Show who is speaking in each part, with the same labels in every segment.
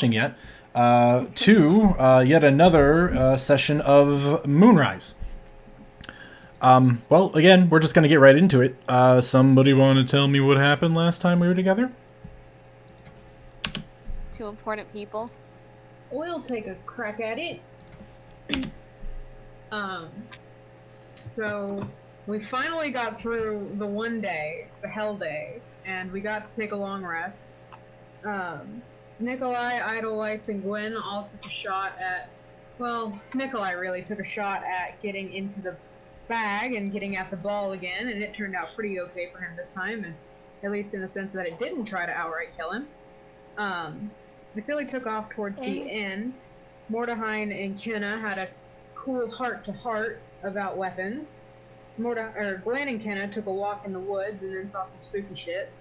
Speaker 1: yet to yet another session of Moonrise. Well, again, we're just going to get right into it. Somebody want to tell me what happened last time we were together?
Speaker 2: Two important people.
Speaker 3: We'll take a crack at it. So we finally got through the one day, the hell day, and we got to take a long rest. Nikolai, Idolice, and Gwen all took a shot at... Well, Nikolai really took a shot at getting into the bag and getting at the ball again, and it turned out pretty okay for him this time, and at least in the sense that it didn't try to outright kill him. Vasily took off towards the end. Mordehine and Kenna had a cool heart-to-heart about weapons. Gwen and Kenna took a walk in the woods and then saw some spooky shit.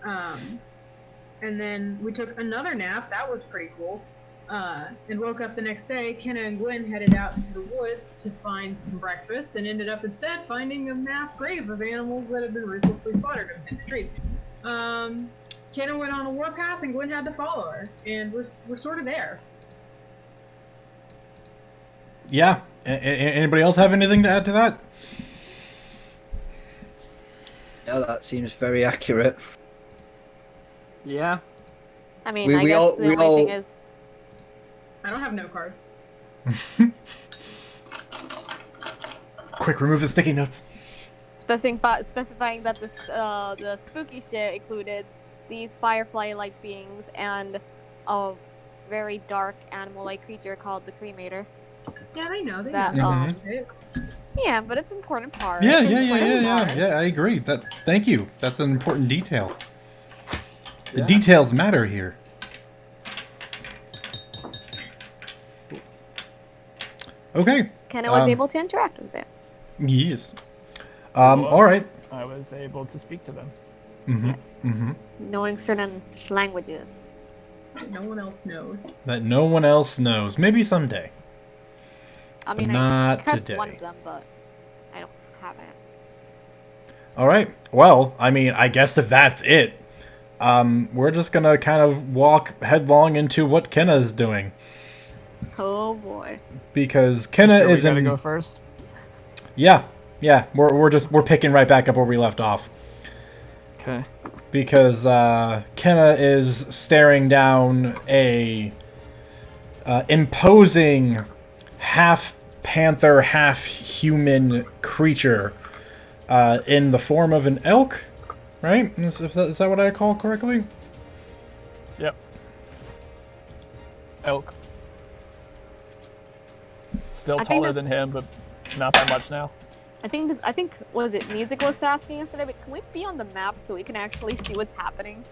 Speaker 3: And then we took another nap. That was pretty cool. And woke up the next day. Kenna and Gwen headed out into the woods to find some breakfast and ended up instead finding a mass grave of animals that had been ruthlessly slaughtered in the trees. Kenna went on a warpath and Gwen had to follow her. And we're sort of there.
Speaker 1: Yeah. Anybody else have anything to add to that?
Speaker 4: Yeah, that seems very accurate.
Speaker 5: Yeah.
Speaker 2: I mean, I guess the only thing is...
Speaker 3: I don't have note cards.
Speaker 1: Quick, remove the sticky notes.
Speaker 2: Specifying that the spooky shit included these firefly-like beings and a very dark animal-like creature called the Cremator.
Speaker 3: Yeah, I know.
Speaker 2: Yeah, but it's an important part.
Speaker 1: Yeah, I agree. Thank you. That's an important detail. The details matter here. Okay.
Speaker 2: Kenna was able to interact with it.
Speaker 1: Yes. All right.
Speaker 5: I was able to speak to them.
Speaker 1: Mm-hmm.
Speaker 2: Yes.
Speaker 1: Mm-hmm.
Speaker 2: Knowing certain languages.
Speaker 3: No one else knows.
Speaker 1: That no one else knows. Maybe someday.
Speaker 2: I mean,
Speaker 1: not
Speaker 2: I cursed
Speaker 1: today.
Speaker 2: one of them, but I don't have it.
Speaker 1: All right. Well, I mean, I guess if that's it, we're just gonna kind of walk headlong into what Kenna is doing.
Speaker 2: Oh boy.
Speaker 1: Because Kenna
Speaker 5: So we
Speaker 1: is
Speaker 5: gotta
Speaker 1: in.
Speaker 5: go first.
Speaker 1: Yeah. We're picking right back up where we left off.
Speaker 5: Okay.
Speaker 1: Because Kenna is staring down a imposing half panther, half human creature in the form of an elk, right? Is that what I recall correctly?
Speaker 5: Yep. Elk. Still taller than him, but not that much now.
Speaker 2: I think was it Music was asking yesterday, but can we be on the map so we can actually see what's happening?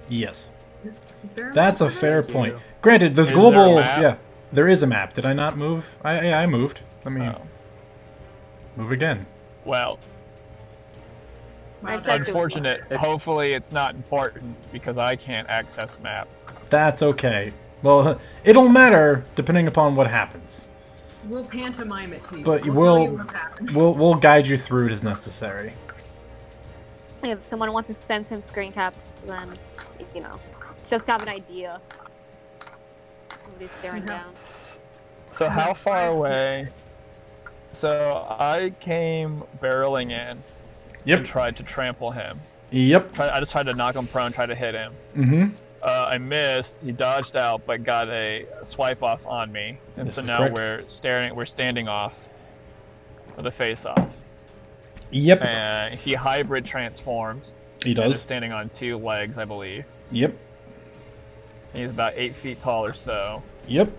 Speaker 1: Yes.
Speaker 3: Is there
Speaker 1: That's a
Speaker 3: map for
Speaker 1: fair
Speaker 3: that?
Speaker 1: point. Granted, there's
Speaker 5: Is
Speaker 1: global...
Speaker 5: there a map?
Speaker 1: Yeah, there is a map. Did I not move? I moved. Let me
Speaker 5: Oh.
Speaker 1: move again.
Speaker 5: Well,
Speaker 2: I checked it was
Speaker 5: unfortunate. Hopefully it's not important because I can't access map.
Speaker 1: That's okay. Well, it'll matter depending upon what happens.
Speaker 3: We'll pantomime it to you.
Speaker 1: But
Speaker 3: tell
Speaker 1: we'll
Speaker 3: you what's happened.
Speaker 1: we'll guide you through it as necessary.
Speaker 2: If someone wants to send some screen caps, then, you know, just have an idea. Somebody's staring down.
Speaker 5: So how far away? So I came barreling in and
Speaker 1: Yep.
Speaker 5: tried to trample him.
Speaker 1: Yep.
Speaker 5: I just tried to knock him prone, try to hit him.
Speaker 1: Mm-hmm.
Speaker 5: I missed. He dodged out, but got a swipe off on me, and
Speaker 1: This
Speaker 5: so
Speaker 1: is
Speaker 5: now
Speaker 1: correct.
Speaker 5: we're standing off with a face off.
Speaker 1: Yep.
Speaker 5: And he hybrid transforms.
Speaker 1: He
Speaker 5: And is
Speaker 1: does.
Speaker 5: standing on 2 legs, I believe.
Speaker 1: Yep.
Speaker 5: He's about 8 feet tall or so.
Speaker 1: Yep.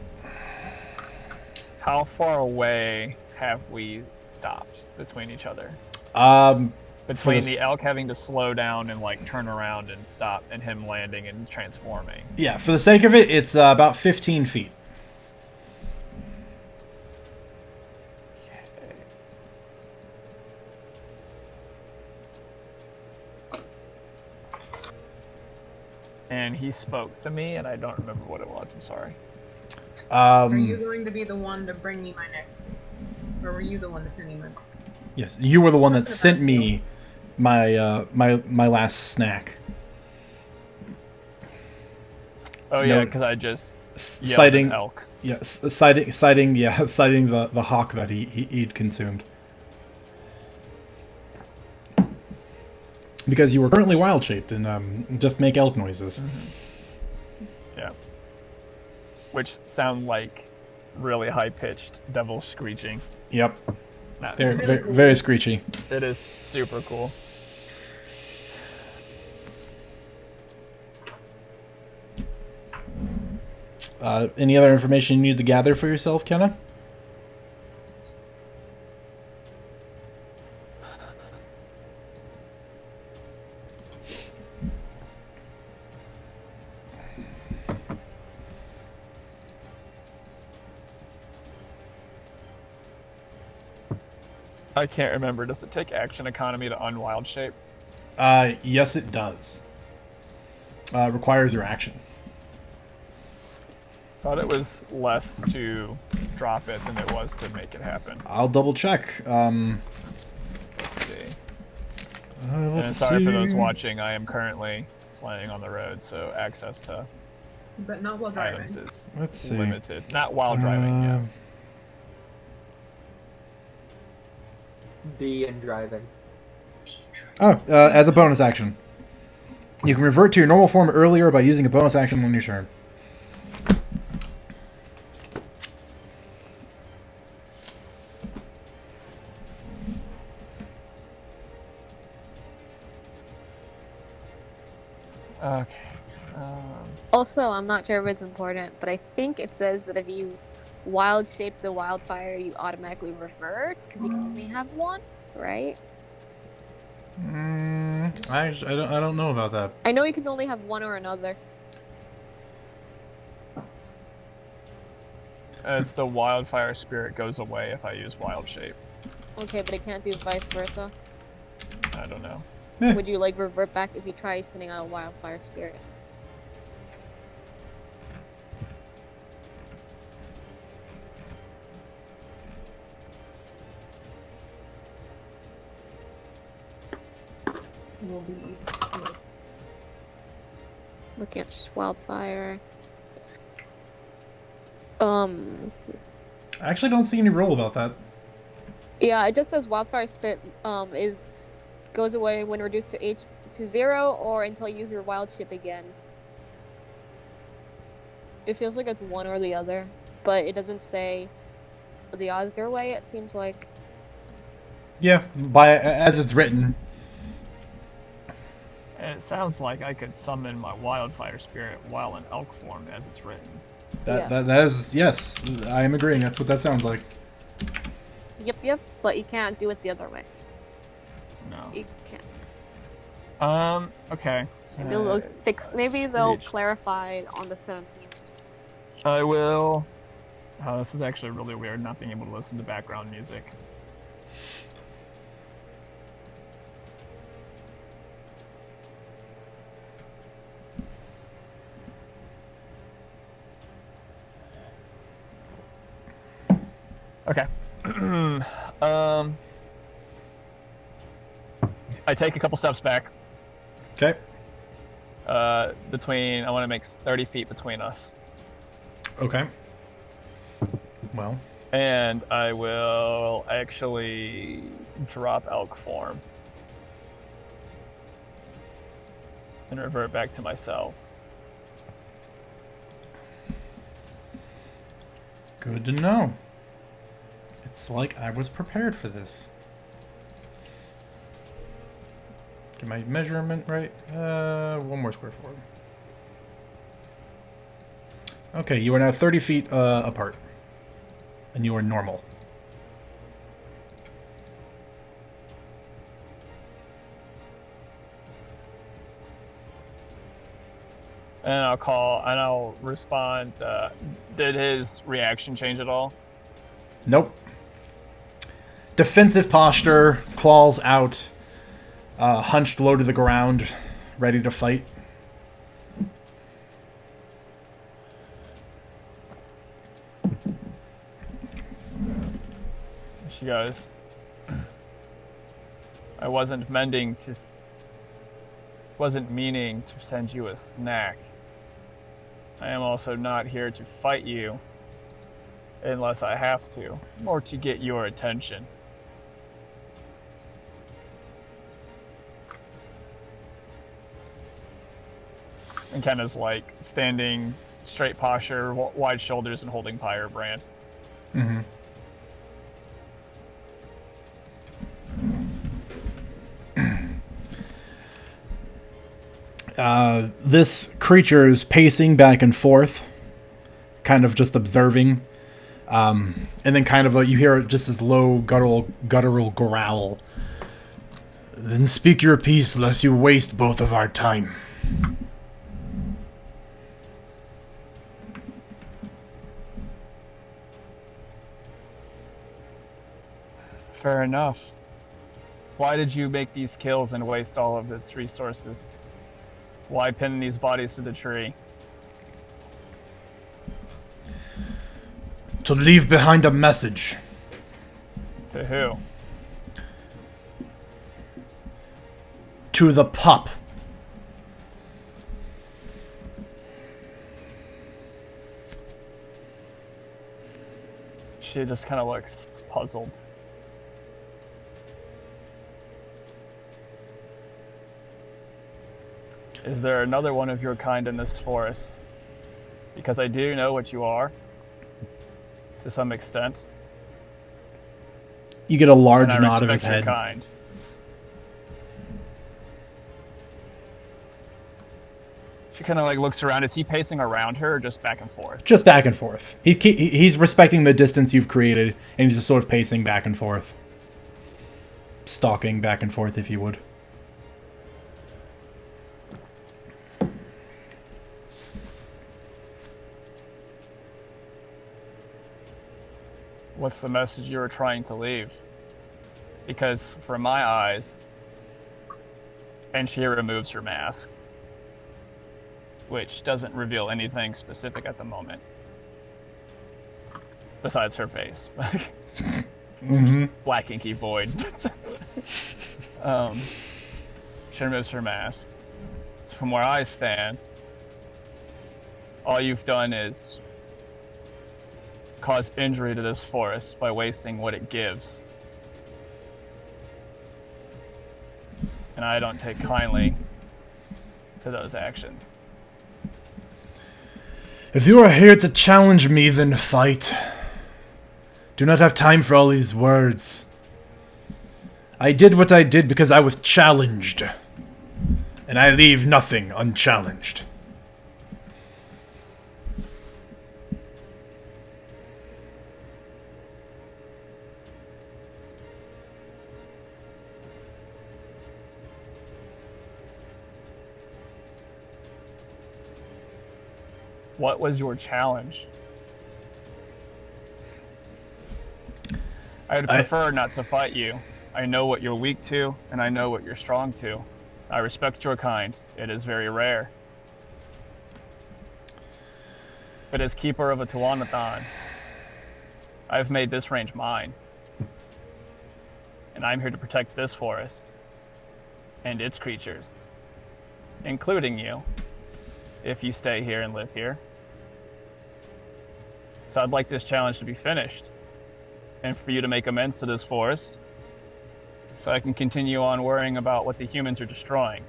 Speaker 5: How far away have we stopped between each other?
Speaker 1: For
Speaker 5: Between
Speaker 1: this-
Speaker 5: the elk having to slow down and like turn around and stop, and him landing and transforming.
Speaker 1: Yeah, for the sake of it, it's about 15 feet.
Speaker 5: And he spoke to me, and I don't remember what it was. I'm sorry.
Speaker 3: Are you going to be the one to bring me my next? Or were you the one to send me my?
Speaker 1: Yes, you were the one that sent me my my last snack.
Speaker 5: Oh yeah,
Speaker 1: No-
Speaker 5: because I just yelled
Speaker 1: citing
Speaker 5: at elk.
Speaker 1: citing the hawk that he'd consumed. Because you were currently wild shaped and just make elk noises.
Speaker 5: Yeah. Which sound like really high pitched devil screeching.
Speaker 1: Yep,
Speaker 5: Nah,
Speaker 1: very
Speaker 3: really
Speaker 1: very,
Speaker 3: cool.
Speaker 1: very screechy.
Speaker 5: it is super cool.
Speaker 1: Any other information you need to gather for yourself, Kenna?
Speaker 5: I can't remember. Does it take action economy to unwild shape?
Speaker 1: Yes, it does. Requires your action.
Speaker 5: Thought it was less to drop it than it was to make it happen.
Speaker 1: I'll double check.
Speaker 5: Let's see. And
Speaker 1: Let's
Speaker 5: sorry for those
Speaker 1: see.
Speaker 5: watching. I am currently playing on the road, so access to
Speaker 3: But not while driving.
Speaker 5: items is
Speaker 1: Let's see.
Speaker 5: limited. Not while driving.
Speaker 1: Uh,
Speaker 5: Yes.
Speaker 6: D and driving.
Speaker 1: As a bonus action. You can revert to your normal form earlier by using a bonus action on your turn.
Speaker 5: Okay.
Speaker 2: Also, I'm not sure if it's important, but I think it says that if you wild shape the wildfire, you automatically revert because you can only have one, right?
Speaker 1: I don't know about that.
Speaker 2: I know you can only have one or another.
Speaker 5: It's the wildfire spirit goes away if I use wild shape.
Speaker 2: Okay, but it can't do vice versa.
Speaker 5: I don't know.
Speaker 2: Would you like revert back if you try sending out a wildfire spirit?
Speaker 3: Will be.
Speaker 2: Looking at wildfire.
Speaker 1: I actually don't see any rule about that.
Speaker 2: Yeah, it just says wildfire spirit goes away when reduced to 0 or until you use your wild ship again. It feels like it's one or the other, but it doesn't say the other way. It seems like
Speaker 1: Yeah, as it's written.
Speaker 5: And it sounds like I could summon my wildfire spirit while in elk form as it's written.
Speaker 1: That is, yes, I am agreeing. That's what that sounds like.
Speaker 2: yep, but you can't do it the other way.
Speaker 5: No.
Speaker 2: You can't.
Speaker 5: Okay.
Speaker 2: Maybe they'll
Speaker 5: reached.
Speaker 2: clarify on the 17th.
Speaker 5: I will. Oh, this is actually really weird not being able to listen to background music. Okay. I take a couple steps back.
Speaker 1: Okay.
Speaker 5: I want to make 30 feet between us.
Speaker 1: Okay. Well,
Speaker 5: And I will actually drop elk form. And revert back to myself.
Speaker 1: good to know. It's like I was prepared for this. Get my measurement right. One more square forward. Okay, you are now 30 feet apart. And you are normal.
Speaker 5: And I'll respond. Did his reaction change at all?
Speaker 1: Nope. Defensive posture, claws out, hunched low to the ground, ready to fight.
Speaker 5: She goes, I wasn't meaning to send you a snack. I am also not here to fight you unless I have to, or to get your attention. And kind of like standing straight posture, wide shoulders, and holding firebrand.
Speaker 1: Mm-hmm. This creature is pacing back and forth, kind of just observing. And then kind of you hear just this low guttural growl. Then speak your piece, lest you waste both of our time.
Speaker 5: Fair enough. Why did you make these kills and waste all of its resources? Why pin these bodies to the tree?
Speaker 1: To leave behind a message.
Speaker 5: To who?
Speaker 1: To the pup.
Speaker 5: She just kind of looks puzzled. Is there another one of your kind in this forest? Because I do know what you are, to some extent.
Speaker 1: You get a large
Speaker 5: and I
Speaker 1: nod of his
Speaker 5: respect your
Speaker 1: head.
Speaker 5: kind. She kind of like looks around. Is he pacing around her or just back and forth?
Speaker 1: Just back and forth. He's respecting the distance you've created, and he's just sort of pacing back and forth. Stalking back and forth, if you would.
Speaker 5: What's the message you were trying to leave? Because from my eyes, and she removes her mask, which doesn't reveal anything specific at the moment, besides her face.
Speaker 1: Mm-hmm.
Speaker 5: Black inky void. She removes her mask. So from where I stand, all you've done is cause injury to this forest by wasting what it gives. And I don't take kindly to those actions.
Speaker 1: If you are here to challenge me, then fight. Do not have time for all these words. I did what I did because I was challenged. And I leave nothing unchallenged.
Speaker 5: What was your challenge? I would prefer not to fight you. I know what you're weak to, and I know what you're strong to. I respect your kind. It is very rare. But as keeper of a Tuanathon, I've made this range mine. And I'm here to protect this forest. And its creatures. Including you, if you stay here and live here. So I'd like this challenge to be finished. And for you to make amends to this forest, so I can continue on worrying about what the humans are destroying.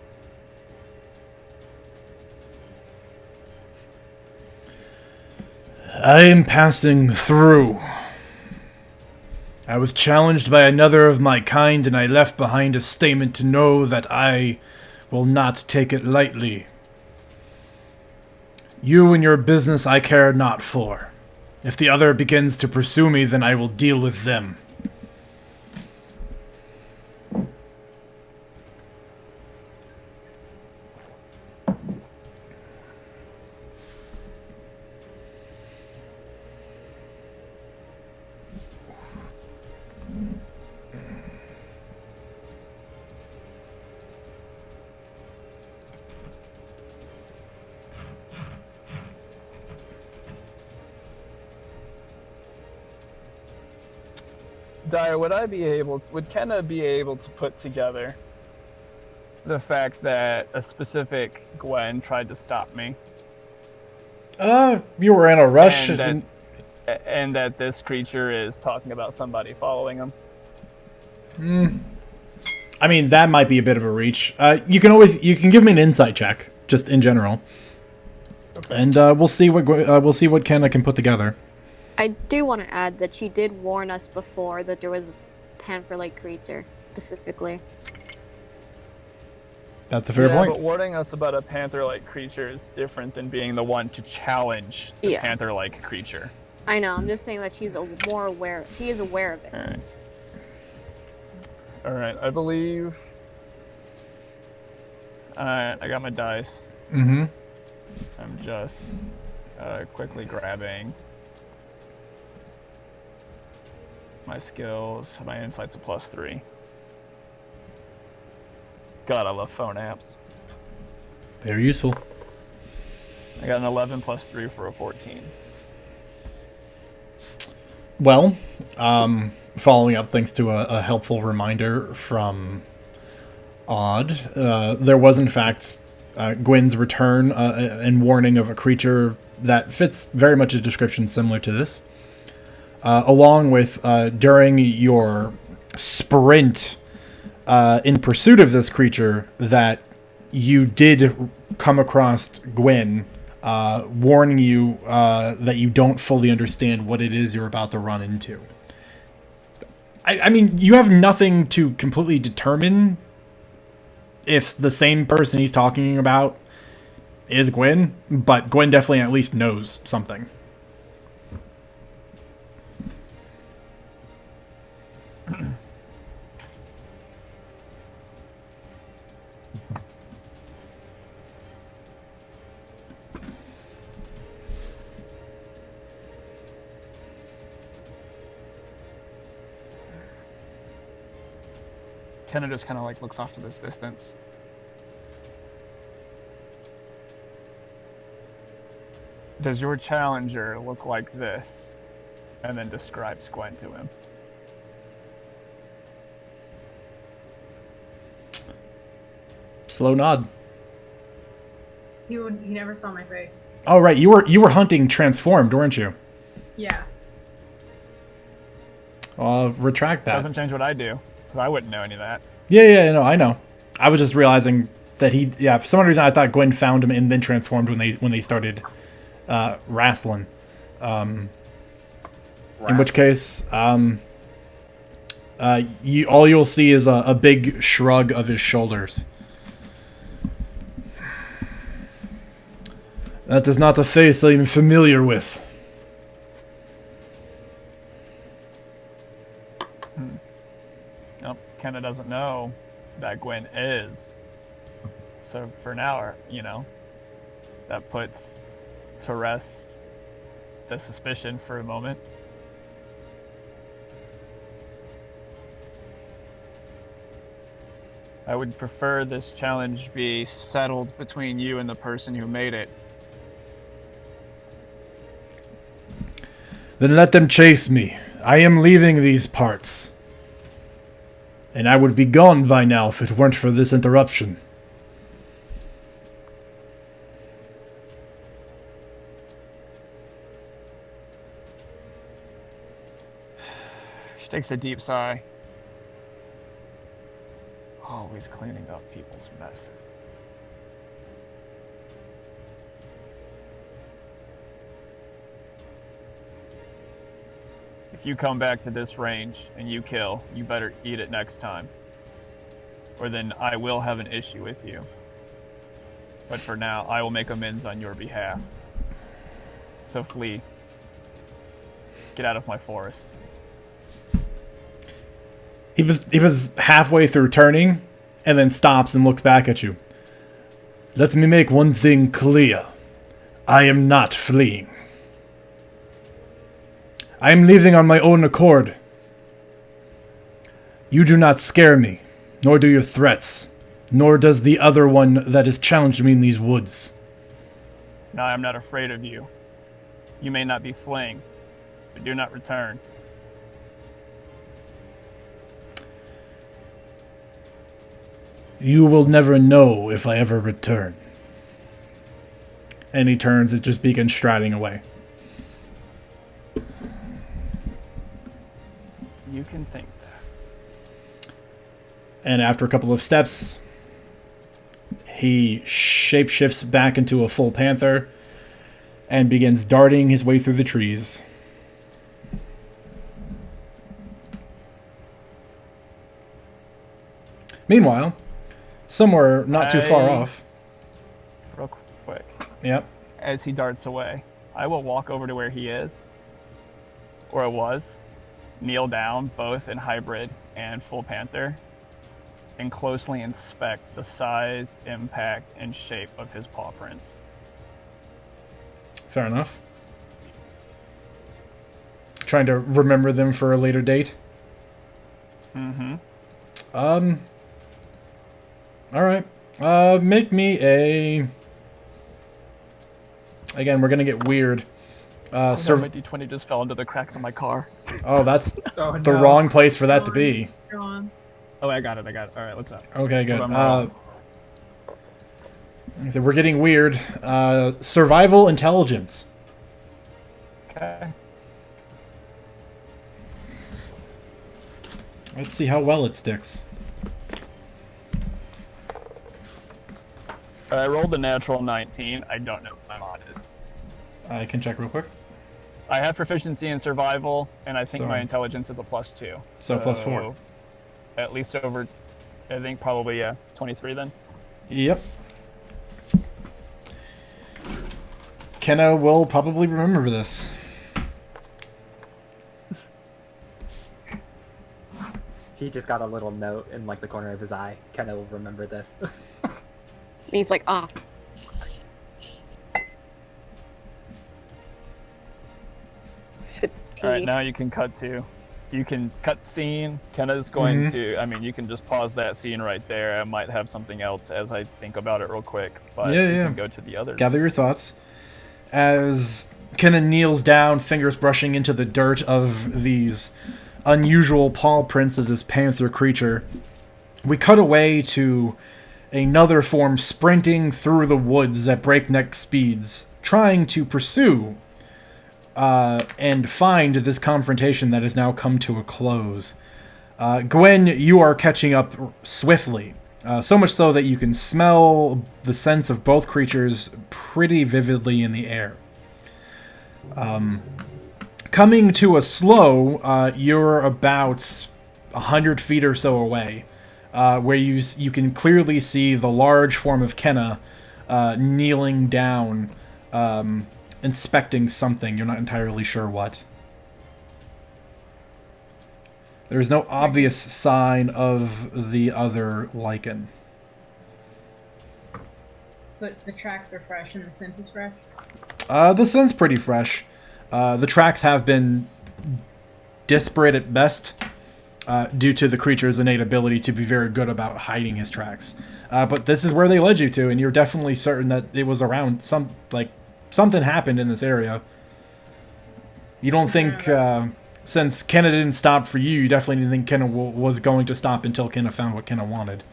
Speaker 1: I am passing through. I was challenged by another of my kind, and I left behind a statement to know that I will not take it lightly. You and your business I care not for. If the other begins to pursue me, then I will deal with them.
Speaker 5: Dyer, would Kenna be able to put together the fact that a specific Gwen tried to stop me?
Speaker 1: You were in a rush.
Speaker 5: And that this creature is talking about somebody following him.
Speaker 1: I mean, that might be a bit of a reach. You can give me an insight check, just in general, and we'll see what Kenna can put together.
Speaker 2: I do want to add that she did warn us before that there was a panther-like creature, specifically.
Speaker 1: That's a fair point.
Speaker 5: But warning us about a panther-like creature is different than being the one to challenge the panther-like creature.
Speaker 2: I know, I'm just saying that she is aware of it.
Speaker 5: Alright, I believe... Alright, I got my dice.
Speaker 1: Mm-hmm.
Speaker 5: I'm just quickly grabbing my skills. My insight's a +3. God, I love phone apps.
Speaker 1: Very useful.
Speaker 5: I got an 11 +3 for a 14.
Speaker 1: Well, following up thanks to a helpful reminder from Odd, there was in fact Gwyn's return and warning of a creature that fits very much a description similar to this. Along with during your sprint in pursuit of this creature, that you did come across Gwyn, warning you that you don't fully understand what it is you're about to run into. I mean, you have nothing to completely determine if the same person he's talking about is Gwyn, but Gwyn definitely at least knows something.
Speaker 5: Kenna just kind of like looks off to this distance. Does your challenger look like this? And then describes Gwen to him.
Speaker 1: Slow nod.
Speaker 3: He never saw my face.
Speaker 1: Oh right, you were hunting transformed, weren't you?
Speaker 3: Yeah.
Speaker 1: Retract that.
Speaker 5: Doesn't change what I do, because I wouldn't know any of that.
Speaker 1: Yeah, no, I know. I was just realizing that for some reason I thought Gwen found him and then transformed when they started wrestling. In which case, all you'll see is a big shrug of his shoulders. That is not a face I'm familiar with.
Speaker 5: Nope, Kenna doesn't know that Gwen is. So for now, that puts to rest the suspicion for a moment. I would prefer this challenge be settled between you and the person who made it.
Speaker 1: Then let them chase me. I am leaving these parts. And I would be gone by now if it weren't for this interruption.
Speaker 5: She takes a deep sigh. Always cleaning up people's messes. If you come back to this range and you kill, you better eat it next time. Or then I will have an issue with you. But for now, I will make amends on your behalf. So flee. Get out of my forest.
Speaker 1: He was halfway through turning, and then stops and looks back at you. Let me make one thing clear. I am not fleeing. I am leaving on my own accord. You do not scare me, nor do your threats, nor does the other one that has challenged me in these woods.
Speaker 5: Now I am not afraid of you. You may not be fleeing, but do not return.
Speaker 1: You will never know if I ever return. And he turns, it just begins striding away.
Speaker 5: You can think that.
Speaker 1: And after a couple of steps, he shapeshifts back into a full panther and begins darting his way through the trees. Meanwhile, somewhere not too far off.
Speaker 5: Real quick.
Speaker 1: Yep.
Speaker 5: As he darts away, I will walk over to where he is, or it was, kneel down, both in hybrid and full panther, and closely inspect the size, impact, and shape of his paw prints.
Speaker 1: Fair enough. Trying to remember them for a later date.
Speaker 5: Mm-hmm.
Speaker 1: Alright. Make me a... Again, we're gonna get weird.
Speaker 5: My D20 just fell into the cracks of my car.
Speaker 1: Oh, that's
Speaker 6: Oh,
Speaker 1: the
Speaker 6: no.
Speaker 1: wrong place for that to be.
Speaker 3: Gone.
Speaker 5: Oh, I got it. Alright, what's up?
Speaker 1: Okay, good.
Speaker 5: Hold on,
Speaker 1: So we're getting weird. Survival intelligence.
Speaker 5: Okay.
Speaker 1: Let's see how well it sticks.
Speaker 5: I rolled the natural 19. I don't know what my mod is.
Speaker 1: I can check real quick.
Speaker 5: I have proficiency in survival, and I think
Speaker 1: So-
Speaker 5: my intelligence is a +2.
Speaker 1: So +4.
Speaker 5: At least over, I think probably, yeah, 23 then.
Speaker 1: Yep. Kenna will probably remember this.
Speaker 6: He just got a little note in like the corner of his eye. Kenna will remember this.
Speaker 2: He's like, ah. It's
Speaker 5: All right,
Speaker 2: E.
Speaker 5: now you can cut scene. Kenna's going to, I mean, you can just pause that scene right there. I might have something else as I think about it real quick, but
Speaker 1: Yeah,
Speaker 5: you
Speaker 1: yeah.
Speaker 5: can go to the other.
Speaker 1: Gather your thoughts. As Kenna kneels down, fingers brushing into the dirt of these unusual paw prints of this panther creature, we cut away to another form sprinting through the woods at breakneck speeds, trying to pursue and find this confrontation that has now come to a close. Gwen, you are catching up swiftly. So much so that you can smell the scents of both creatures pretty vividly in the air. Coming to a slow, you're about 100 feet or so away, where you can clearly see the large form of Kenna kneeling down, inspecting something. You're not entirely sure what. There's no obvious sign of the other lichen.
Speaker 3: But the tracks are fresh and the scent is fresh.
Speaker 1: The scent's pretty fresh. The tracks have been disparate at best, due to the creature's innate ability to be very good about hiding his tracks. But this is where they led you to, and you're definitely certain that it was around something happened in this area. You don't think, since Kenna didn't stop for you definitely didn't think Kenna was going to stop until Kenna found what Kenna wanted.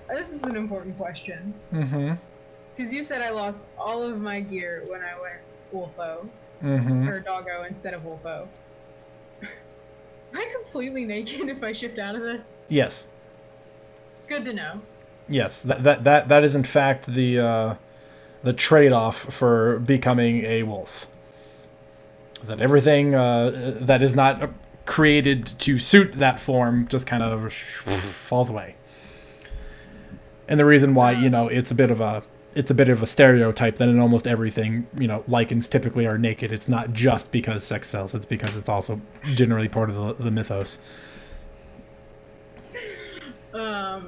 Speaker 3: This is an important question.
Speaker 1: Mm-hmm.
Speaker 3: Because you said I lost all of my gear when I went Wolfo.
Speaker 1: Mm-hmm.
Speaker 3: Or Doggo instead of Wolfo. Am I completely naked if I shift out of this?
Speaker 1: Yes.
Speaker 3: Good to know.
Speaker 1: Yes. That is in fact the trade-off for becoming a wolf. That everything that is not created to suit that form just kind of falls away. And the reason why, it's a bit of a stereotype that in almost everything, lichens typically are naked. It's not just because sex sells, it's because it's also generally part of the mythos.
Speaker 3: I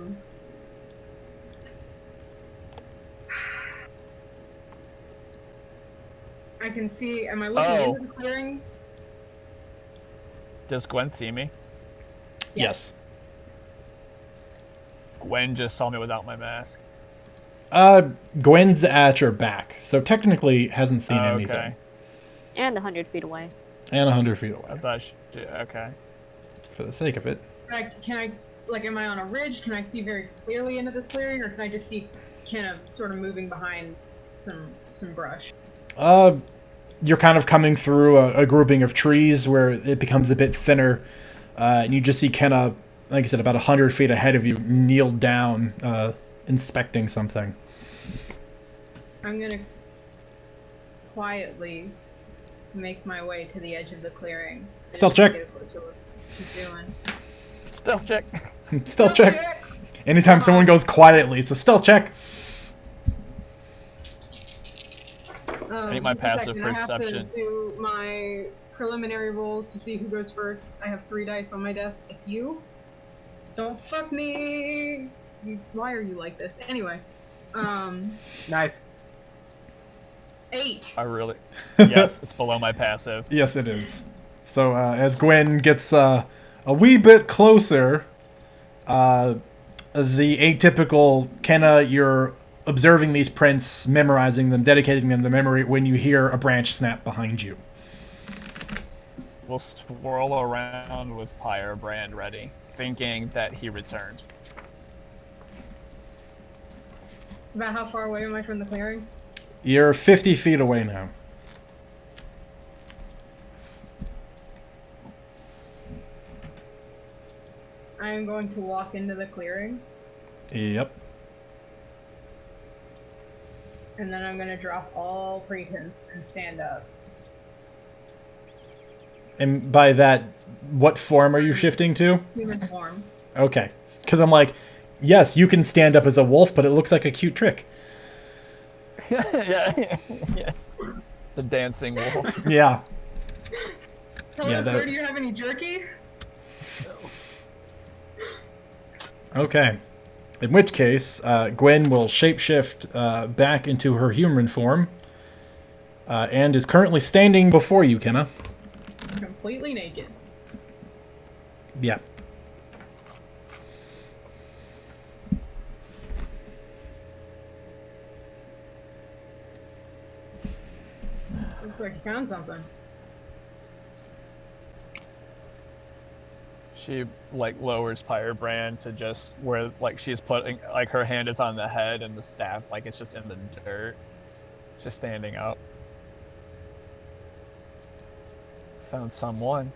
Speaker 3: can see, am I looking into the clearing?
Speaker 5: Does Gwen see me?
Speaker 1: Yes.
Speaker 5: Gwen just saw me without my mask.
Speaker 1: Gwen's at your back, so technically hasn't seen anything.
Speaker 5: Okay.
Speaker 2: And 100 feet away.
Speaker 1: And 100 feet
Speaker 5: I
Speaker 1: away.
Speaker 5: thought okay.
Speaker 1: for the sake of it.
Speaker 3: Like, am I on a ridge? Can I see very clearly into this clearing, or can I just see Kenna sort of moving behind some brush?
Speaker 1: You're kind of coming through a grouping of trees where it becomes a bit thinner, and you just see Kenna, like I said, about 100 feet ahead of you, kneeled down, inspecting something.
Speaker 3: I'm gonna quietly make my way to the edge of the clearing.
Speaker 1: Stealth check.
Speaker 3: Get a closer look at what he's doing.
Speaker 5: Stealth check.
Speaker 1: Stealth check. Anytime someone goes quietly, it's a stealth check.
Speaker 5: I need my
Speaker 3: just a
Speaker 5: passive
Speaker 3: second. I have to
Speaker 5: perception.
Speaker 3: do my preliminary rolls to see who goes first. I have 3 dice on my desk. It's you. Don't fuck me. Why are you like this? Anyway.
Speaker 6: Nice.
Speaker 3: 8.
Speaker 5: I really. Yes, it's below my passive.
Speaker 1: Yes, it is. So as Gwen gets a wee bit closer, the atypical Kenna, you're observing these prints, memorizing them, dedicating them to memory when you hear a branch snap behind you.
Speaker 5: We'll swirl around with Firebrand ready, thinking that he returned.
Speaker 3: About how far away am I from the clearing?
Speaker 1: You're 50 feet away now.
Speaker 3: I am going to walk into the clearing,
Speaker 1: Yep.
Speaker 3: and then I'm going to drop all pretense and stand up.
Speaker 1: And by that, what form are you shifting to?
Speaker 3: Human form.
Speaker 1: Okay. Because I'm like, yes, you can stand up as a wolf, but it looks like a cute trick.
Speaker 5: Yeah. Yes. The dancing wolf.
Speaker 1: Yeah.
Speaker 3: Hello,
Speaker 1: Yeah,
Speaker 3: sir,
Speaker 1: that-
Speaker 3: do you have any jerky?
Speaker 1: Okay. In which case, Gwen will shapeshift back into her human form and is currently standing before you, Kenna.
Speaker 3: Completely naked.
Speaker 1: Yeah.
Speaker 3: Looks like you found something.
Speaker 5: She like lowers Firebrand to just where like she's putting like her hand is on the head and the staff like it's just in the dirt. Just standing up. Found someone.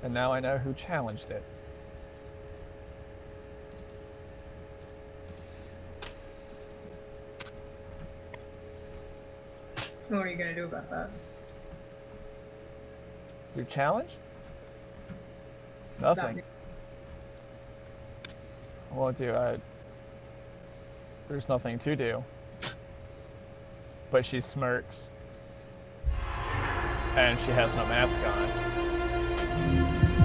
Speaker 5: And now I know who challenged it.
Speaker 3: What are you gonna do about that?
Speaker 5: Your challenge?
Speaker 3: Not
Speaker 5: Nothing.
Speaker 3: me.
Speaker 5: Well, there's nothing to do. But she smirks. And she has no mask on.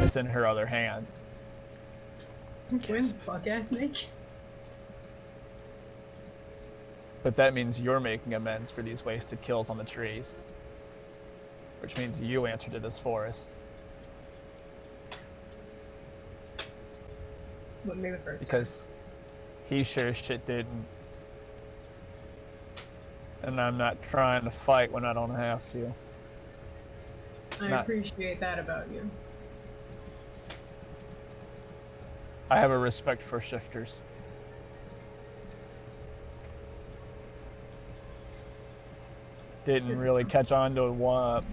Speaker 5: It's in her other hand.
Speaker 3: Gwen's buck ass naked.
Speaker 5: But that means you're making amends for these wasted kills on the trees. Which means you answer to this forest.
Speaker 3: Wouldn't be the first
Speaker 5: Because he sure as shit didn't. And I'm not trying to fight when I don't have to.
Speaker 3: time. I
Speaker 5: not-
Speaker 3: appreciate that about you.
Speaker 5: I have a respect for shifters. Didn't really catch on to one.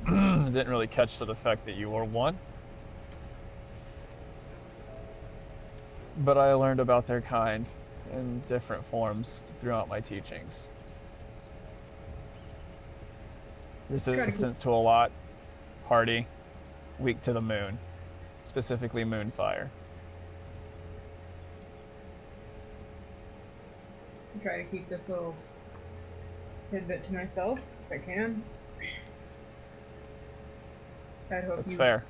Speaker 5: Didn't really catch to the fact that you were one. But I learned about their kind in different forms throughout my teachings. Resistance to a lot, hardy, weak to the moon, specifically moonfire.
Speaker 3: Try to keep this little tidbit to myself if I can. I hope
Speaker 5: That's
Speaker 3: you
Speaker 5: fair.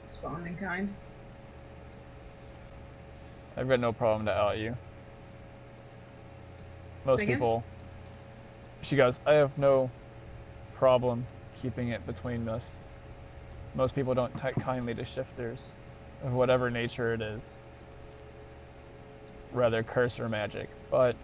Speaker 3: respond in kind.
Speaker 5: I've got no problem to out you. Most
Speaker 3: Say again?
Speaker 5: people. She goes, I have no problem keeping it between us. Most people don't take kindly to shifters, of whatever nature it is. Rather curse or magic, but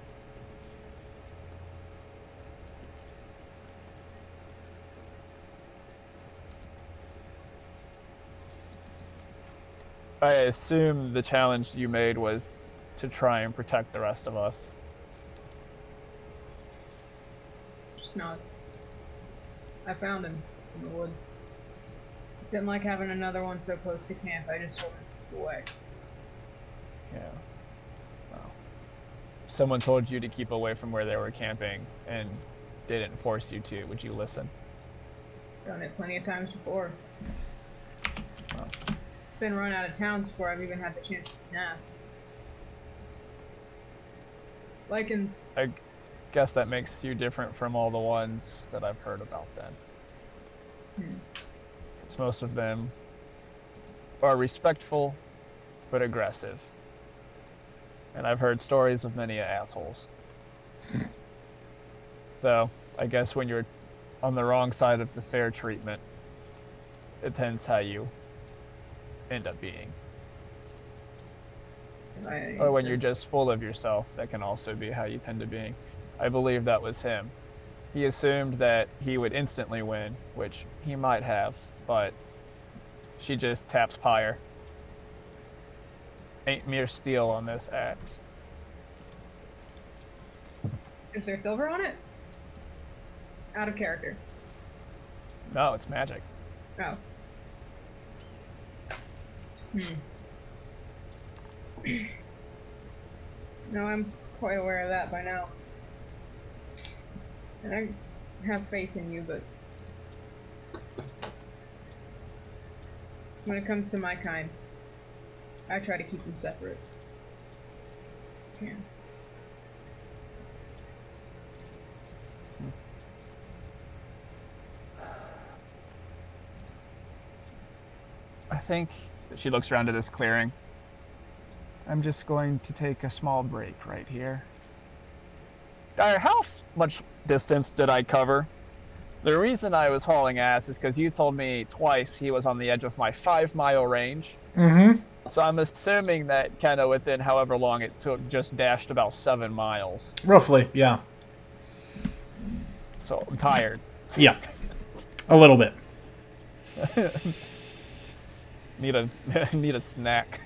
Speaker 5: I assume the challenge you made was to try and protect the rest of us.
Speaker 3: Just nods. I found him in the woods. Didn't like having another one so close to camp. I just told him to go away.
Speaker 5: Yeah. Well, someone told you to keep away from where they were camping and didn't force you to. Would you listen?
Speaker 3: Done it plenty of times before.
Speaker 5: Well,
Speaker 3: Been run out of towns before I've even had the chance to ask. Lycans.
Speaker 5: I guess that makes you different from all the ones that I've heard about then. Because most of them are respectful, but aggressive. And I've heard stories of many assholes. So, I guess when you're on the wrong side of the fair treatment, it tends how you end up being. Or when you're just full of yourself, that can also be how you tend to be. I believe that was him. He assumed that he would instantly win, which he might have, but she just taps Pyre. Ain't mere steel on this axe.
Speaker 3: Is there silver on it? Out of character.
Speaker 5: No, it's magic.
Speaker 3: Oh. No, I'm quite aware of that by now. And I have faith in you, but when it comes to my kind, I try to keep them separate. Yeah.
Speaker 5: I think she looks around to this clearing. I'm just going to take a small break right here. How much distance did I cover? The reason I was hauling ass is because you told me twice he was on the edge of my 5-mile range.
Speaker 1: Mm-hmm.
Speaker 5: So I'm assuming that kind of within however long it took, just dashed about 7 miles.
Speaker 1: Roughly, yeah.
Speaker 5: So I'm tired.
Speaker 1: Yeah. A little bit.
Speaker 5: Need a snack.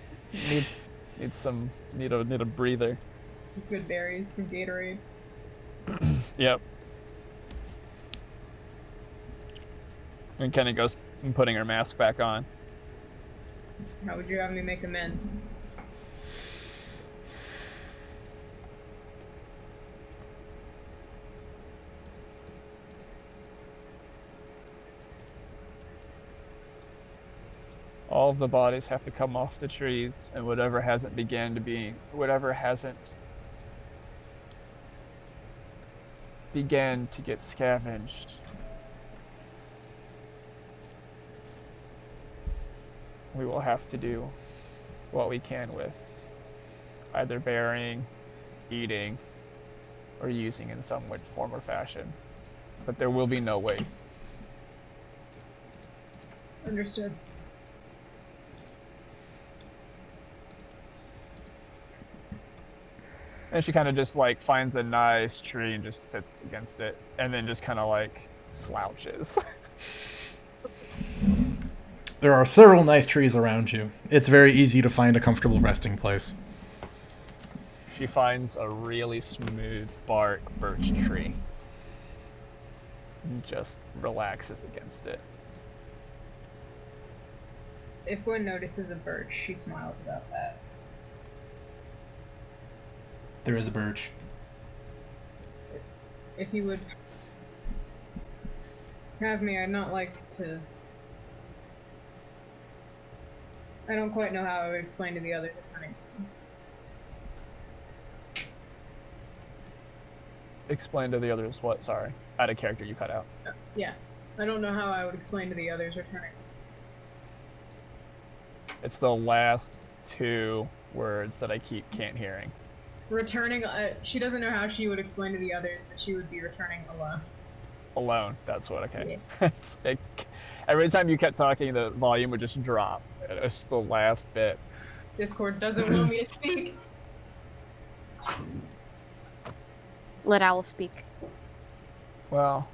Speaker 5: Need a breather.
Speaker 3: Some good berries, some Gatorade.
Speaker 5: Yep. And Kenny goes and putting her mask back on.
Speaker 3: How would you have me make amends?
Speaker 5: All of the bodies have to come off the trees, and whatever hasn't began to get scavenged. We will have to do what we can with, either burying, eating, or using in some form or fashion. But there will be no waste.
Speaker 3: Understood.
Speaker 5: And she kind of just like finds a nice tree and just sits against it, and then just kind of like slouches.
Speaker 1: There are several nice trees around you. It's very easy to find a comfortable resting place.
Speaker 5: She finds a really smooth bark birch tree and just relaxes against it.
Speaker 3: If Gwen notices a birch, she smiles about that.
Speaker 1: There is a birch.
Speaker 3: If you would have me, I'd not like to... I don't quite know how I would explain to the others.
Speaker 5: Explain to the others what? Sorry. Out of character, you cut out.
Speaker 3: Yeah. I don't know how I would explain to the others returning.
Speaker 5: It's the last 2 words that I can't hearing.
Speaker 3: Returning, she doesn't know how she would explain to the others that she would be returning alone.
Speaker 5: Alone, that's what, okay.
Speaker 3: Yeah.
Speaker 5: Every time you kept talking, the volume would just drop. It's the last bit.
Speaker 3: Discord doesn't want me to speak.
Speaker 2: Let Owl speak.
Speaker 5: Well,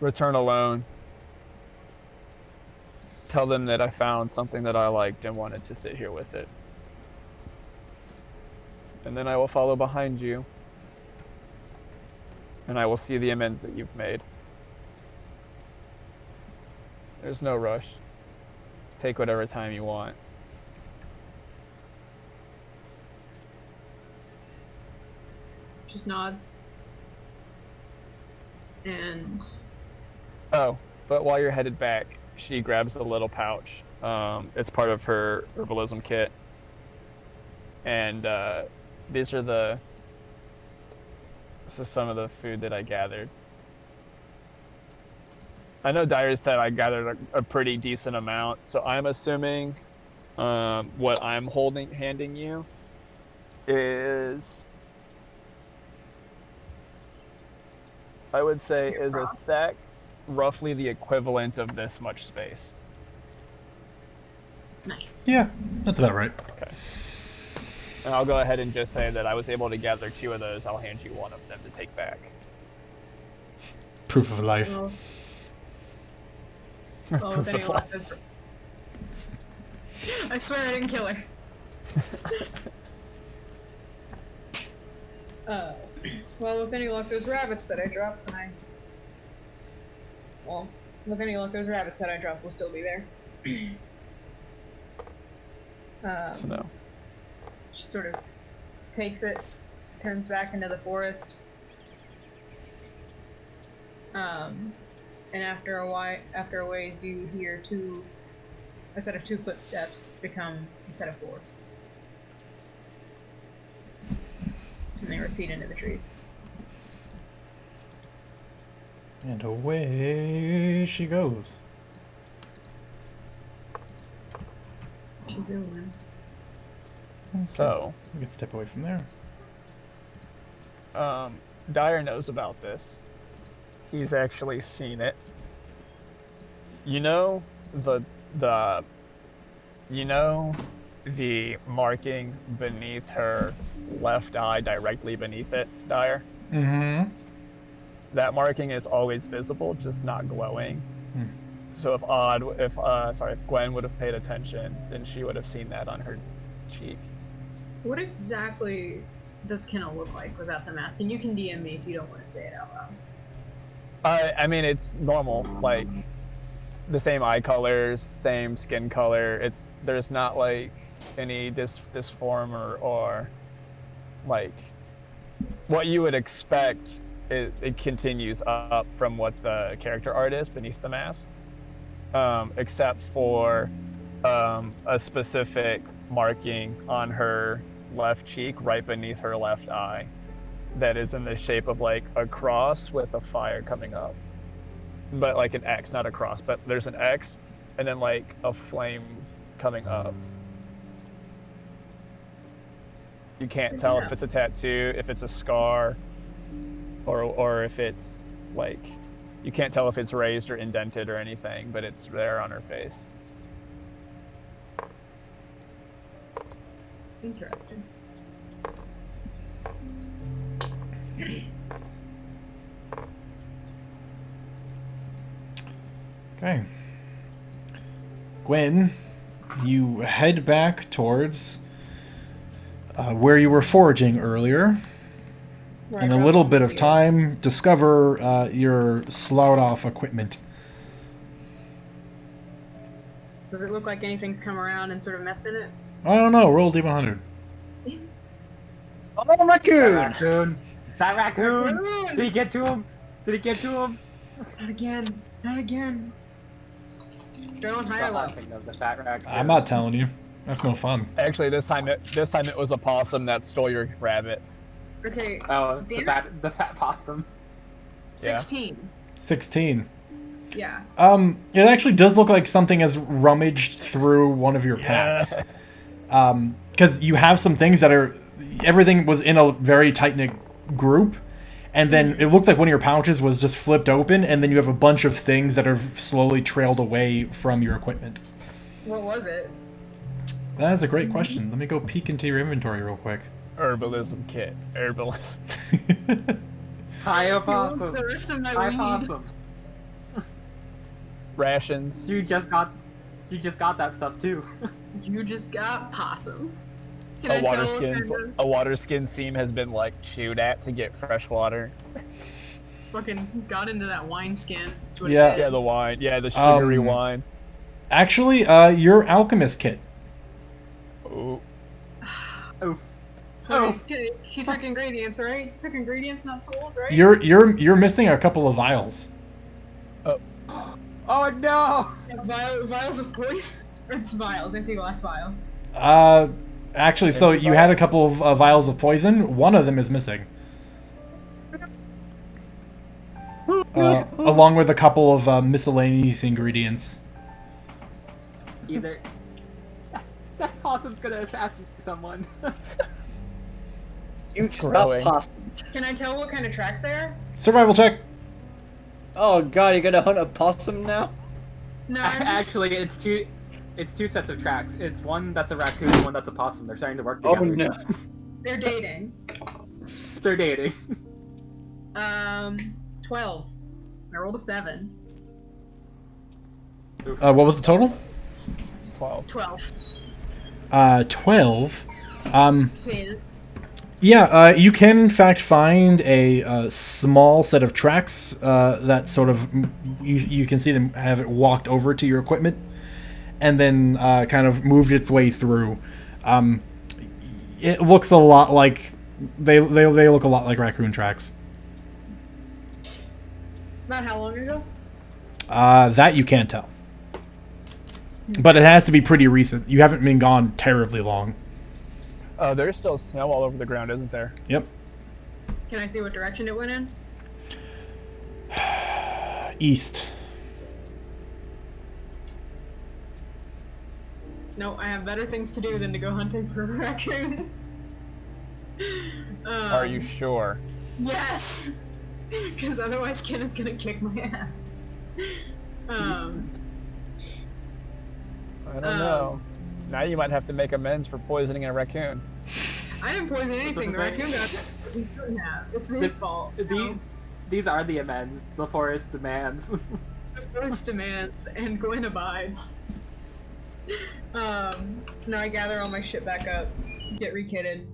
Speaker 5: return alone. Tell them that I found something that I liked and wanted to sit here with it. And then I will follow behind you. And I will see the amends that you've made. There's no rush. Take whatever time you want.
Speaker 3: Just nods. And
Speaker 5: Oh, but while you're headed back, she grabs a little pouch. It's part of her herbalism kit. And this is some of the food that I gathered. I know Dyer said I gathered a pretty decent amount, so I'm assuming what I'm handing you is, I would say, is a sack roughly the equivalent of this much space.
Speaker 3: nice.
Speaker 1: Yeah, that's about right.
Speaker 5: Okay. And I'll go ahead and just say that I was able to gather 2 of those. I'll hand you one of them to take back.
Speaker 1: Proof of life.
Speaker 3: Well, well,
Speaker 5: Proof
Speaker 3: with any
Speaker 5: of
Speaker 3: luck,
Speaker 5: life.
Speaker 3: I swear I didn't kill her. Well, with any luck, those rabbits that I dropped, with any luck, those rabbits that I dropped will still be there.
Speaker 5: So no.
Speaker 3: She sort of takes it, turns back into the forest. And after a ways, you hear a set of 2 footsteps become a set of 4. And they recede into the trees.
Speaker 1: And away she goes.
Speaker 3: She's zooming.
Speaker 5: So,
Speaker 1: We can step away from there.
Speaker 5: Dyer knows about this. He's actually seen it. You know the marking beneath her left eye, directly beneath it, Dyer?
Speaker 1: Mm-hmm.
Speaker 5: That marking is always visible, just not glowing.
Speaker 1: Hmm.
Speaker 5: So if Gwen would have paid attention, then she would have seen that on her cheek.
Speaker 3: What exactly does Kenna look like without the mask? And you can DM me if you don't want to say it out loud.
Speaker 5: I mean, it's normal, like the same eye colors, same skin color. There's not like any disform or like what you would expect. It continues up from what the character art is beneath the mask, except for a specific marking on her left cheek, right beneath her left eye, that is in the shape of like a cross with a fire coming up, but like an X, not a cross, but there's an X and then like a flame coming up. You can't tell if it's a tattoo, if it's a scar, or if it's like, you can't tell if it's raised or indented or anything, but it's there on her face.
Speaker 3: Interesting.
Speaker 1: Okay. Gwen, you head back towards where you were foraging earlier. In a little bit of time, discover your sloughed off equipment.
Speaker 3: Does it look like anything's come around and sort of messed in it?
Speaker 1: I don't know. Roll D100.
Speaker 4: Oh,
Speaker 6: That
Speaker 4: raccoon!
Speaker 6: raccoon! That raccoon!
Speaker 3: Raccoon!
Speaker 6: Did he get to him? Did he get to him?
Speaker 3: Not again. Not again. Go on higher
Speaker 6: The
Speaker 3: level.
Speaker 6: haunting of the fat raccoon.
Speaker 1: I'm not telling you. That's no fun.
Speaker 5: Actually, this time it was a possum that stole your rabbit.
Speaker 3: Okay.
Speaker 6: Oh,
Speaker 3: Dan?
Speaker 6: the fat possum.
Speaker 3: 16.
Speaker 1: 16.
Speaker 3: Yeah.
Speaker 1: It actually does look like something has rummaged through one of your packs. Because you have some things that are... Everything was in a very tight-knit group. And then it looks like one of your pouches was just flipped open, and then you have a bunch of things that are slowly trailed away from your equipment.
Speaker 3: What was it?
Speaker 1: That is a great question. Let me go peek into your inventory real quick.
Speaker 5: Herbalism kit. Herbalism.
Speaker 6: Hi, possum.
Speaker 3: The rest of my
Speaker 6: Hi,
Speaker 3: weed.
Speaker 6: possum.
Speaker 5: Rations.
Speaker 6: You just got You just got that stuff too.
Speaker 3: You just got possummed. Can
Speaker 5: A
Speaker 3: I
Speaker 5: water
Speaker 3: tell what
Speaker 5: skin,
Speaker 3: kind of
Speaker 5: a water skin seam has been like chewed at to get fresh water.
Speaker 3: fucking got into that wine skin? That's what it
Speaker 1: Yeah.
Speaker 3: did.
Speaker 5: Yeah, the wine. Yeah, the sugary wine.
Speaker 1: Actually, your alchemist kit.
Speaker 5: Ooh.
Speaker 6: Oh.
Speaker 3: Okay, he took ingredients, right? He took ingredients, not tools, right?
Speaker 1: You're missing a couple of vials.
Speaker 6: Oh no!
Speaker 3: Vials of poison? Or just vials, empty glass vials.
Speaker 1: Actually, so you had a couple of vials of poison. One of them is missing. Along with a couple of miscellaneous ingredients.
Speaker 6: Either that possum's gonna assassinate someone.
Speaker 4: You
Speaker 5: It's
Speaker 4: got
Speaker 5: growing.
Speaker 4: possum.
Speaker 3: Can I tell what kind of tracks they are?
Speaker 1: Survival check.
Speaker 4: Oh god, you're gonna hunt a possum now?
Speaker 3: No, I'm just...
Speaker 6: Actually, it's two sets of tracks. It's one that's a raccoon, and one that's a possum. They're starting to work
Speaker 4: Oh
Speaker 6: together.
Speaker 4: no.
Speaker 3: They're dating.
Speaker 6: They're dating.
Speaker 3: 12. I rolled a 7.
Speaker 1: What was the total?
Speaker 5: 12.
Speaker 3: 12.
Speaker 1: 12.
Speaker 3: 12.
Speaker 1: Yeah, you can in fact find a small set of tracks that sort of you can see them have it walked over to your equipment, and then kind of moved its way through. It looks a lot like they look a lot like raccoon tracks.
Speaker 3: About how long ago?
Speaker 1: That you can't tell, but it has to be pretty recent. You haven't been gone terribly long.
Speaker 5: There's still snow all over the ground, isn't there?
Speaker 1: Yep.
Speaker 3: Can I see what direction it went in?
Speaker 1: East.
Speaker 3: No, I have better things to do than to go hunting for a raccoon.
Speaker 5: Are you sure?
Speaker 3: Yes! Because otherwise Ken is gonna kick my ass.
Speaker 5: I don't know. Now you might have to make amends for poisoning a raccoon.
Speaker 3: I didn't poison anything. The
Speaker 6: That's
Speaker 3: raccoon got it. He couldn't have. It's his fault.
Speaker 6: These are the amends. The forest demands.
Speaker 3: The forest demands, and Gwen abides. Now I gather all my shit back up, get rekitted,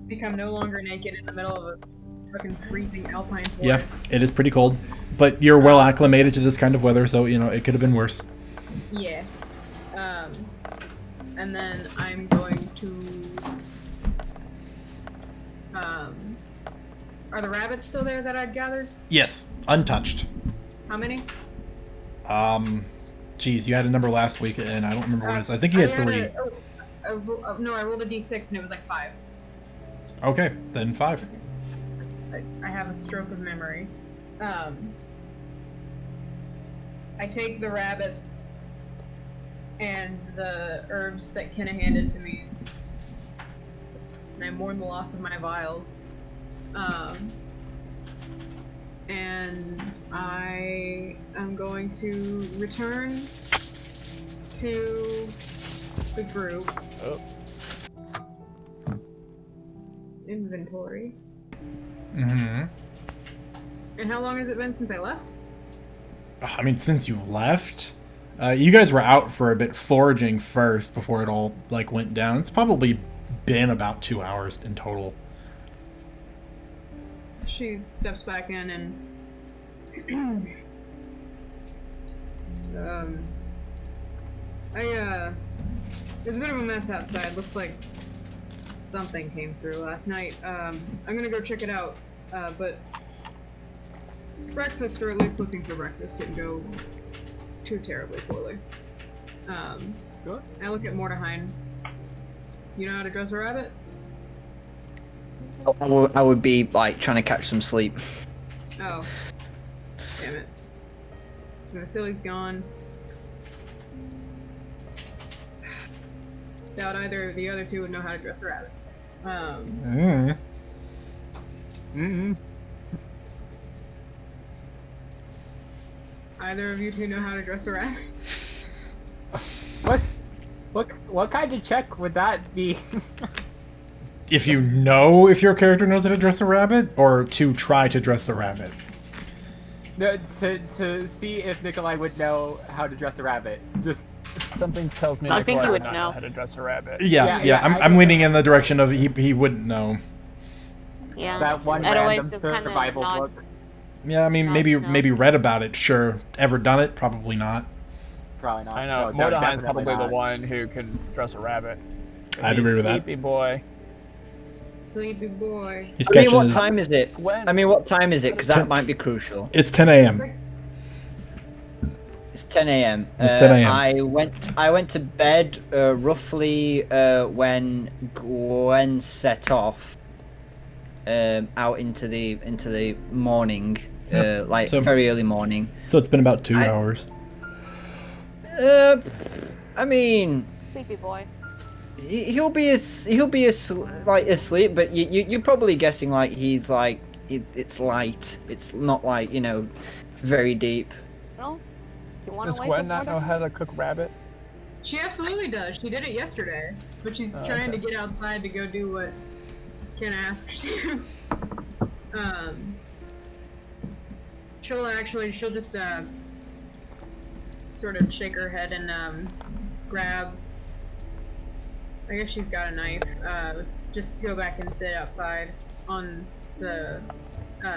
Speaker 3: become no longer naked in the middle of a fucking freezing alpine
Speaker 1: Yeah,
Speaker 3: forest.
Speaker 1: it is pretty cold, but you're well acclimated to this kind of weather, so you know it could have been worse.
Speaker 3: Yeah. And then I'm going to. Are the rabbits still there that I'd gathered?
Speaker 1: Yes, untouched.
Speaker 3: How many?
Speaker 1: Geez, you had a number last week, and I don't remember what it is. I think you had 3.
Speaker 3: No, I rolled a d6 and it was like 5.
Speaker 1: Okay, then 5.
Speaker 3: I have a stroke of memory. I take the rabbits and the herbs that Kenna handed to me, and I mourn the loss of my vials. And I am going to return to the group.
Speaker 5: Oh.
Speaker 3: Inventory.
Speaker 1: Mm-hmm.
Speaker 3: And how long has it been since I left?
Speaker 1: I mean, since you left, you guys were out for a bit foraging first before it all like went down. It's probably been about 2 hours in total.
Speaker 3: She steps back in and there's a bit of a mess outside. Looks like something came through last night. I'm gonna go check it out. But breakfast, or at least looking for breakfast, didn't go too terribly poorly.
Speaker 6: Good.
Speaker 3: I look at Mordehine. You know how to dress a rabbit?
Speaker 4: I would be like trying to catch some sleep.
Speaker 3: Oh. Damn it. Vasily's gone. Doubt either of the other two would know how to dress a rabbit. Either of you two know how to dress a rabbit?
Speaker 6: What kind of check would that be?
Speaker 1: If you know if your character knows how to dress a rabbit, or to try to dress a rabbit.
Speaker 6: No, to see if Nikolai would know how to dress a rabbit. Just
Speaker 5: Something tells me
Speaker 2: I think
Speaker 5: Nikolai
Speaker 2: he
Speaker 5: would
Speaker 2: would
Speaker 5: not
Speaker 2: know.
Speaker 5: know how to dress a rabbit.
Speaker 1: Yeah.
Speaker 6: Yeah, I
Speaker 1: I'm
Speaker 6: don't
Speaker 1: leaning
Speaker 6: know.
Speaker 1: in the direction of he wouldn't know.
Speaker 2: Yeah.
Speaker 6: that one
Speaker 2: It always
Speaker 6: random
Speaker 2: just kind of
Speaker 6: survival
Speaker 2: nods.
Speaker 6: book.
Speaker 1: Yeah, I mean,
Speaker 2: Nods
Speaker 1: maybe
Speaker 2: no.
Speaker 1: read about it. Sure. Ever done it? Probably not.
Speaker 6: Probably not.
Speaker 5: I know.
Speaker 6: No,
Speaker 5: Mordahein's
Speaker 6: definitely
Speaker 5: probably
Speaker 6: not.
Speaker 5: the one who can dress a rabbit.
Speaker 1: I'd agree with that.
Speaker 5: Sleepy boy.
Speaker 3: Sleepy boy.
Speaker 1: He's
Speaker 4: I mean, what
Speaker 1: catches-
Speaker 4: time is it?
Speaker 5: Gwen.
Speaker 4: I mean, what time is it? Because that
Speaker 1: Ten-
Speaker 4: might be crucial.
Speaker 1: It's 10
Speaker 3: It's
Speaker 1: a.m.
Speaker 3: like,
Speaker 4: It's 10 a.m.
Speaker 1: It's 10 a.m.
Speaker 4: I went to bed roughly when Gwen set off out into the morning,
Speaker 1: Yep.
Speaker 4: like
Speaker 1: So-
Speaker 4: very early morning.
Speaker 1: So it's been about 2
Speaker 4: I-
Speaker 1: hours.
Speaker 4: I mean,
Speaker 2: Sleepy boy.
Speaker 4: he'll be like asleep, but you're probably guessing like he's like it's light. It's not like very deep.
Speaker 2: No? Do you want
Speaker 5: Does
Speaker 2: to wake
Speaker 5: Gwen
Speaker 2: up
Speaker 5: not know
Speaker 2: Mordecai?
Speaker 5: how to cook rabbit?
Speaker 3: she absolutely does. She did it yesterday, but she's
Speaker 5: Oh,
Speaker 3: trying
Speaker 5: okay.
Speaker 3: to get outside to go do what Ken asked her to. She'll just sort of shake her head and grab. I guess she's got a knife. Let's just go back and sit outside on the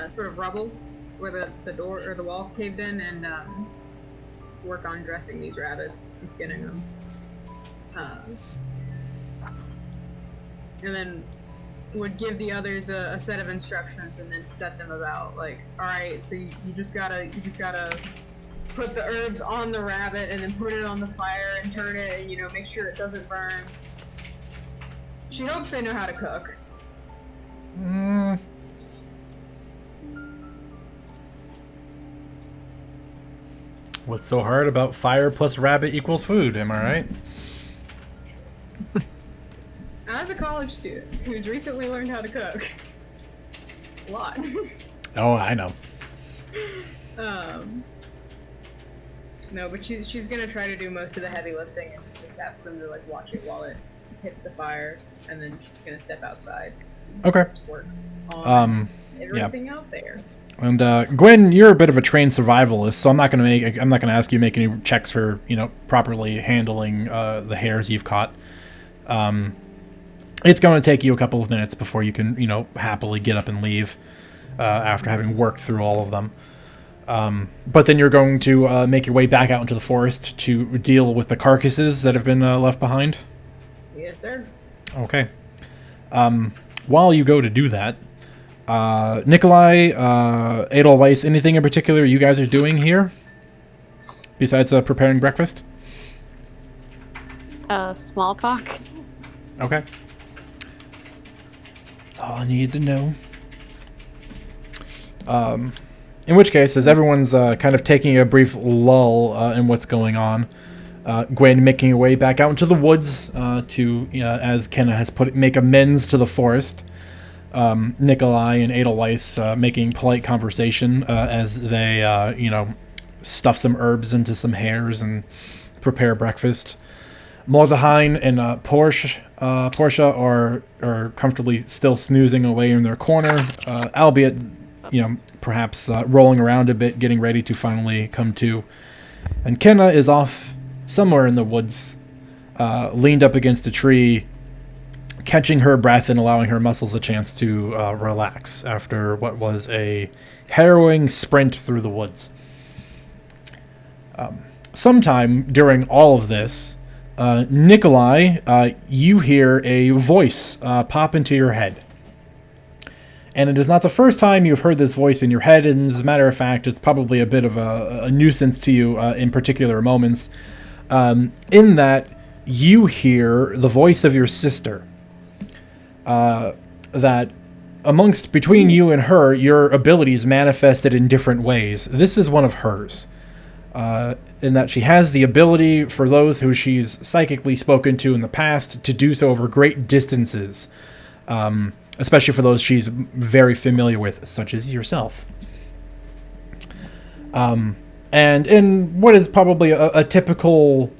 Speaker 3: sort of rubble where the door or the wall caved in, and work on dressing these rabbits and skinning them. And then would give the others a set of instructions and then set them about, like, all right, so you just gotta put the herbs on the rabbit and then put it on the fire and turn it and make sure it doesn't burn. She hopes they know how to cook.
Speaker 1: Mm. What's so hard about fire plus rabbit equals food? Am I right?
Speaker 3: As a college student who's recently learned how to cook, a lot.
Speaker 1: Oh, I know.
Speaker 3: No, but she's gonna try to do most of the heavy lifting and just ask them to like watch it while it hits the fire, and then she's gonna step outside
Speaker 1: Okay.
Speaker 3: to work on
Speaker 1: Yeah.
Speaker 3: everything out there.
Speaker 1: And Gwen, you're a bit of a trained survivalist, so I'm not gonna ask you to make any checks for properly handling the hares you've caught. It's going to take you a couple of minutes before you can happily get up and leave after having worked through all of them. But then you're going to make your way back out into the forest to deal with the carcasses that have been left behind.
Speaker 3: Yes, sir.
Speaker 1: Okay. While you go to do that, Nikolai, Edelweiss, anything in particular you guys are doing here? Besides preparing breakfast?
Speaker 2: Small talk.
Speaker 1: Okay. That's all I need to know. In which case, as everyone's kind of taking a brief lull in what's going on, Gwen making her way back out into the woods to, as Kenna has put it, make amends to the forest. Nikolai and Edelweiss making polite conversation as they, stuff some herbs into some hares and prepare breakfast. Mordaheim and Portia are comfortably still snoozing away in their corner, albeit, perhaps rolling around a bit, getting ready to finally come to. And Kenna is off somewhere in the woods, leaned up against a tree, catching her breath and allowing her muscles a chance to relax after what was a harrowing sprint through the woods. Sometime during all of this, Nikolai, you hear a voice pop into your head. And it is not the first time you've heard this voice in your head, and as a matter of fact, it's probably a bit of a nuisance to you in particular moments, in that you hear the voice of your sister. That between you and her, your abilities manifested in different ways. This is one of hers. In that she has the ability for those who she's psychically spoken to in the past to do so over great distances, especially for those she's very familiar with, such as yourself. And in what is probably a typical,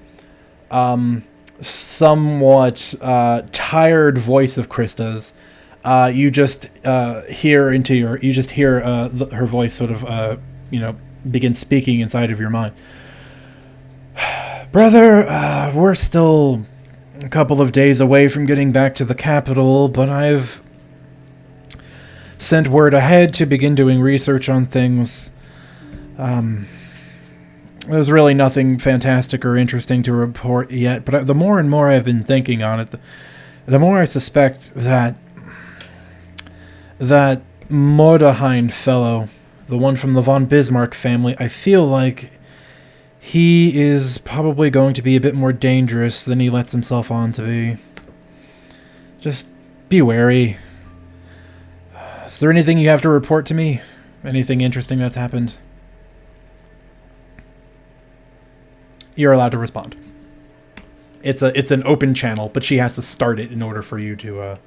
Speaker 1: somewhat tired voice of Krista's, you just hear her voice sort of, begin speaking inside of your mind. Brother, we're still a couple of days away from getting back to the capital, but I've sent word ahead to begin doing research on things. There's really nothing fantastic or interesting to report yet, but the more and more I've been thinking on it, the more I suspect that Mordaheim fellow, the one from the von Bismarck family, I feel like he is probably going to be a bit more dangerous than he lets himself on to be. Just be wary. Is there anything you have to report to me? Anything interesting that's happened? You're allowed to respond. It's an open channel, but she has to start it in order for you to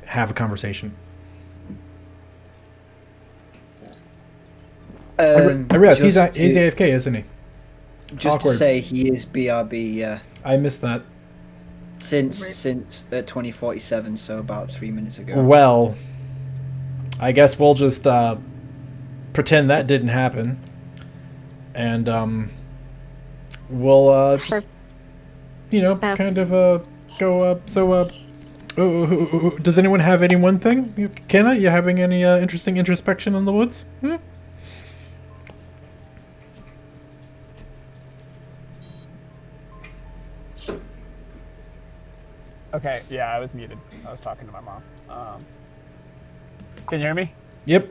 Speaker 1: have a conversation. I realize he's AFK, isn't he?
Speaker 4: Just
Speaker 1: Awkward.
Speaker 4: to say, he is BRB. Yeah.
Speaker 1: I missed that.
Speaker 4: Since 2047, so about 3 minutes ago.
Speaker 1: Well, I guess we'll just pretend that didn't happen, and we'll just kind of go up. So, does anyone have any one thing? Kenna, you having any interesting introspection in the woods?
Speaker 5: Okay, yeah, I was muted. I was talking to my mom. Can you hear me?
Speaker 1: Yep.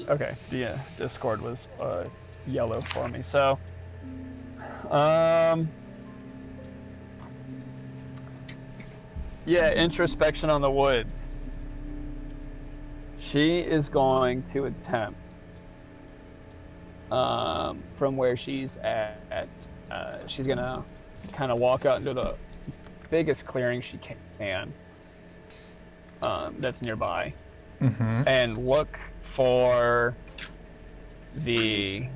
Speaker 5: Okay, the Discord was yellow for me. So, yeah, introspection on the woods. She is going to attempt, from where she's at, she's gonna kind of walk out into the biggest clearing she can, that's nearby, and look for the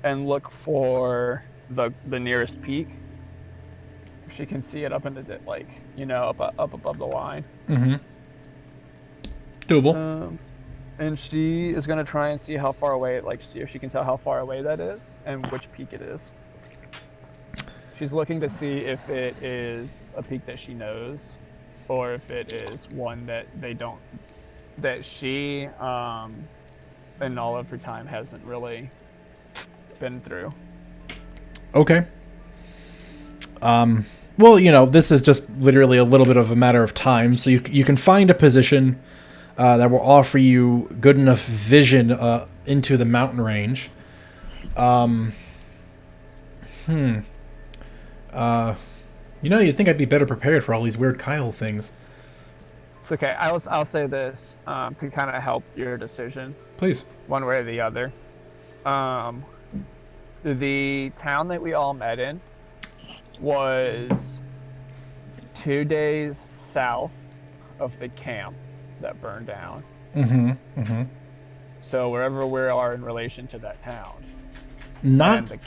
Speaker 5: and look for the nearest peak. She can see it up in the up above the line.
Speaker 1: Doable.
Speaker 5: And she is gonna try and see how far away, see if she can tell how far away that is and which peak it is. She's looking to see if it is a peak that she knows, or if it is one that she, in all of her time, hasn't really been through.
Speaker 1: Okay. Well, this is just literally a little bit of a matter of time, so you can find a position that will offer you good enough vision into the mountain range. You'd think I'd be better prepared for all these weird Kyle things.
Speaker 5: It's okay. I'll say this to kind of help your decision.
Speaker 1: Please.
Speaker 5: One way or the other. The town that we all met in was 2 days south of the camp that burned down. So wherever we are in relation to that town. And the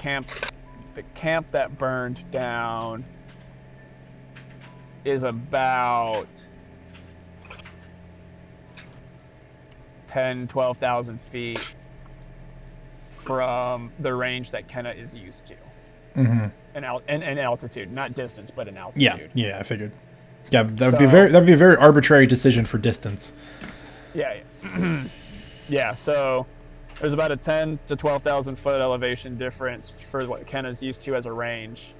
Speaker 5: camp that burned down is about 12,000 feet from the range that Kenna is used to. In altitude, not distance, but in altitude.
Speaker 1: Yeah, I figured. Yeah, that'd be a very arbitrary decision for distance.
Speaker 5: Yeah. Yeah, so there's about a 10 to 12,000 foot elevation difference for what Kenna's used to as a range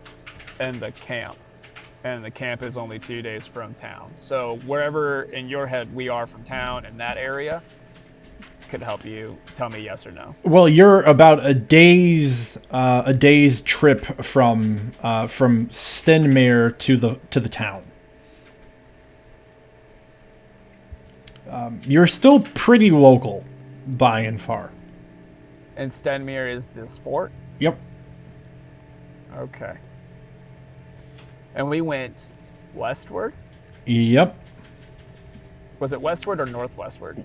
Speaker 5: and the camp. And the camp is only 2 days from town. So wherever in your head we are from town in that area could help you tell me yes or no.
Speaker 1: Well, you're about a day's trip from Stenmere to the town. You're still pretty local, by and far.
Speaker 5: And Stenmere is this fort?
Speaker 1: Yep.
Speaker 5: Okay. And we went westward?
Speaker 1: Yep.
Speaker 5: Was it westward or northwestward?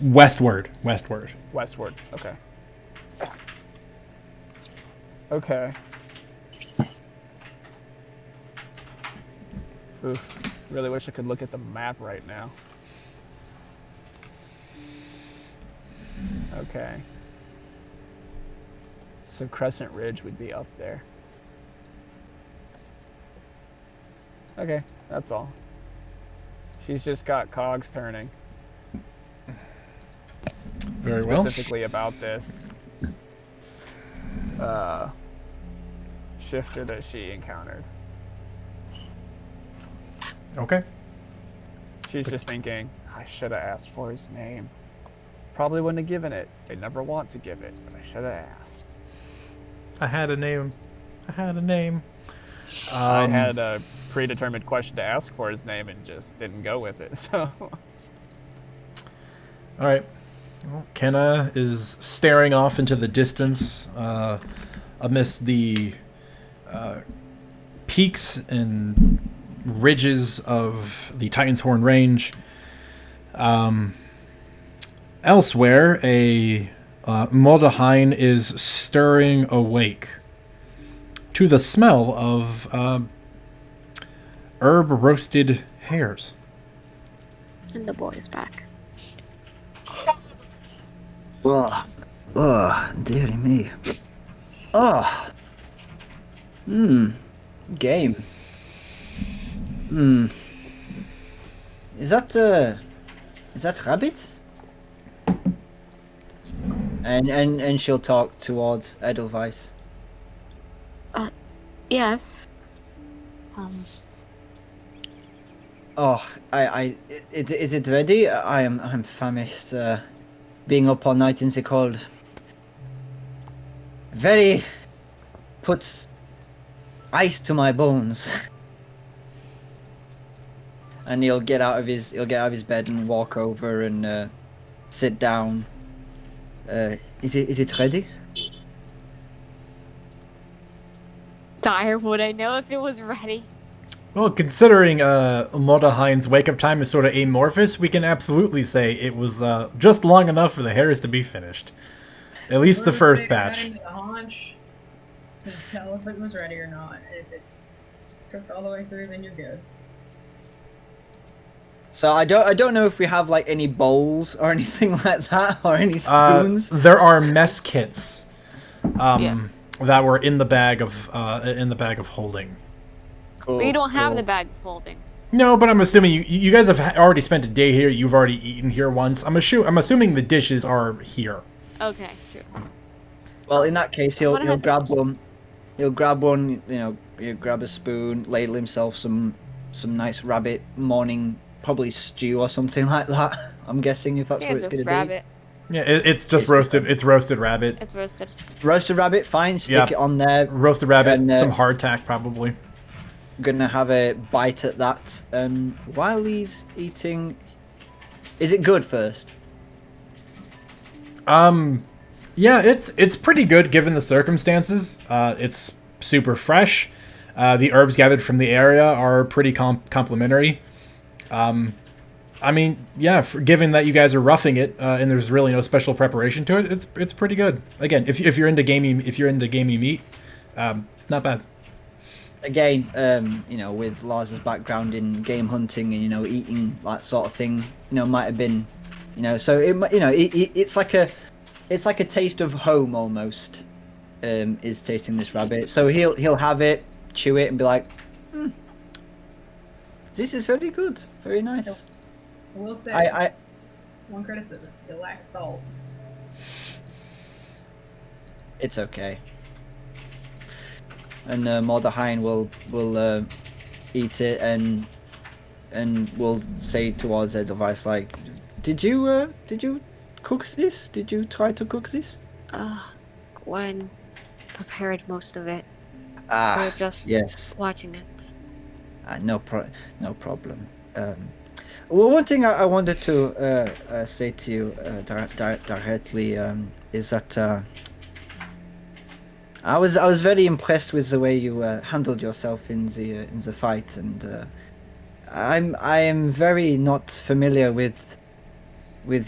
Speaker 1: Westward.
Speaker 5: Westward. Okay. Okay. Oof. Really wish I could look at the map right now. Okay. So Crescent Ridge would be up there. Okay, that's all. She's just got cogs turning.
Speaker 1: Very well.
Speaker 5: Specifically about this shifter that she encountered.
Speaker 1: Okay.
Speaker 5: She's just thinking, I should have asked for his name. Probably wouldn't have given it. They never want to give it, but I should have asked.
Speaker 1: I had a name.
Speaker 5: I had a predetermined question to ask for his name and just didn't go with it. So.
Speaker 1: All right. Well, Kenna is staring off into the distance amidst the peaks and ridges of the Titan's Horn Range. Elsewhere, a Moldahain is stirring awake to the smell of herb-roasted hares.
Speaker 2: And the boy is back.
Speaker 4: Oh, dearie me. Oh. Game. Is that rabbit? And she'll talk towards Edelweiss.
Speaker 2: Yes.
Speaker 4: Oh, is it ready? I'm famished. Being up all night in the cold. Very puts ice to my bones. And he'll get out of his bed and walk over and sit down. Is it ready?
Speaker 2: Dire, would I know if it was ready?
Speaker 1: Well, considering Moldahain's wake-up time is sort of amorphous, we can absolutely say it was just long enough for the hares to be finished. At least the first batch.
Speaker 3: Into the haunch to tell if it was ready or not. And if it's cooked all the way through, then you're good.
Speaker 4: So I don't know if we have like any bowls or anything like that or any spoons.
Speaker 1: There are mess kits
Speaker 2: Yes.
Speaker 1: that were in the bag of holding.
Speaker 4: Cool,
Speaker 2: But you don't have
Speaker 4: cool.
Speaker 2: the bag of holding.
Speaker 1: No, but I'm assuming you guys have already spent a day here. You've already eaten here once. I'm assuming the dishes are here.
Speaker 2: Okay, true.
Speaker 4: Well, in that case, he'll
Speaker 2: What had
Speaker 4: grab
Speaker 2: to-
Speaker 4: one. He'll grab one. He'll grab a spoon, ladle himself some nice rabbit morning, probably stew or something like that. I'm guessing if that's
Speaker 2: Yeah,
Speaker 4: what it's
Speaker 2: just
Speaker 4: gonna
Speaker 2: rabbit.
Speaker 1: Yeah, it's just roasted. It's roasted rabbit.
Speaker 2: It's roasted.
Speaker 4: be. Roasted rabbit, fine. Stick
Speaker 1: Yep.
Speaker 4: it on there.
Speaker 1: Roasted rabbit,
Speaker 4: And,
Speaker 1: some hardtack probably.
Speaker 4: Gonna have a bite at that. While he's eating, is it good first?
Speaker 1: Yeah, it's pretty good given the circumstances. It's super fresh. The herbs gathered from the area are pretty complimentary. I mean, yeah, given that you guys are roughing it and there's really no special preparation to it, it's pretty good. Again, if you're into gamey meat, not bad.
Speaker 4: Again, with Lars's background in game hunting and eating that sort of thing, might have been, so it's like a taste of home almost. Is tasting this rabbit, so he'll have it, chew it, and be like, "This is very good, very nice."
Speaker 3: I will say,
Speaker 4: I
Speaker 3: one criticism, it lacks salt.
Speaker 4: It's okay. And Moldahain will eat it and will say towards the device like, did you cook this? Did you try to cook this?
Speaker 2: Gwen prepared most of it.
Speaker 4: Ah,
Speaker 2: We're just
Speaker 4: yes.
Speaker 2: watching it.
Speaker 4: No problem. Well, one thing I wanted to say to you directly is that I was very impressed with the way you handled yourself in the fight, and I am very not familiar with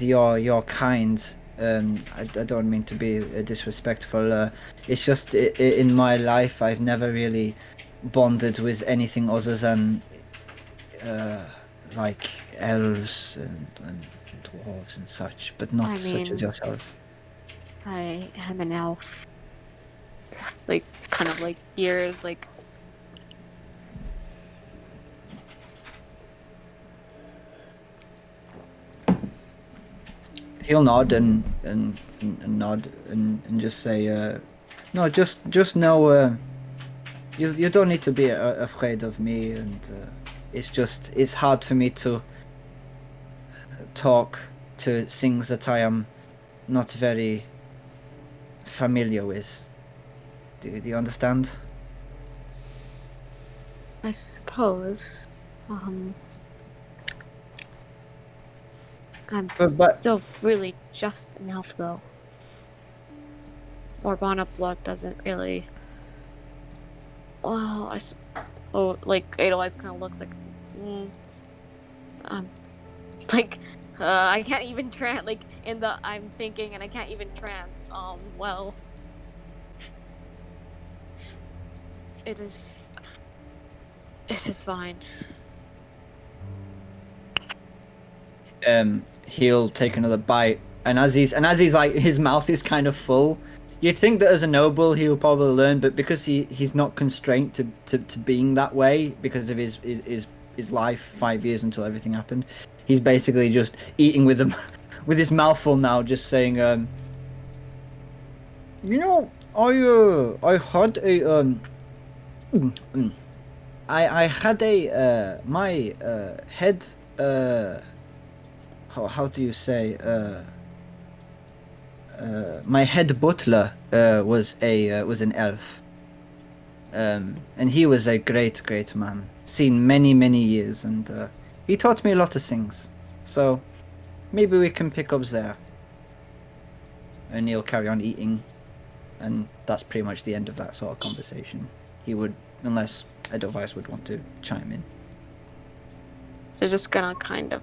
Speaker 4: your kind. I don't mean to be disrespectful. It's just in my life I've never really bonded with anything other than like elves and dwarves and such, but not such as yourself.
Speaker 2: I am an elf. Like, kind of like ears, like.
Speaker 4: He'll nod and nod and just say, no, just know, you don't need to be afraid of me, and it's hard for me to talk to things that I am not very familiar with. Do you understand?
Speaker 2: I suppose. I'm
Speaker 4: But
Speaker 2: still really just an elf, though. Orbana blood doesn't really. Well, like Edelweiss kind of looks like. Um, like, I can't even trance. Like I'm thinking, and I can't even trance. Well, it is. It is fine.
Speaker 4: He'll take another bite, and as he's like, his mouth is kind of full. You'd think that as a noble he'll probably learn, but because he's not constrained to being that way because of his life, 5 years until everything happened, he's basically just eating with them with his mouth full now, just saying, you know, I had a I had a my head how do you say, my head butler was an elf, and he was a great man, seen many years, and he taught me a lot of things, so maybe we can pick up there. And he'll carry on eating, and that's pretty much the end of that sort of conversation. He would, unless Edelweiss would want to chime in.
Speaker 2: They're just gonna kind of.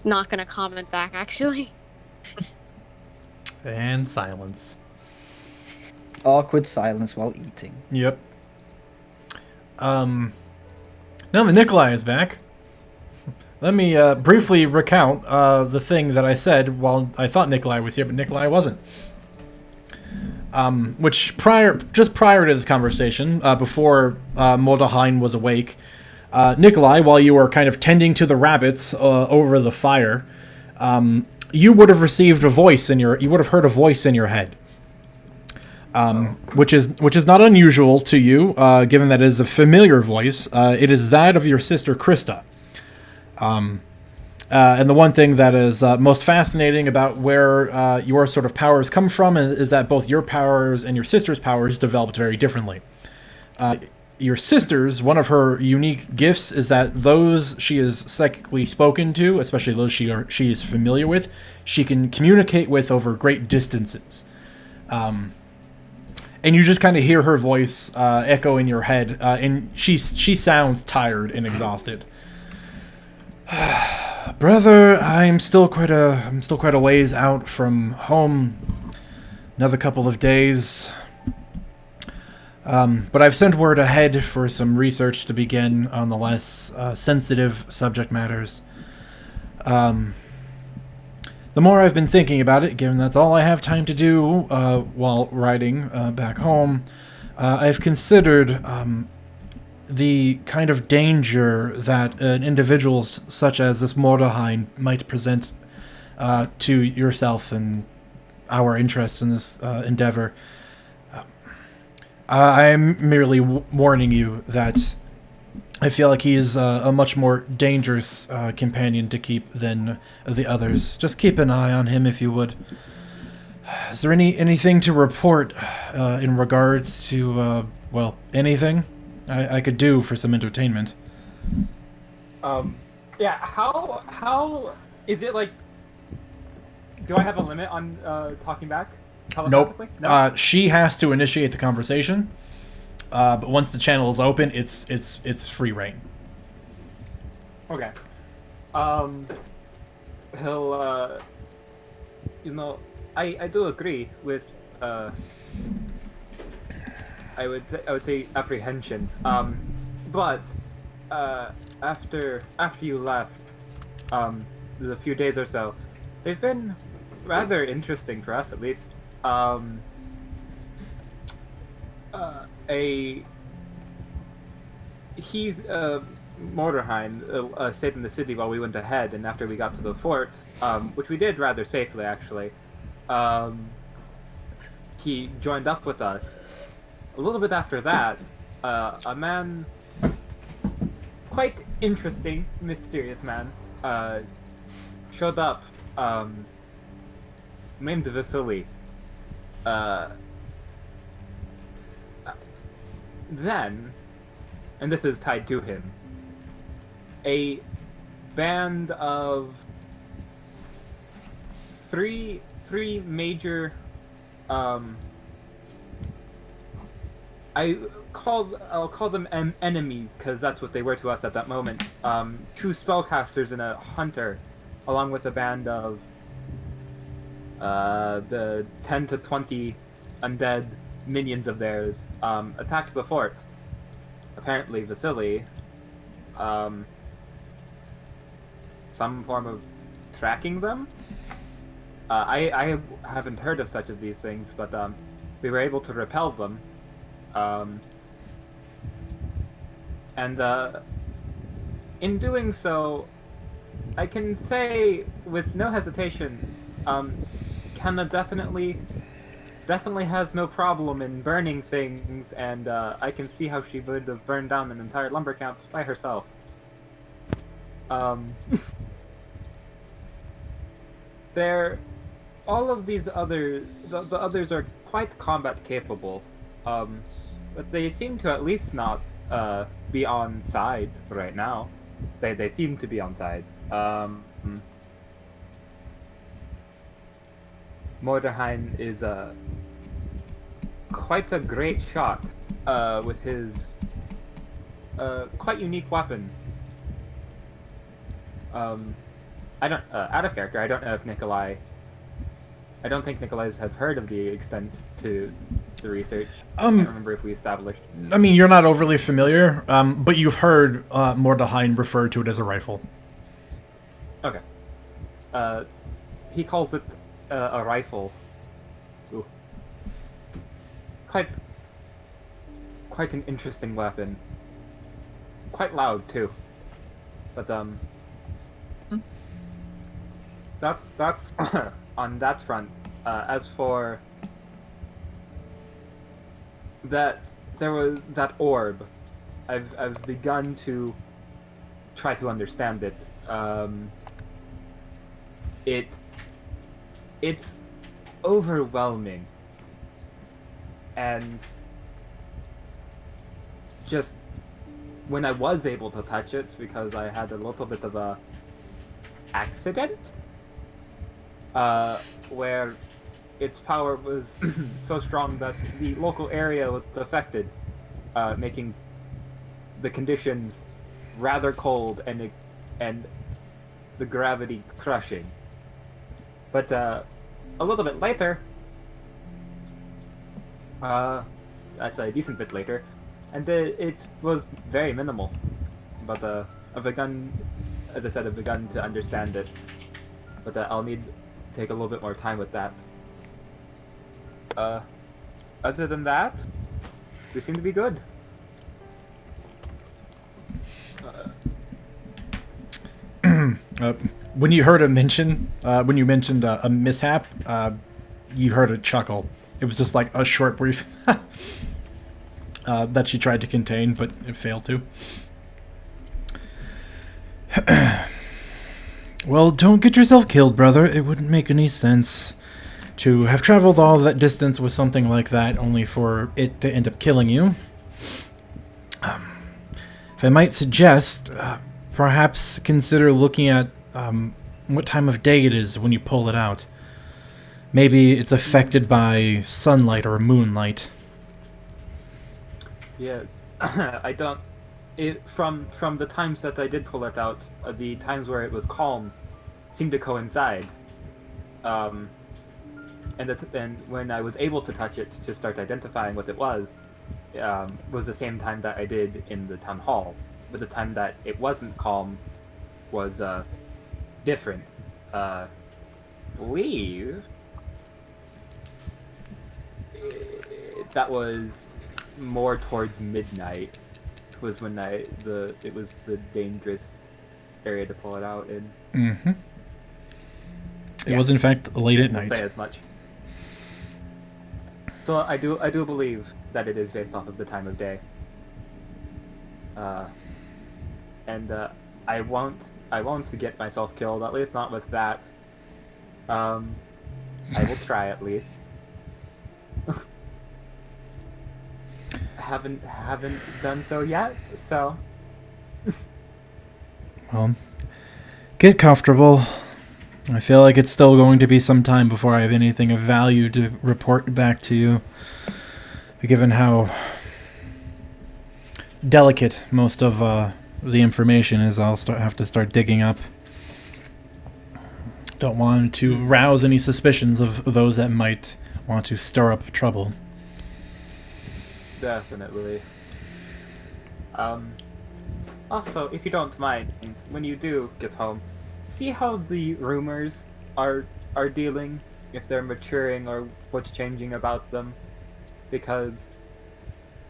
Speaker 2: Not gonna comment back, actually.
Speaker 1: And silence.
Speaker 4: Awkward silence while eating.
Speaker 1: Yep. Now that Nikolai is back, let me briefly recount the thing that I said while I thought Nikolai was here, but Nikolai wasn't. Which just prior to this conversation, before Mordaheim was awake, Nikolai, while you were kind of tending to the rabbits over the fire, you would have received a voice you would have heard a voice in your head. Which is not unusual to you, given that it is a familiar voice. It is that of your sister Krista. And the one thing that is most fascinating about where your sort of powers come from is that both your powers and your sister's powers developed very differently. Your sister's, one of her unique gifts is that those she is psychically spoken to, especially those she is familiar with, she can communicate with over great distances. And you just kind of hear her voice echo in your head, and she sounds tired and exhausted. Brother, I'm still quite a ways out from home. Another couple of days. But I've sent word ahead for some research to begin on the less sensitive subject matters. The more I've been thinking about it, given that's all I have time to do while riding back home, I've considered the kind of danger that an individual such as this Mordaheim might present to yourself and our interests in this endeavor. I'm merely warning you that I feel like he is a much more dangerous companion to keep than the others. Just keep an eye on him if you would. Is there anything to report in regards to, anything I could do for some entertainment?
Speaker 6: Yeah, how is it like, do I have a limit on talking back?
Speaker 1: Nope.
Speaker 6: No?
Speaker 1: She has to initiate the conversation, but once the channel is open, it's free reign.
Speaker 6: Okay. He'll, I do agree with, I would say apprehension. But after you left, the few days or so, they've been rather interesting for us, at least. He's Morderheim stayed in the city while we went ahead, and after we got to the fort, which we did rather safely actually, he joined up with us. A little bit after that, a man, quite interesting, mysterious man, showed up, named Vasily. Then, and this is tied to him, a band of three major, I'll call them enemies, because that's what they were to us at that moment. Two spellcasters and a hunter, along with a band of the 10 to 20 undead minions of theirs, attacked the fort. Apparently Vasily, some form of tracking them? I haven't heard of such of these things, but we were able to repel them. And in doing so, I can say with no hesitation, Kenna definitely has no problem in burning things, and I can see how she would have burned down an entire lumber camp by herself. All of these the others are quite combat capable, but they seem to at least not be on side right now. They seem to be on side. Morderheim is quite a great shot with his quite unique weapon. I don't out of character. I don't know if Nikolai. I don't think Nikolai's have heard of the extent to the research. I can't remember if we established.
Speaker 1: I mean, you're not overly familiar, but you've heard Morderheim refer to it as a rifle.
Speaker 6: Okay. He calls it a rifle. Ooh. Quite an interesting weapon. Quite loud too. But that's on that front. As for that, there was that orb. I've begun to try to understand it. It's overwhelming, and just when I was able to touch it, because I had a little bit of a accident, where its power was so strong that the local area was affected, making the conditions rather cold and the gravity crushing. But a little bit later, actually a decent bit later, and it was very minimal. But I've begun, as I said, I've begun to understand it. But I'll need to take a little bit more time with that. Other than that, we seem to be good.
Speaker 1: When you heard a mention, when you mentioned a mishap, you heard a chuckle. It was just like a short brief that she tried to contain, but it failed to. Well, don't get yourself killed, brother. It wouldn't make any sense to have traveled all that distance with something like that, only for it to end up killing you. If I might suggest, perhaps consider looking at what time of day it is when you pull it out. Maybe it's affected by sunlight or moonlight.
Speaker 6: Yes, I don't. From the times that I did pull it out, the times where it was calm seemed to coincide. And when I was able to touch it to start identifying what it was the same time that I did in the town hall. But the time that it wasn't calm was different. Believe that was more towards midnight. Was when it was the dangerous area to pull it out in.
Speaker 1: Mm-hmm. It
Speaker 6: Yeah.
Speaker 1: was in fact late at
Speaker 6: We'll
Speaker 1: night.
Speaker 6: say as much. So I do believe that it is based off of the time of day. And I won't get myself killed, at least not with that. I will try at least. haven't done so yet, so
Speaker 1: Well, get comfortable. I feel like it's still going to be some time before I have anything of value to report back to you, given how delicate most of the information is. I'll have to start digging up. Don't want to rouse any suspicions of those that might want to stir up trouble.
Speaker 6: definitely. Also, if you don't mind, when you do get home, see how the rumors are dealing, if they're maturing or what's changing about them, because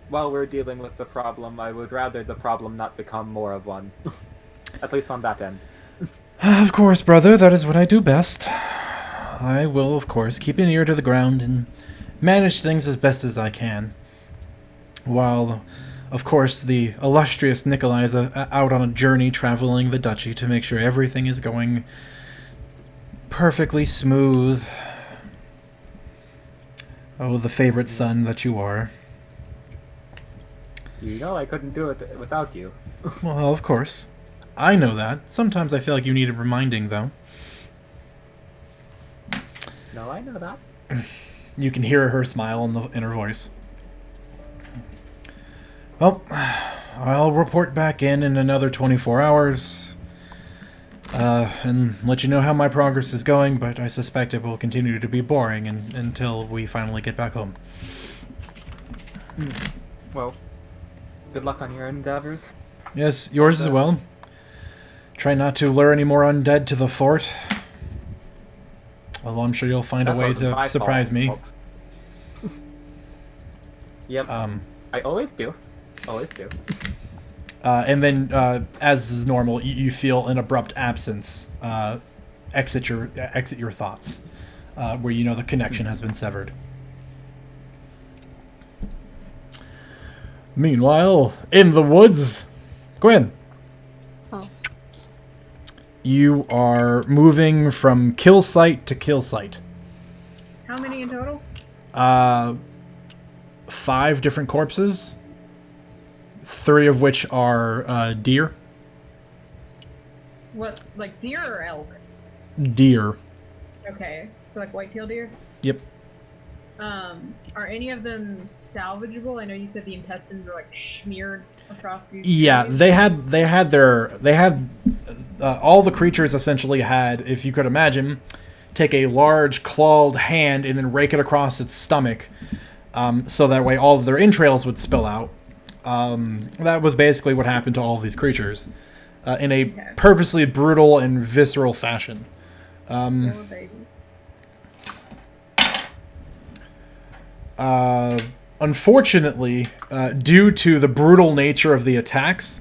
Speaker 6: while we're dealing with the problem, I would rather the problem not become more of one. At least on that end.
Speaker 1: Of course, brother, that is what I do best. I will, of course, keep an ear to the ground and manage things as best as I can. While, of course, the illustrious Nikolai is out on a journey traveling the duchy to make sure everything is going perfectly smooth. Oh, the favorite son that you are.
Speaker 6: You know I couldn't do it without you.
Speaker 1: Well, of course. I know that. Sometimes I feel like you need a reminding, though.
Speaker 6: No, I know that.
Speaker 1: You can hear her smile in her voice. Well, I'll report back in another 24 hours and let you know how my progress is going, but I suspect it will continue to be boring until we finally get back home.
Speaker 6: Well, good luck on your endeavors.
Speaker 1: Yes, yours as well. Try not to lure any more undead to the fort. Although I'm sure you'll find a
Speaker 6: That
Speaker 1: way
Speaker 6: wasn't
Speaker 1: to
Speaker 6: my
Speaker 1: surprise
Speaker 6: fault,
Speaker 1: me.
Speaker 6: folks. Yep, I always do. Always do.
Speaker 1: And then, as is normal, you feel an abrupt absence exit your thoughts, where you know the connection has been severed. Meanwhile, in the woods, Gwen,
Speaker 2: Oh.
Speaker 1: you are moving from kill site to kill site.
Speaker 3: How many in total?
Speaker 1: 5 different corpses, 3 of which are deer.
Speaker 3: What, like deer or elk?
Speaker 1: Deer.
Speaker 3: Okay, so like white-tailed deer?
Speaker 1: Yep.
Speaker 3: Are any of them salvageable? I know you said the intestines were like smeared across these.
Speaker 1: Yeah,
Speaker 3: trees.
Speaker 1: they had all the creatures essentially had, if you could imagine, take a large clawed hand and then rake it across its stomach, so that way all of their entrails would spill out. That was basically what happened to all of these creatures, in a purposely brutal and visceral fashion.
Speaker 3: Poor babies.
Speaker 1: Unfortunately, due to the brutal nature of the attacks,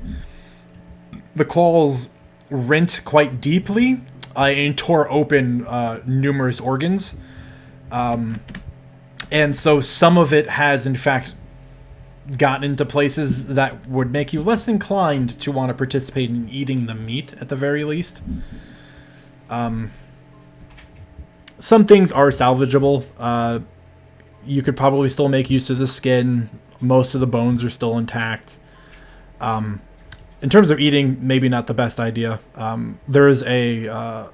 Speaker 1: the claws rent quite deeply and tore open numerous organs. And so some of it has, in fact, gotten into places that would make you less inclined to want to participate in eating the meat, at the very least. Some things are salvageable. You could probably still make use of the skin. Most of the bones are still intact. In terms of eating, maybe not the best idea. There is a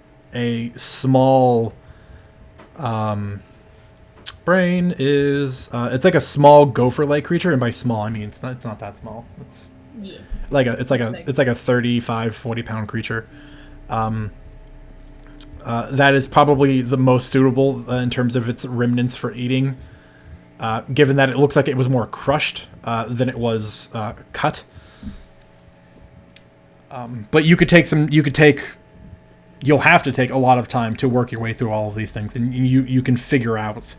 Speaker 1: small brain is it's like a small gopher-like creature, and by small I mean it's not that small. It's
Speaker 3: Yeah.
Speaker 1: it's like a 35-40 pound creature. That is probably the most suitable in terms of its remnants for eating, given that it looks like it was more crushed than it was cut. But you could take you'll have to take a lot of time to work your way through all of these things, and you can figure out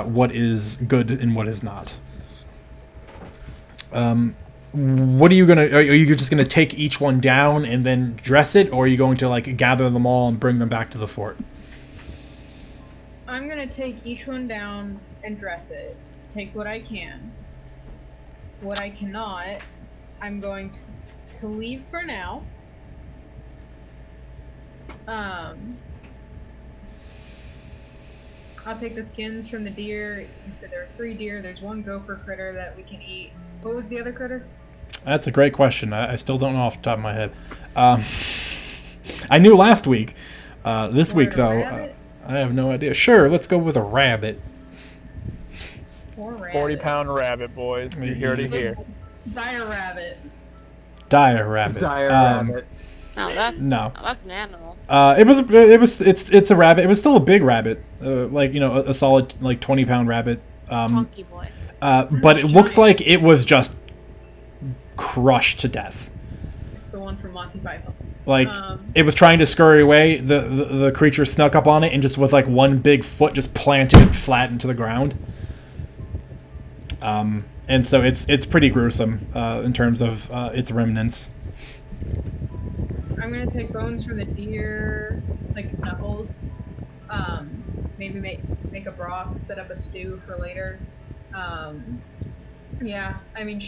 Speaker 1: what is good and what is not. What are you gonna? Are you just gonna take each one down and then dress it, or are you going to like gather them all and bring them back to the fort?
Speaker 3: I'm gonna take each one down and dress it. Take what I can. What I cannot, I'm going to leave for now. I'll take the skins from the deer. You said there are 3 deer. There's 1 gopher critter that we can eat. What was the other critter?
Speaker 1: That's a great question. I still don't know off the top of my head. I knew last week. This week, though, I have no idea. Sure, let's go with a rabbit.
Speaker 5: 40-pound rabbit, boys. You hear it here.
Speaker 3: Dire rabbit.
Speaker 1: Dire rabbit.
Speaker 6: Dire rabbit.
Speaker 2: No, that's
Speaker 1: No.
Speaker 2: that's an animal.
Speaker 1: It's a rabbit. It was still a big rabbit, like a solid like 20-pound rabbit.
Speaker 2: Chunky boy.
Speaker 1: But it looks like it was just crushed to death.
Speaker 3: It's the one from Monty Python.
Speaker 1: Like it was trying to scurry away. The creature snuck up on it and just with like one big foot just planted it flat into the ground. And so it's pretty gruesome in terms of its remnants.
Speaker 3: I'm gonna take bones from the deer, like knuckles. Maybe make a broth, set up a stew for later. Yeah, I mean,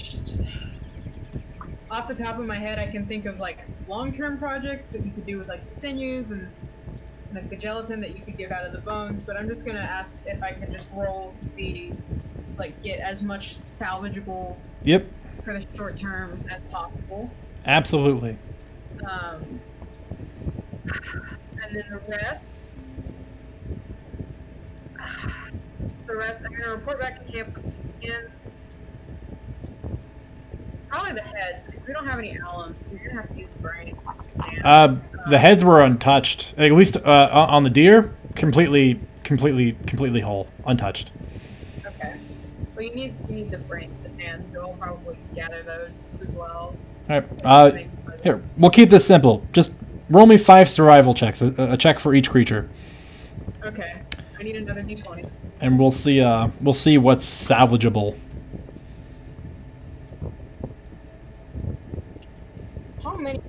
Speaker 3: off the top of my head, I can think of like long-term projects that you could do with like the sinews and like the gelatin that you could get out of the bones. But I'm just gonna ask if I can just roll to see, like, get as much salvageable.
Speaker 1: Yep.
Speaker 3: For the short term as possible.
Speaker 1: Absolutely.
Speaker 3: And then the rest, I'm gonna report back to camp with the skin. Probably the heads, because we don't have any alum, so you're gonna have to use the brains.
Speaker 1: The heads were untouched, at least on the deer, completely whole, untouched.
Speaker 3: Okay. Well, you need the brains to hand, so I'll probably gather those as well.
Speaker 1: All right. Here, we'll keep this simple. Just roll me 5 survival checks, a check for each creature.
Speaker 3: Okay. I need another d20.
Speaker 1: And we'll see what's salvageable.
Speaker 3: How many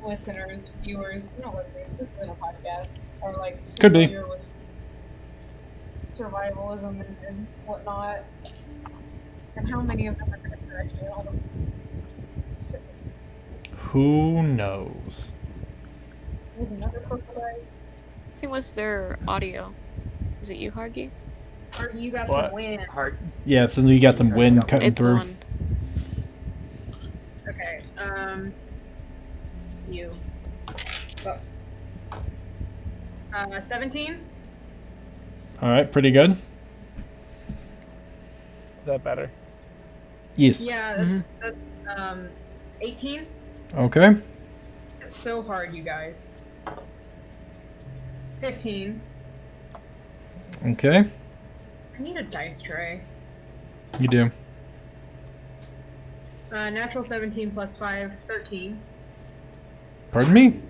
Speaker 3: listeners, viewers, not listeners, this isn't a podcast, are like
Speaker 1: Could be.
Speaker 3: familiar with survivalism and whatnot? And how many of them are actually all of them?
Speaker 1: Who knows?
Speaker 3: There's another purple guys.
Speaker 2: See, what's their audio? Is it you, Hargy?
Speaker 3: Or you got
Speaker 5: What?
Speaker 3: some wind.
Speaker 1: Yeah, since you got some wind cutting
Speaker 2: It's
Speaker 1: through.
Speaker 2: on.
Speaker 3: Okay, you. Oh. 17?
Speaker 1: All right, pretty good.
Speaker 5: Is that better?
Speaker 1: Yes.
Speaker 3: Yeah, that's 18?
Speaker 1: Okay.
Speaker 3: It's so hard, you guys. 15.
Speaker 1: Okay.
Speaker 3: I need a dice tray.
Speaker 1: You do.
Speaker 3: Natural 17 plus 5, 13.
Speaker 1: Pardon me?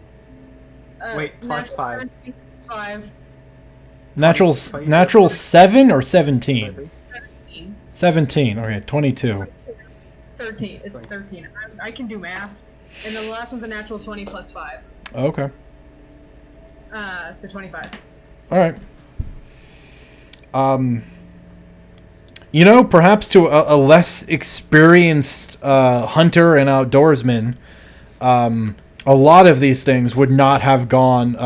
Speaker 6: Wait, plus
Speaker 3: natural
Speaker 6: 5.
Speaker 3: 17 plus 5.
Speaker 1: Natural 7 or 17?
Speaker 3: 17.
Speaker 1: 17. Okay, 22.
Speaker 3: 13. It's 13. I can do math. And then the last one's a natural 20 plus 5.
Speaker 1: Okay.
Speaker 3: So 25.
Speaker 1: All right. Perhaps to a less experienced hunter and outdoorsman, a lot of these things would have gone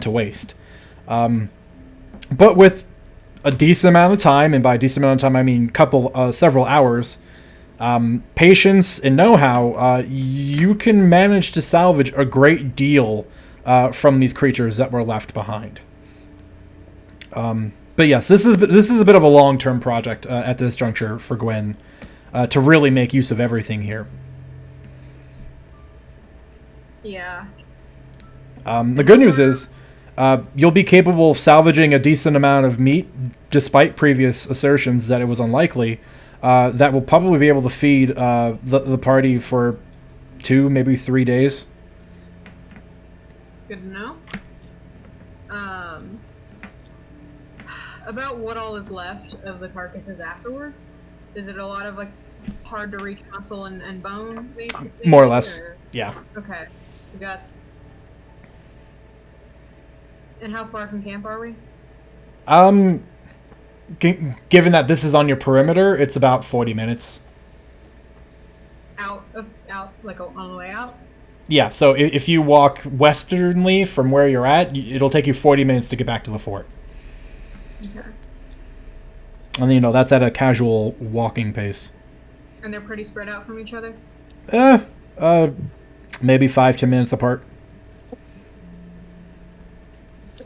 Speaker 1: to waste. But with a decent amount of time, and by a decent amount of time I mean several hours, patience and know-how, you can manage to salvage a great deal from these creatures that were left behind. But yes, this is a bit of a long-term project at this juncture for Gwen to really make use of everything here.
Speaker 3: Yeah.
Speaker 1: The good news is you'll be capable of salvaging a decent amount of meat, despite previous assertions that it was unlikely. That will probably be able to feed the party for 2, maybe 3 days.
Speaker 3: Good to know. About what all is left of the carcasses afterwards? Is it a lot of like hard to reach muscle and bone, basically?
Speaker 1: More or less. Yeah.
Speaker 3: Okay. The guts. And how far from camp are we?
Speaker 1: Given that this is on your perimeter, it's about 40 minutes.
Speaker 3: Out, like on the way out?
Speaker 1: Yeah, so if you walk westernly from where you're at, it'll take you 40 minutes to get back to the fort.
Speaker 3: Okay.
Speaker 1: And then, that's at a casual walking pace.
Speaker 3: And they're pretty spread out from each other?
Speaker 1: Maybe 5-10 minutes apart.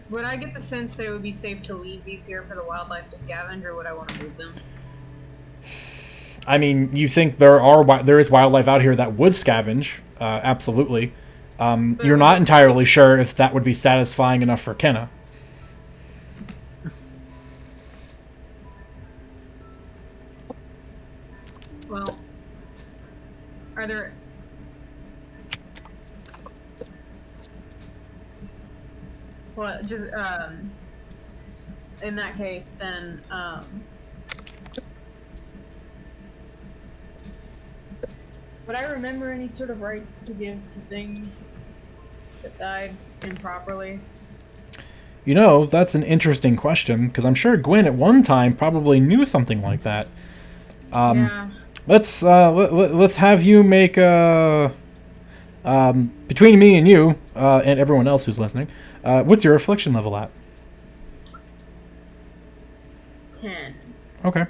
Speaker 3: Would I get the sense that it would be safe to leave these here for the wildlife to scavenge, or would I want to move them?
Speaker 1: I mean, you think there is wildlife out here that would scavenge, absolutely. You're not entirely sure if that would be satisfying enough for Kenna.
Speaker 3: Well, are there... Well, just, in that case, then, would I remember any sort of rights to give to things that died improperly?
Speaker 1: That's an interesting question, because I'm sure Gwen at one time probably knew something like that.
Speaker 3: Yeah.
Speaker 1: Let's have you make between me and you and everyone else who's listening. What's your affliction level at?
Speaker 3: 10.
Speaker 1: Okay.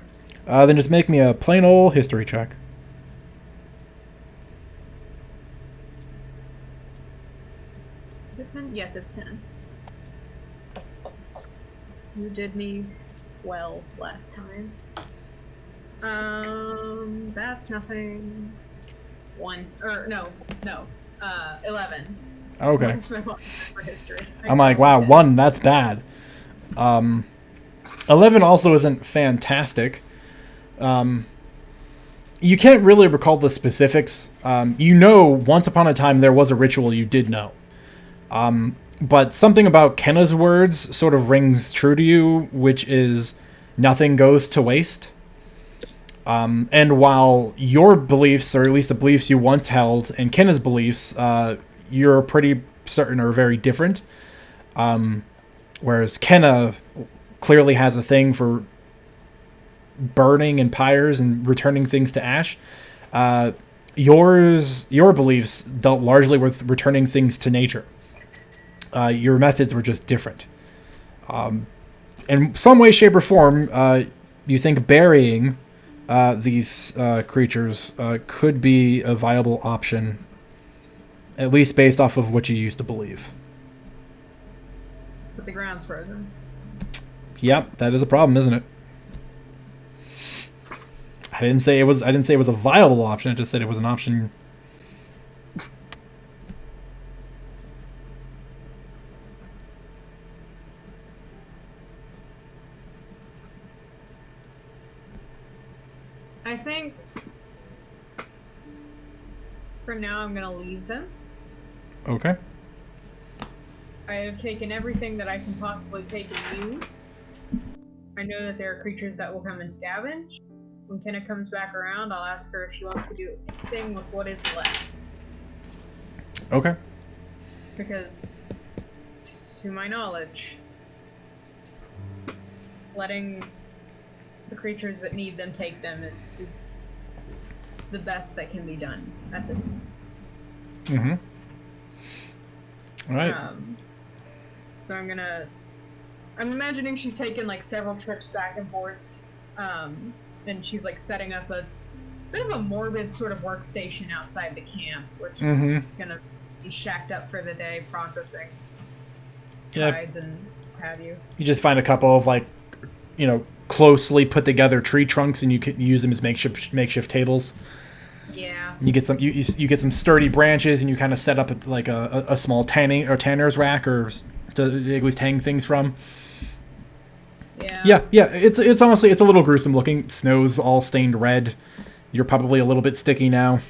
Speaker 1: Then just make me a plain old history check.
Speaker 3: Is it 10? Yes, it's 10. You did me well last time. That's nothing. 1. Or, no. 11.
Speaker 1: Okay.
Speaker 3: What's my one for history?
Speaker 1: I'm like, wow, 1, that's bad. 11 also isn't fantastic. You can't really recall the specifics. Once upon a time there was a ritual you did know. But something about Kenna's words sort of rings true to you, which is nothing goes to waste. And while your beliefs, or at least the beliefs you once held, and Kenna's beliefs, you're pretty certain are very different. Whereas Kenna clearly has a thing for burning in pyres and returning things to ash. Your beliefs dealt largely with returning things to nature. Your methods were just different. In some way, shape, or form, you think burying these creatures could be a viable option, at least based off of what you used to believe.
Speaker 3: But the ground's frozen.
Speaker 1: Yep, that is a problem, isn't it? I didn't say it was a viable option. I just said it was an option.
Speaker 3: I think for now I'm gonna leave them.
Speaker 1: Okay.
Speaker 3: I have taken everything that I can possibly take and use. I know that there are creatures that will come and scavenge. When Kenna comes back around, I'll ask her if she wants to do anything with what is left.
Speaker 1: Okay.
Speaker 3: Because, to my knowledge, letting the creatures that need them take them is the best that can be done at this point.
Speaker 1: Mm-hmm. All right.
Speaker 3: So I'm imagining she's taken like several trips back and forth, and she's like setting up a bit of a morbid sort of workstation outside the camp, which is gonna be shacked up for the day, processing guides and what have you.
Speaker 1: You just find a couple of closely put together tree trunks, and you can use them as makeshift tables.
Speaker 3: Yeah.
Speaker 1: You get some you get some sturdy branches, and you kind of set up like a small tanner's rack, or to at least hang things from. Yeah. It's honestly a little gruesome looking. Snow's all stained red. You're probably a little bit sticky now.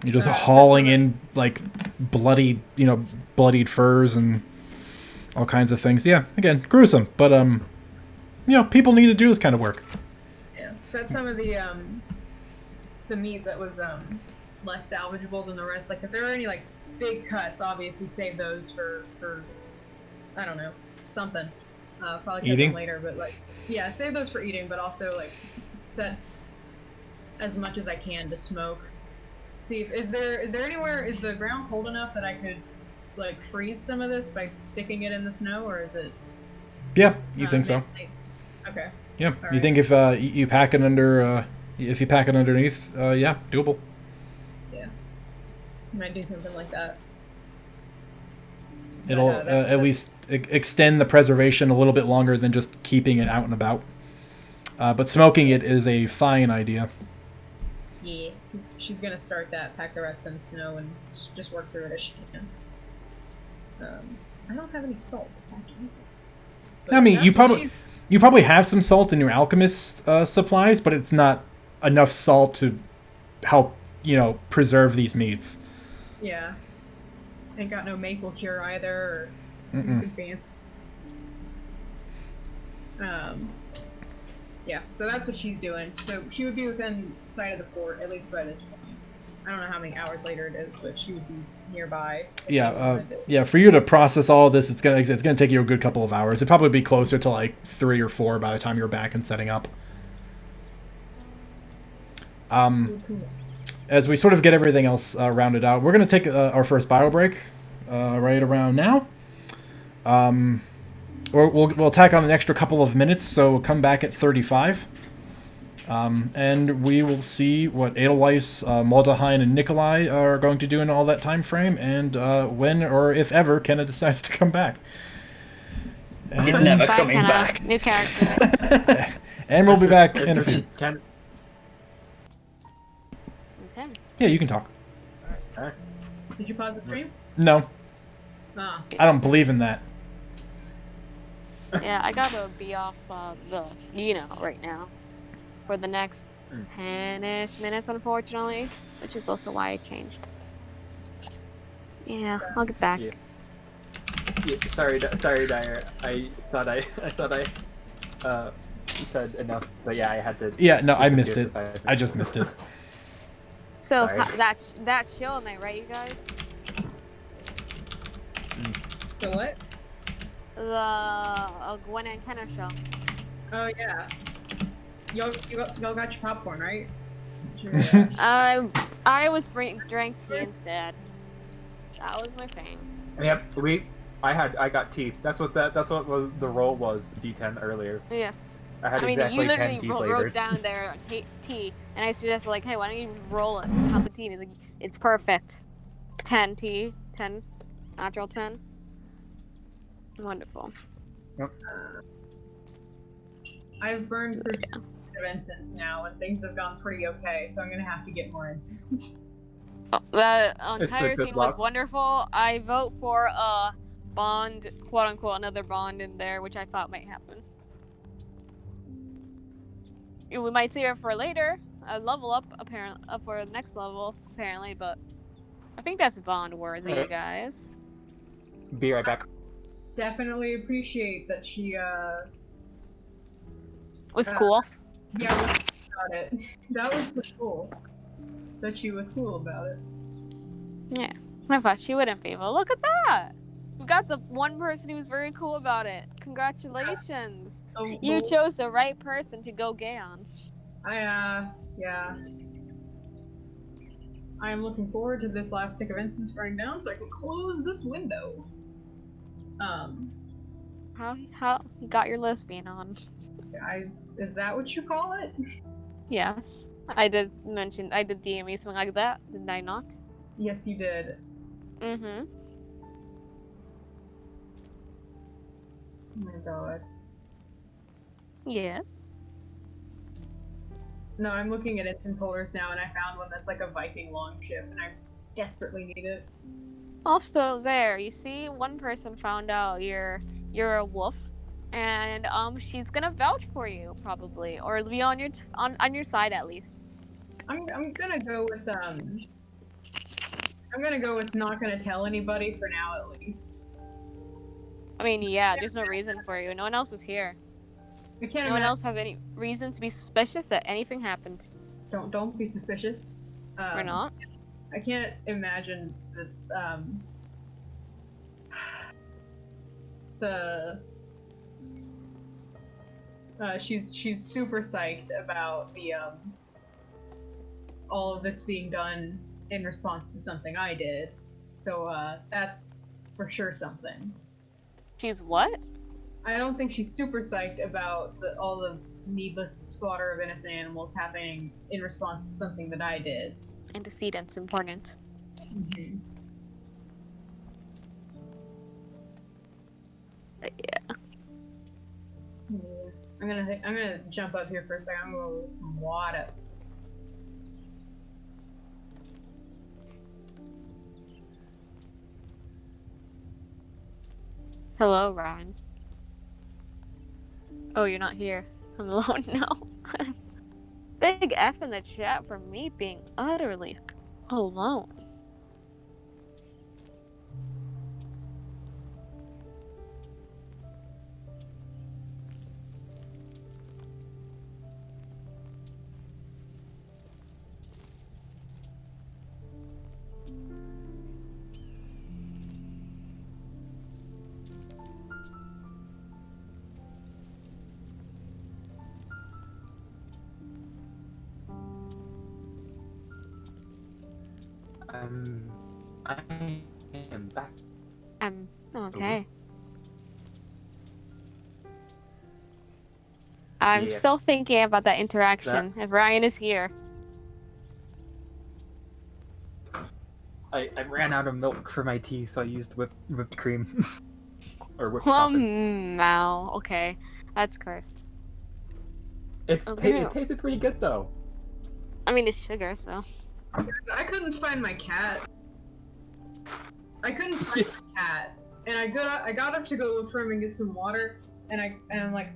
Speaker 1: You're just
Speaker 3: set
Speaker 1: hauling
Speaker 3: some-
Speaker 1: in like bloodied, bloodied furs and all kinds of things. Yeah, again, gruesome, but people need to do this kind of work.
Speaker 3: Yeah, set some of the meat that was less salvageable than the rest. Like if there are any like big cuts, obviously save those for I don't know, something. Probably cut
Speaker 1: Eating?
Speaker 3: them later, but like yeah, save those for eating, but also like set as much as I can to smoke. See if is there anywhere, is the ground cold enough that I could like freeze some of this by sticking it in the snow, or is it
Speaker 1: Yeah, you think so?
Speaker 3: Okay.
Speaker 1: Yeah,
Speaker 3: All
Speaker 1: you think if you pack it under, if you pack it underneath, yeah, doable.
Speaker 3: Yeah. Might do something like that.
Speaker 1: It'll at least extend the preservation a little bit longer than just keeping it out and about. But smoking it is a fine idea.
Speaker 3: Yeah, she's gonna start that, pack the rest in the snow, and just work through it as she can. I don't have any salt, actually. But
Speaker 1: I mean,
Speaker 3: that's
Speaker 1: you
Speaker 3: what
Speaker 1: probably have some salt in your alchemist supplies, but it's not enough salt to help preserve these meats.
Speaker 3: Yeah. Ain't got no maple cure either, or
Speaker 1: Mm-mm.
Speaker 3: anything fancy. Yeah, so that's what she's doing. So she would be within sight of the fort, at least by this point. I don't know how many hours later it is, but she would be nearby.
Speaker 1: Yeah, for you to process all of this, it's gonna take you a good couple of hours. It'd probably be closer to like 3 or 4 by the time you're back and setting up. As we sort of get everything else rounded out, we're gonna take our first bio break right around now. Or we'll tack on an extra couple of minutes, so come back at 35. And we will see what Edelweiss, Moldaheim, and Nikolai are going to do in all that time frame, and when or if ever Kenna decides to come back.
Speaker 4: He's never
Speaker 2: Bye,
Speaker 4: coming
Speaker 2: Kenna.
Speaker 4: back.
Speaker 2: New character.
Speaker 1: And we'll be back in a few.
Speaker 2: Okay.
Speaker 1: Yeah, you can talk.
Speaker 3: Did you pause the stream?
Speaker 1: No,
Speaker 3: Ah.
Speaker 1: I don't believe in that.
Speaker 2: Yeah, I gotta be off the right now for the next 10-ish minutes, unfortunately, which is also why I changed. Yeah, I'll get back.
Speaker 6: Yeah. Sorry, Dyer. I thought I said enough, but yeah, I had to.
Speaker 1: Yeah, no, I missed
Speaker 6: disappear
Speaker 1: it.
Speaker 6: for 5
Speaker 1: I just missed it.
Speaker 2: So
Speaker 6: Sorry.
Speaker 2: that's show night, right, you guys?
Speaker 3: The what?
Speaker 2: The Gwen and Kenna show.
Speaker 3: Oh, yeah. Y'all got your popcorn, right? Sure, yeah.
Speaker 2: I was drank tea instead. That was my thing.
Speaker 6: Yep, I got tea. That's what the roll was. The D10 earlier.
Speaker 2: Yes.
Speaker 6: I had
Speaker 2: I mean,
Speaker 6: exactly
Speaker 2: you
Speaker 6: 10
Speaker 2: literally
Speaker 6: tea
Speaker 2: wrote
Speaker 6: flavors.
Speaker 2: down there tea, and I suggested like, hey, why don't you roll it and have the tea? And he's like, it's perfect. 10 tea, 10, natural 10. Wonderful.
Speaker 3: I've burned through 2 of incense now, and things have gone pretty okay, so I'm gonna have to get more incense.
Speaker 2: The
Speaker 6: It's
Speaker 2: entire
Speaker 6: a good
Speaker 2: scene was
Speaker 6: luck.
Speaker 2: wonderful. I vote for a bond, quote unquote, another bond in there, which I thought might happen. We might save it for later, a level up, apparently, up for the next level, apparently, but I think that's bond worthy, you guys.
Speaker 6: Be right back.
Speaker 3: Definitely appreciate that she,
Speaker 2: Was cool.
Speaker 3: yeah, was about it. That was pretty cool. That she was cool about it.
Speaker 2: Yeah, I thought she wouldn't be, but look at that! We got the one person who was very cool about it. Congratulations!
Speaker 3: Oh,
Speaker 2: You
Speaker 3: well,
Speaker 2: chose the right person to go gay on.
Speaker 3: yeah. I am looking forward to this last stick of incense burning down so I can close this window.
Speaker 2: How you got your lesbian on?
Speaker 3: Is that what you call it?
Speaker 2: Yes. I did DM you something like that, did I not?
Speaker 3: Yes, you did.
Speaker 2: Mm-hmm.
Speaker 3: Oh my god.
Speaker 2: Yes.
Speaker 3: No, I'm looking at incense holders now, and I found one that's like a Viking longship, and I desperately need it.
Speaker 2: Also there, you see, one person found out you're a wolf, and she's gonna vouch for you probably, or be on your side at least.
Speaker 3: I'm gonna go with I'm gonna go with not gonna tell anybody for now, at least.
Speaker 2: I mean, yeah, there's no reason for you. No one else was here.
Speaker 3: I can't
Speaker 2: No one
Speaker 3: imagine.
Speaker 2: else has any reason to be suspicious that anything happened.
Speaker 3: Don't be suspicious.
Speaker 2: Or not.
Speaker 3: I can't imagine she's super psyched about the all of this being done in response to something I did. So that's for sure something.
Speaker 2: She's what?
Speaker 3: I don't think she's super psyched about all the needless slaughter of innocent animals happening in response to something that I did.
Speaker 2: Antecedents important.
Speaker 3: Mm-hmm.
Speaker 2: But yeah.
Speaker 3: I'm gonna jump up here for a second. I'm gonna go get some water.
Speaker 2: Hello, Ryan. Oh, you're not here. I'm alone now. Big F in the chat for me being utterly alone.
Speaker 6: I am back.
Speaker 2: Okay. I'm
Speaker 6: Yeah.
Speaker 2: still thinking about that interaction. If Ryan is here.
Speaker 6: I ran out of milk for my tea, so I used whipped cream. Or whipped
Speaker 2: Well,
Speaker 6: topping.
Speaker 2: now, okay. That's cursed.
Speaker 6: It
Speaker 2: Okay.
Speaker 6: tasted pretty good though.
Speaker 2: I mean, it's sugar, so.
Speaker 3: I couldn't find my cat. I couldn't find my cat, and I got up to go look for him and get some water, and I'm like,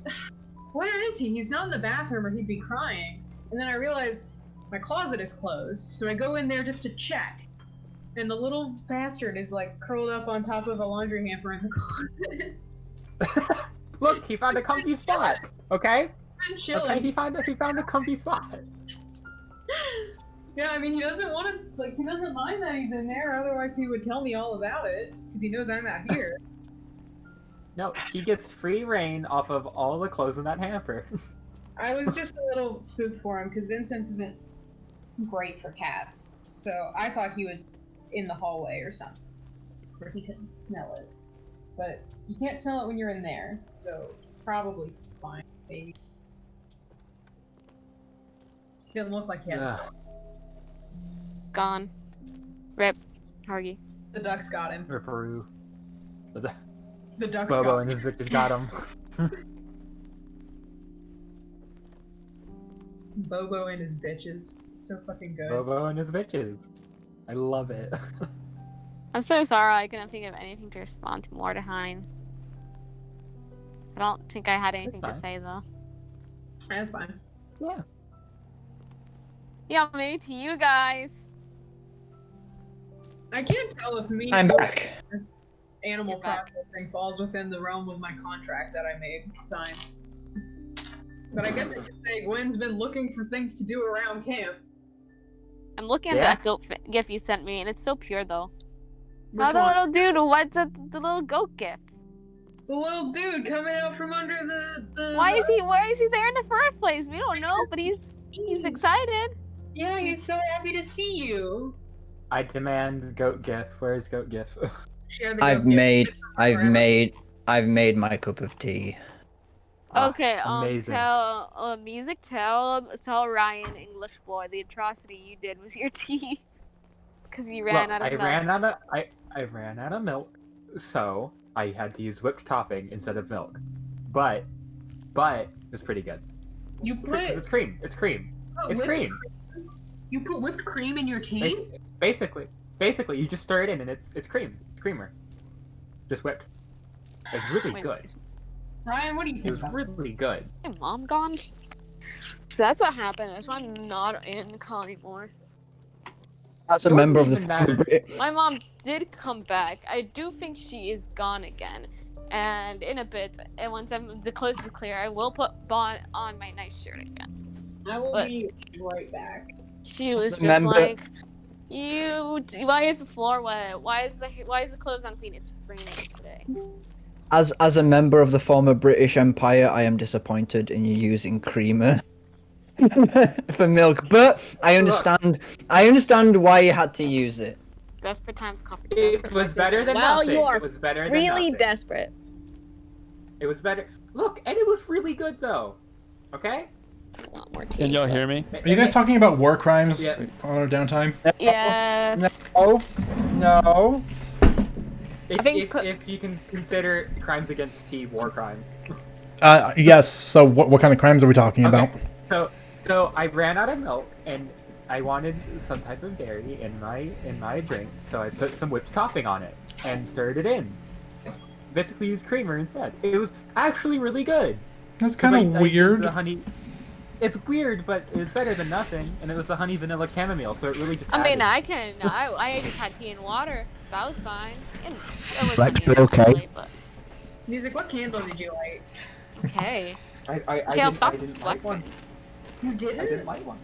Speaker 3: where is he? He's not in the bathroom, or he'd be crying. And then I realized my closet is closed, so I go in there just to check, and the little bastard is like curled up on top of a laundry hamper in the closet.
Speaker 6: Look, he found a comfy spot. Okay.
Speaker 3: And chilling.
Speaker 6: Okay, he found a comfy spot.
Speaker 3: Yeah, I mean, he doesn't want to, like, he doesn't mind that he's in there, otherwise he would tell me all about it, because he knows I'm out here.
Speaker 6: No, he gets free reign off of all the clothes in that hamper.
Speaker 3: I was just a little spooked for him, because incense isn't great for cats, so I thought he was in the hallway or something, where he couldn't smell it. But you can't smell it when you're in there, so it's probably fine, maybe. He doesn't look like he had
Speaker 2: Gone. Rip. Hargy.
Speaker 3: The ducks got him.
Speaker 6: Or Peru.
Speaker 3: The ducks
Speaker 6: Bobo
Speaker 3: got
Speaker 6: and
Speaker 3: him.
Speaker 6: his bitches got him.
Speaker 3: Bobo and his bitches. It's so fucking good.
Speaker 6: Bobo and his bitches. I love it.
Speaker 2: I'm so sorry I couldn't think of anything to respond to Mordehine. I don't think I had anything to
Speaker 6: fine.
Speaker 2: say, though.
Speaker 3: I'm fine.
Speaker 6: Yeah.
Speaker 2: Yeah, maybe to you guys.
Speaker 3: I can't tell if me
Speaker 4: I'm back.
Speaker 3: this animal
Speaker 2: You're back.
Speaker 3: processing falls within the realm of my contract that I made sign. But I guess I could say Gwen's been looking for things to do around camp.
Speaker 2: I'm looking at
Speaker 6: Yeah.
Speaker 2: that goat gif you sent me, and it's so pure, though.
Speaker 3: Which
Speaker 2: Oh, the
Speaker 3: one?
Speaker 2: little dude, what's the little goat gift?
Speaker 3: The little dude coming out from under the
Speaker 2: Why is he there in the first place? We don't know, but he's excited.
Speaker 3: Yeah, he's so happy to see you.
Speaker 6: I demand goat gif. Where's goat gif?
Speaker 3: Share the
Speaker 4: I've
Speaker 3: goat gift.
Speaker 4: made my cup of tea.
Speaker 6: Ah,
Speaker 2: Okay,
Speaker 6: amazing.
Speaker 2: tell tell Ryan, English boy, the atrocity you did was your tea. Because you ran out of milk.
Speaker 6: I ran out of milk, so I had to use whipped topping instead of milk. But it's pretty good.
Speaker 3: You
Speaker 6: Because
Speaker 3: put
Speaker 6: it's cream. It's cream. It's
Speaker 3: whipped
Speaker 6: cream.
Speaker 3: You put whipped cream in your tea?
Speaker 6: Basically, you just stir it in and it's cream. It's creamer. Just whipped. It's really
Speaker 2: Wait,
Speaker 6: good.
Speaker 2: is
Speaker 3: Ryan, what do you
Speaker 6: It
Speaker 3: think?
Speaker 6: was
Speaker 3: about
Speaker 6: really good.
Speaker 2: my mom gone? So that's what happened. That's why I'm not in call anymore.
Speaker 4: As a
Speaker 6: It wasn't
Speaker 4: member of the
Speaker 6: even that-
Speaker 4: former British.
Speaker 2: My mom did come back. I do think she is gone again. And in a bit, and once the coast is clear, I will put on my nice shirt again.
Speaker 3: I will
Speaker 2: But-
Speaker 3: be right back.
Speaker 2: She was just
Speaker 4: Remember-
Speaker 2: like, why is the floor wet? Why is the clothes unclean? It's raining today.
Speaker 4: As a member of the former British Empire, I am disappointed in you using creamer for milk, but I understand. I understand why you had to use it.
Speaker 2: Desperate times call for
Speaker 6: It
Speaker 2: desperate
Speaker 6: was better than
Speaker 2: Wow,
Speaker 6: nothing.
Speaker 2: you are
Speaker 6: It was better than
Speaker 2: really
Speaker 6: nothing.
Speaker 2: desperate.
Speaker 6: It was better. Look, and it was really good though. Okay.
Speaker 2: I want more tea.
Speaker 5: Can y'all hear me?
Speaker 1: Are you guys talking about war crimes
Speaker 6: Yeah.
Speaker 1: on our downtime?
Speaker 2: Yes.
Speaker 4: No, no.
Speaker 6: If,
Speaker 2: think-
Speaker 6: if you can consider crimes against tea war crime.
Speaker 1: Yes. So what kind of crimes are we talking about?
Speaker 6: So I ran out of milk and I wanted some type of dairy in my drink, so I put some whipped topping on it and stirred it in. Basically used creamer instead. It was actually really good.
Speaker 1: That's
Speaker 6: 'Cause
Speaker 1: kind of
Speaker 6: I did
Speaker 1: weird.
Speaker 6: The honey. It's weird, but it's better than nothing. And it was the honey vanilla chamomile, so it really just.
Speaker 2: I mean,
Speaker 6: added.
Speaker 2: I just had tea and water. That was fine. And it was
Speaker 4: Let's
Speaker 2: honey
Speaker 4: be okay.
Speaker 2: really, but
Speaker 3: Music, what candle did you light?
Speaker 2: okay.
Speaker 6: I
Speaker 2: I'll
Speaker 6: didn't,
Speaker 2: stop
Speaker 6: I didn't light
Speaker 2: flexing.
Speaker 6: one.
Speaker 3: You
Speaker 6: I
Speaker 3: didn't?
Speaker 6: didn't light one.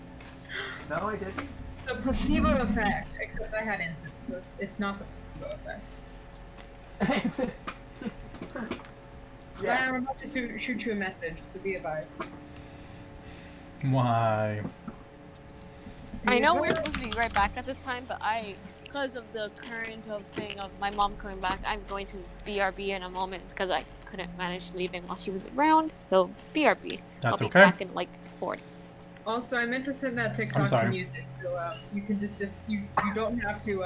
Speaker 6: No, I didn't.
Speaker 3: The placebo effect, except I had incense, so it's not the placebo effect.
Speaker 6: Yeah.
Speaker 3: I'm about to shoot you a message, so be advised.
Speaker 1: Why?
Speaker 2: I know we're supposed to be right back at this time, but because of the current thing of my mom coming back, I'm going to BRB in a moment because I couldn't manage leaving while she was around. So BRB. I'll
Speaker 1: That's
Speaker 2: be
Speaker 1: okay.
Speaker 2: back in like 40.
Speaker 3: Also, I meant to send that TikTok
Speaker 1: sorry.
Speaker 3: to music, so you can you don't have to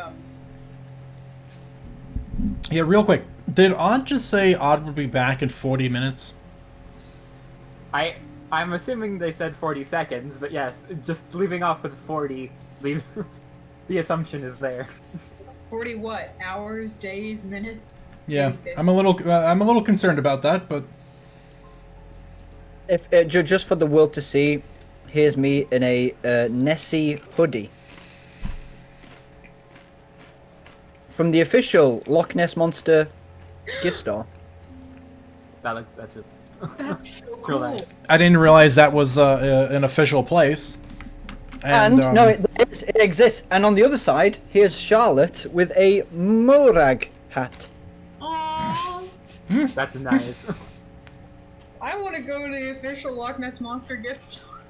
Speaker 1: Yeah, real quick. Did Odd just say Odd would be back in 40 minutes?
Speaker 6: I'm assuming they said 40 seconds, but yes, just leaving off with 40. The assumption is there.
Speaker 3: 40 what? Hours, days, minutes?
Speaker 1: Yeah,
Speaker 3: Anything.
Speaker 1: I'm a little concerned about that, but
Speaker 4: If just for the world to see, here's me in a Nessie hoodie from the official Loch Ness Monster gift store.
Speaker 6: That's really.
Speaker 3: That's so
Speaker 6: Real
Speaker 3: cool.
Speaker 6: nice.
Speaker 1: I didn't realize that was an official place.
Speaker 4: And no, it exists. And on the other side, here's Charlotte with a Morag hat.
Speaker 3: Aww.
Speaker 6: That's nice.
Speaker 3: I want to go to the official Loch Ness Monster gift store.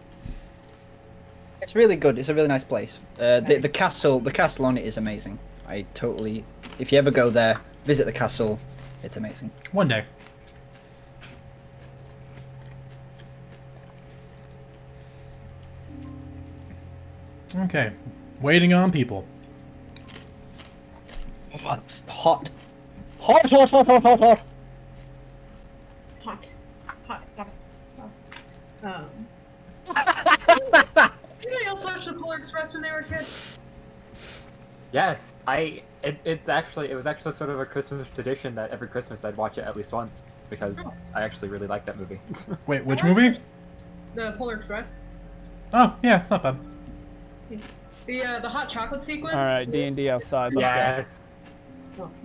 Speaker 4: It's really good. It's a really nice place. The castle on it is amazing. If you ever go there, visit the castle. It's amazing.
Speaker 1: One day. Okay, waiting on people.
Speaker 4: What's hot? Hot, hot, hot, hot, hot, hot.
Speaker 3: Hot. Hot, hot, hot. Anybody else watch the Polar Express when they were a kid?
Speaker 6: Yes, it was actually sort of a Christmas tradition that every Christmas I'd watch it at least once because I actually really like that movie.
Speaker 1: Wait, which movie?
Speaker 3: The Polar Express.
Speaker 1: Oh, yeah, it's not bad.
Speaker 3: The hot chocolate sequence.
Speaker 5: All right, D&D outside. Let's
Speaker 6: Yes.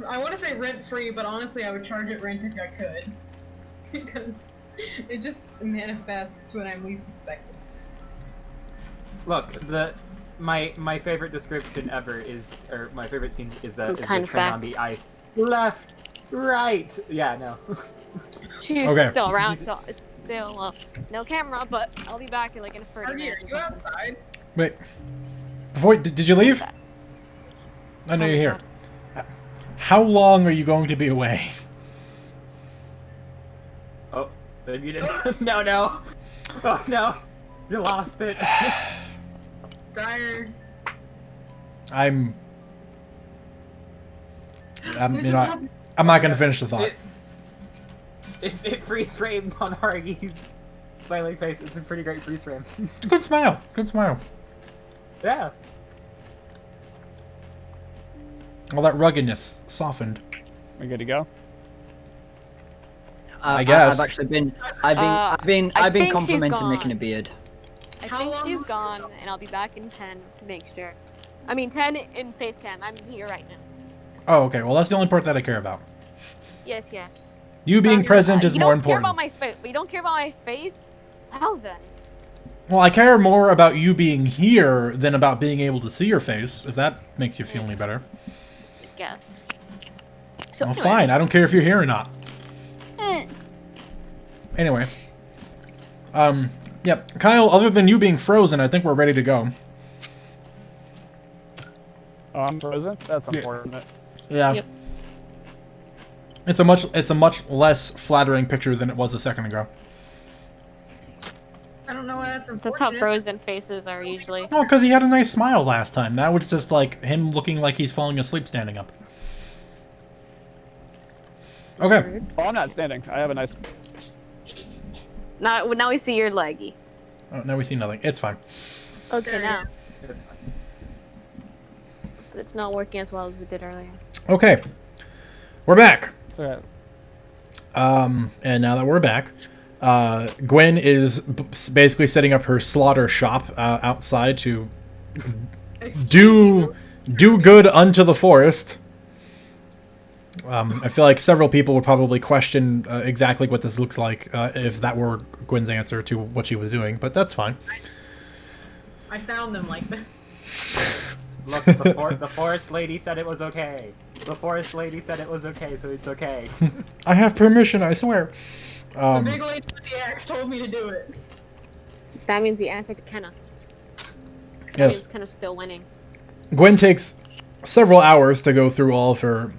Speaker 3: I want to say rent free, but honestly, I would charge it rent if I could, because it just manifests when I'm least expected.
Speaker 6: Look, my favorite description ever is, or my favorite scene is the
Speaker 2: kind
Speaker 6: train
Speaker 2: of back.
Speaker 6: on the ice. Left, right. Yeah, no.
Speaker 2: She's
Speaker 1: Okay.
Speaker 2: still around, so it's still no camera, but I'll be back in like in 30
Speaker 3: Are you,
Speaker 2: minutes.
Speaker 3: are you outside?
Speaker 1: Wait. Before, did you leave? I know
Speaker 2: Oh
Speaker 1: you're
Speaker 2: my
Speaker 1: here.
Speaker 2: God.
Speaker 1: How long are you going to be away?
Speaker 6: Oh, then you didn't. No. Oh no, you lost it.
Speaker 3: Tired.
Speaker 1: I'm
Speaker 3: There's
Speaker 1: you
Speaker 3: a
Speaker 1: know,
Speaker 3: pub-
Speaker 1: I'm not gonna finish the thought.
Speaker 6: It freeze framed on Hargy's smiling face. It's a pretty great freeze frame.
Speaker 1: Good smile. Good smile.
Speaker 6: Yeah.
Speaker 1: All that ruggedness softened.
Speaker 5: We good to go?
Speaker 1: I guess.
Speaker 4: I've actually been. I've
Speaker 2: I
Speaker 4: been
Speaker 2: think she's
Speaker 4: complimented making a
Speaker 2: gone.
Speaker 4: beard.
Speaker 2: I
Speaker 3: How
Speaker 2: think
Speaker 3: long
Speaker 2: she's
Speaker 3: was-
Speaker 2: gone, and I'll be back in 10 to make sure. I mean, 10 in face cam. I'm here right now.
Speaker 1: Oh, okay. Well, that's the only part that I care about.
Speaker 2: Yes, yes.
Speaker 1: You being present is
Speaker 2: you
Speaker 1: more
Speaker 2: don't care
Speaker 1: important.
Speaker 2: about my face. You don't care about my face? How then?
Speaker 1: Well, I care more about you being here than about being able to see your face, if that makes you feel any better.
Speaker 2: I guess. So
Speaker 1: Well, fine. I don't care if you're here or not.
Speaker 2: Mm.
Speaker 1: Anyway. Yep. Kyle, other than you being frozen, I think we're ready to go.
Speaker 5: Oh, I'm frozen? That's unfortunate.
Speaker 1: Yeah.
Speaker 2: Yep.
Speaker 1: It's a much less flattering picture than it was a second ago.
Speaker 3: I don't know why that's
Speaker 2: That's
Speaker 3: unfortunate.
Speaker 2: how frozen faces are usually.
Speaker 1: Well, because he had a nice smile last time. Now it's just like him looking like he's falling asleep standing up. Okay.
Speaker 5: Oh, I'm not standing. I have a nice...
Speaker 2: Now we see your leggy.
Speaker 1: Oh, now we see nothing. It's fine.
Speaker 2: Okay,
Speaker 3: There
Speaker 2: now.
Speaker 3: you
Speaker 2: But it's not working as well as it did earlier.
Speaker 1: Okay. We're back.
Speaker 5: It's okay.
Speaker 1: And now that we're back, Gwen is basically setting up her slaughter shop outside to do good unto the forest. I feel like several people would probably question exactly what this looks like if that were Gwen's answer to what she was doing, but that's fine.
Speaker 3: I found them like this.
Speaker 6: Look, the forest lady said it was okay. The forest lady said it was okay, so it's okay.
Speaker 1: I have permission, I swear.
Speaker 3: The big lady with the axe told me to do it.
Speaker 2: That means we answered to Kenna. That
Speaker 1: Yes.
Speaker 2: means Kenna's still winning.
Speaker 1: Gwen takes several hours to go through all of her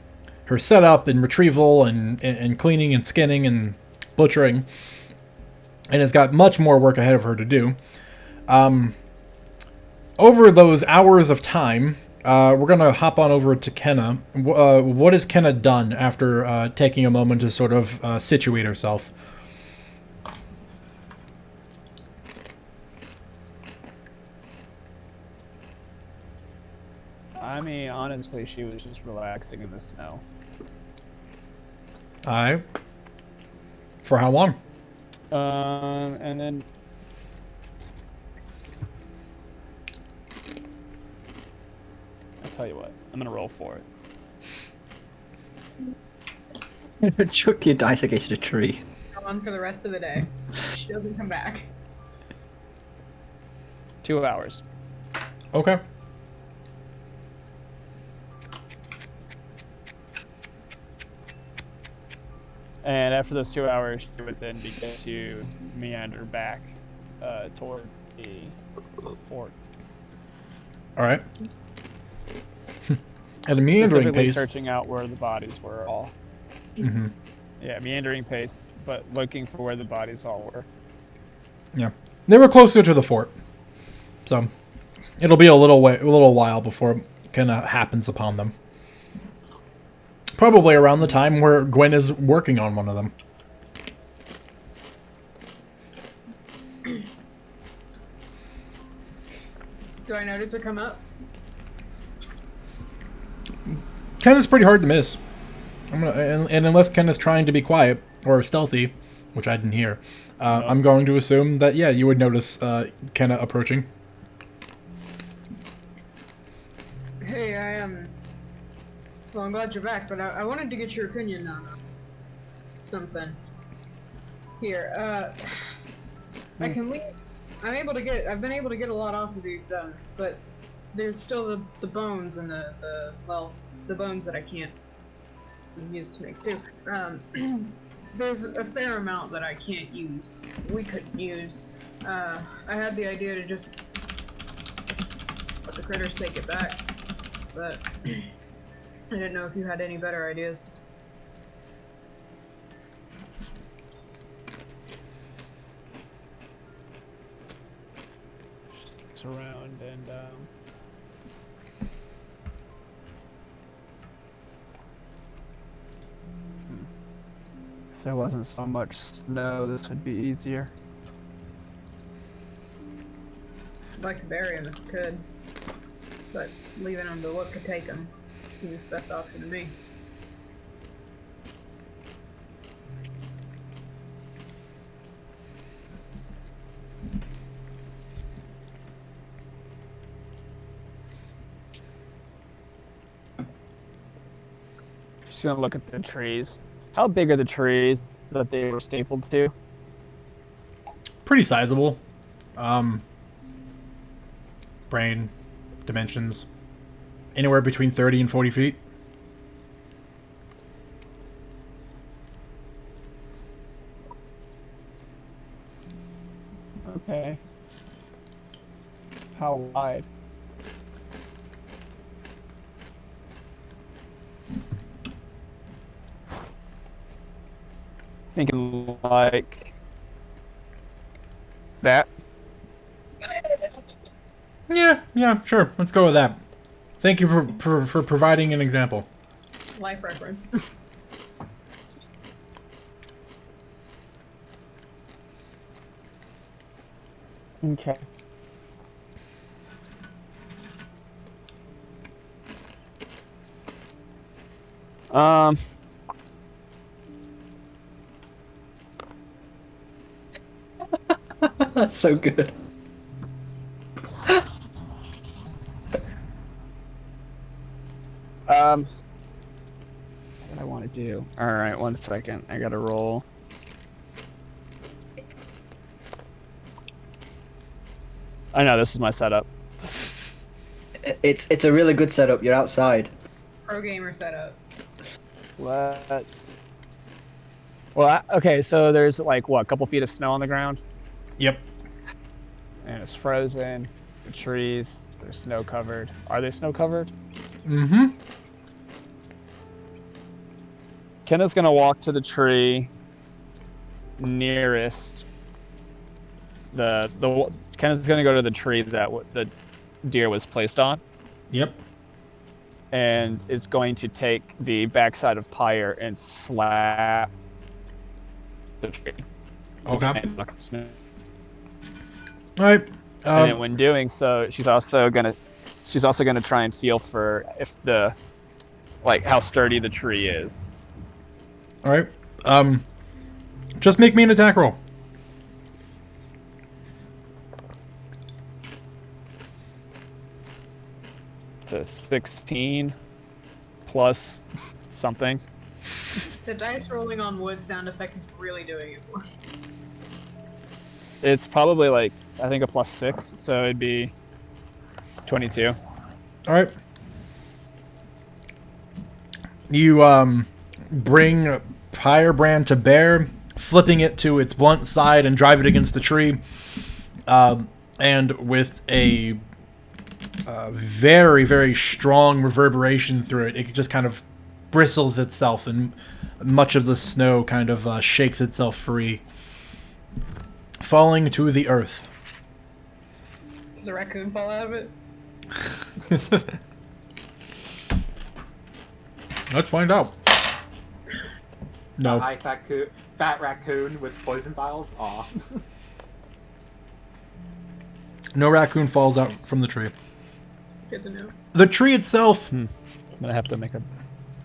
Speaker 1: setup and retrieval and cleaning and skinning and butchering, and has got much more work ahead of her to do. Over those hours of time, we're going to hop on over to Kenna. What has Kenna done after taking a moment to sort of situate herself?
Speaker 5: I mean, honestly, she was just relaxing in the snow.
Speaker 1: Aye. For how long?
Speaker 5: And then... I'll tell you what. I'm gonna roll for it.
Speaker 4: Chuck your dice against a tree.
Speaker 3: Go on for the rest of the day. She doesn't come back.
Speaker 5: 2 hours.
Speaker 1: Okay.
Speaker 5: And after those 2 hours, she would then begin to meander back toward the fort.
Speaker 1: All right. At a meandering
Speaker 5: Specifically
Speaker 1: pace.
Speaker 5: searching out where the bodies were all.
Speaker 1: Mm-hmm.
Speaker 5: Yeah, meandering pace, but looking for where the bodies all were.
Speaker 1: Yeah, they were closer to the fort, so it'll be a little while before Kenna happens upon them. Probably around the time where Gwen is working on one of them.
Speaker 3: Do I notice her come up?
Speaker 1: Kenna's pretty hard to miss. And unless Kenna's trying to be quiet or stealthy, which I didn't hear, I'm going to assume that, yeah, you would notice Kenna approaching.
Speaker 3: Hey, well, I'm glad you're back, but I wanted to get your opinion on something. Here, I can leave. I've been able to get a lot off of these, but there's still the bones and the bones that I can't use to make stew. There's a fair amount that I can't use. We couldn't use. I had the idea to just let the critters take it back, but I didn't know if you had any better ideas.
Speaker 5: Looks around and if there wasn't so much snow, this would be easier.
Speaker 3: I'd like to bury him if I could, but leaving him to what could take him seems the best option to me.
Speaker 5: just gonna look at the trees. How big are the trees that they were stapled to?
Speaker 1: Pretty sizable. Brain dimensions. Anywhere between 30 and 40 feet.
Speaker 5: Okay. How wide? Thinking like that.
Speaker 1: Yeah, sure. Let's go with that. Thank you for providing an example.
Speaker 3: Life reference.
Speaker 5: Okay. Um.
Speaker 4: That's so good.
Speaker 5: What I want to do. All right, 1 second. I gotta roll. I know this is my setup.
Speaker 4: It's a really good setup. You're outside.
Speaker 3: Pro gamer setup.
Speaker 5: Let's. Well, okay. So there's like what, a couple feet of snow on the ground,
Speaker 1: Yep.
Speaker 5: and it's frozen. The trees, they're snow covered. Are they snow covered?
Speaker 1: Mm-hmm.
Speaker 5: Kenna's gonna walk to the tree nearest the Kenna's gonna go to the tree that the deer was placed on,
Speaker 1: Yep.
Speaker 5: and is going to take the backside of Pyre and slap the tree.
Speaker 1: Okay.
Speaker 5: And knock the snow.
Speaker 1: All right.
Speaker 5: And then when doing so, she's also gonna try and feel for if how sturdy the tree is.
Speaker 1: All right. Just make me an attack roll.
Speaker 5: It's a 16 plus something.
Speaker 3: The dice rolling on wood sound effect is really doing it for me.
Speaker 5: It's probably like, I think, a +6, so it'd be 22.
Speaker 1: All right. You bring Pyrebrand to bear, flipping it to its blunt side and drive it against the tree. And with a very, very strong reverberation through it, it just kind of bristles itself, and much of the snow kind of shakes itself free, falling to the earth.
Speaker 3: Does a raccoon fall out of it?
Speaker 1: Let's find out. No.
Speaker 6: Hi, fat raccoon with poison vials. Aw.
Speaker 1: No raccoon falls out from the tree.
Speaker 3: Good to know.
Speaker 1: The tree itself
Speaker 5: I'm gonna have to make a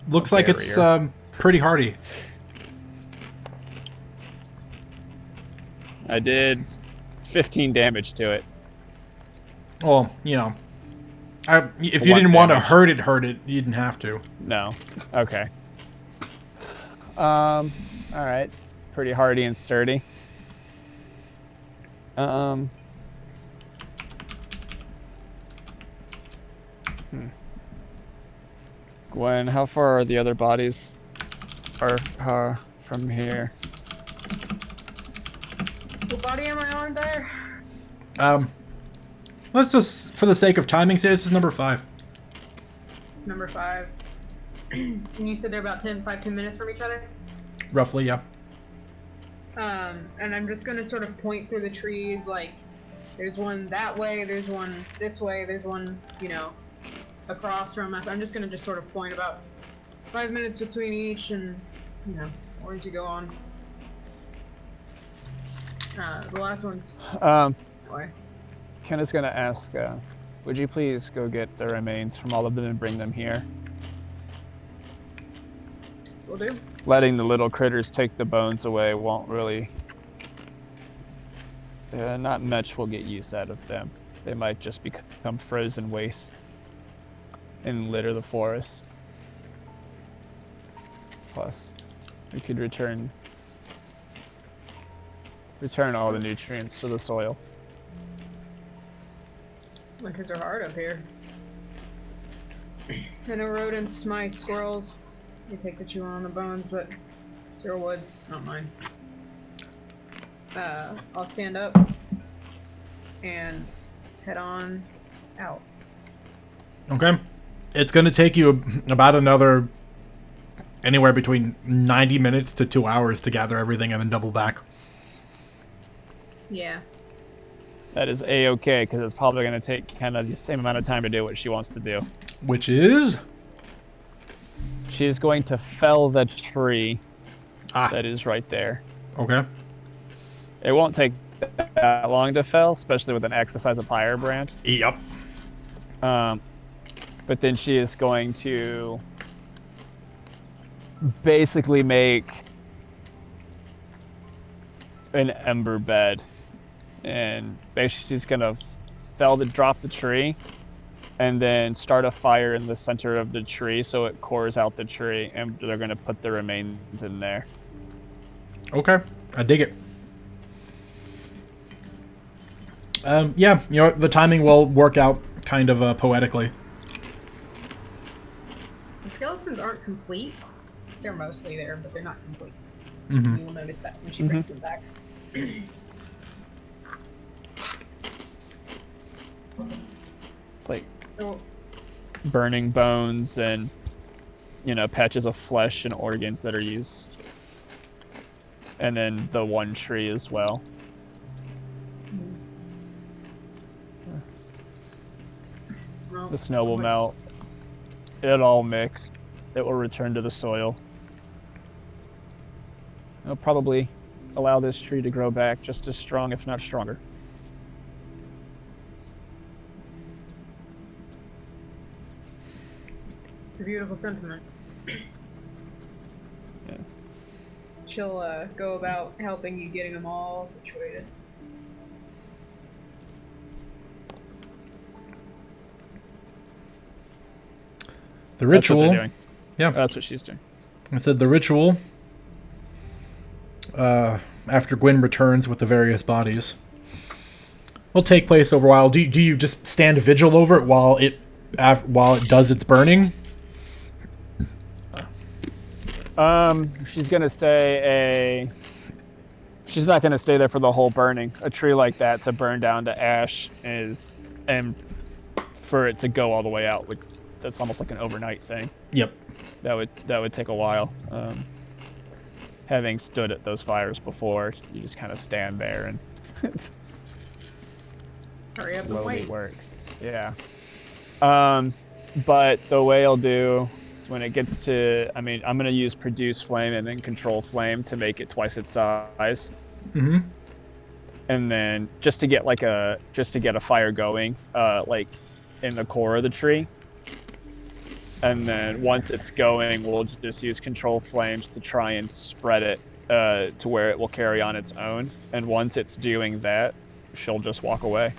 Speaker 1: looks like it's
Speaker 5: barrier.
Speaker 1: pretty hardy.
Speaker 5: I did 15 damage to it.
Speaker 1: Well, you know, if you
Speaker 5: One
Speaker 1: didn't want to
Speaker 5: damage.
Speaker 1: hurt it, you didn't have to.
Speaker 5: No. Okay. All right. Pretty hardy and sturdy. Gwen, how far are the other bodies? Or from here?
Speaker 3: What body am I on there?
Speaker 1: Let's just, for the sake of timing, say this is number 5.
Speaker 3: It's number 5. And you said they're about 10 minutes from each other?
Speaker 1: Roughly, yeah.
Speaker 3: And I'm just gonna sort of point through the trees, like, there's one that way, there's one this way, there's one, you know, across from us. I'm just gonna just sort of point about 5 minutes between each, and, you know, or as you go on. The last one's away.
Speaker 5: Kenna's gonna ask, would you please go get the remains from all of them and bring them here?
Speaker 3: Will do.
Speaker 5: Letting the little critters take the bones away won't really... not much will get use out of them. They might just become frozen waste and litter the forest. plus. We could return all the nutrients to the soil.
Speaker 3: Winters are hard up here. I know rodents, mice, squirrels, they take to chew on the bones, but zero woods, not mine. I'll stand up and head on out.
Speaker 1: Okay. It's going to take you about another anywhere between 90 minutes to 2 hours to gather everything and then double back.
Speaker 3: Yeah.
Speaker 5: That is A-okay, because it's probably going to take kind of the same amount of time to do what she wants to do.
Speaker 1: Which is?
Speaker 5: She's going to fell the tree
Speaker 1: Ah.
Speaker 5: that is right there.
Speaker 1: Okay.
Speaker 5: It won't take that long to fell, especially with an axe the size of firebrand.
Speaker 1: Yep.
Speaker 5: But then she is going to basically make an ember bed, and basically she's gonna drop the tree, and then start a fire in the center of the tree so it cores out the tree, and they're gonna put the remains in there.
Speaker 1: Okay. I dig it. Yeah, you know, the timing will work out kind of poetically.
Speaker 3: The skeletons aren't complete. They're mostly there, but they're not complete.
Speaker 1: Mm-hmm.
Speaker 3: You will notice that when she brings them back.
Speaker 5: It's like
Speaker 3: So,
Speaker 5: burning bones and, you know, patches of flesh and organs that are used. And then the one tree as well.
Speaker 3: well,
Speaker 5: The snow will melt. It all mix. It will return to the soil. It'll probably allow this tree to grow back just as strong, if not stronger.
Speaker 3: It's a beautiful sentiment.
Speaker 5: Yeah.
Speaker 3: She'll go about helping you getting them all situated.
Speaker 1: The ritual.
Speaker 5: That's what they're doing.
Speaker 1: Yeah.
Speaker 5: That's what she's doing.
Speaker 1: I said the ritual, after Gwyn returns with the various bodies, will take place over a while. Do you just stand vigil over it while it does its burning?
Speaker 5: She's gonna say she's not gonna stay there for the whole burning. A tree like that to burn down to ash and for it to go all the way out, that's almost like an overnight thing.
Speaker 1: Yep.
Speaker 5: That would take a while. Having stood at those fires before, you just kind of stand there and
Speaker 3: Hurry up and
Speaker 5: slowly
Speaker 3: wait.
Speaker 5: works. Yeah. But the way I'll do is when it gets to, I'm gonna use produce flame and then control flame to make it twice its size.
Speaker 1: Mm-hmm.
Speaker 5: And then just to get a fire going, like in the core of the tree. And then once it's going, we'll just use control flames to try and spread it to where it will carry on its own. And once it's doing that, she'll just walk away.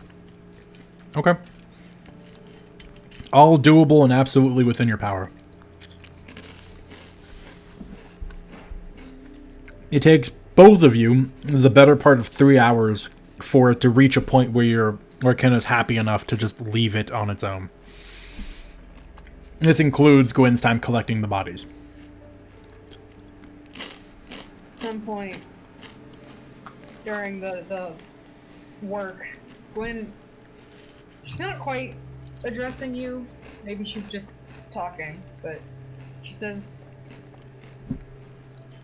Speaker 1: Okay. All doable and absolutely within your power. It takes both of you the better part of 3 hours for it to reach a point where Kenna's happy enough to just leave it on its own. This includes Gwyn's time collecting the bodies.
Speaker 3: At some point during the work, Gwyn, she's not quite addressing you. Maybe she's just talking, but she says,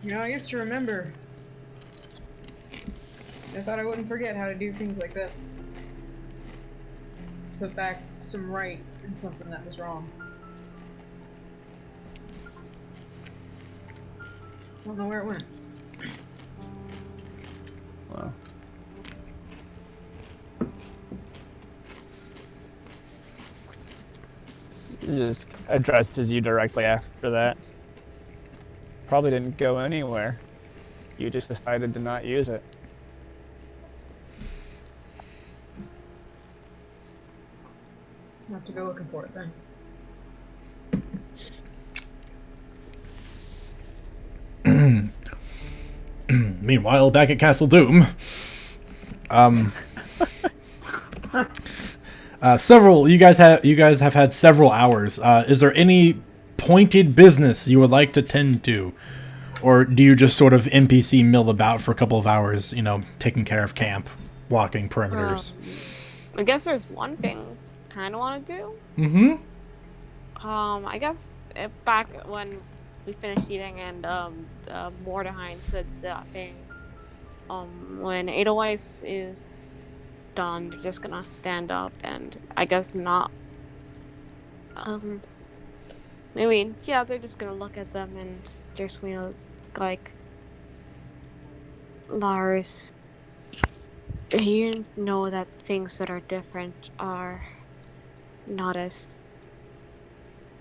Speaker 3: "You know, I used to remember. I thought I wouldn't forget how to do things like this. Put back some right in something that was wrong. I don't know where it went."
Speaker 5: Wow. It just addresses you directly after that. Probably didn't go anywhere. You just decided to not use it.
Speaker 3: I'll have to go looking for it then.
Speaker 1: Meanwhile, back at Castle Doom, several you guys have had several hours. Is there any pointed business you would like to tend to, or do you just sort of NPC mill about for a couple of hours? You know, taking care of camp, walking perimeters.
Speaker 2: I guess there's one thing I kind of want to do. I guess back when we finished eating and Mordehine said that thing. When Edelweiss is done, they're just gonna stand up and I guess not. Maybe they're just gonna look at them and just like Lars. You know that things that are different are not as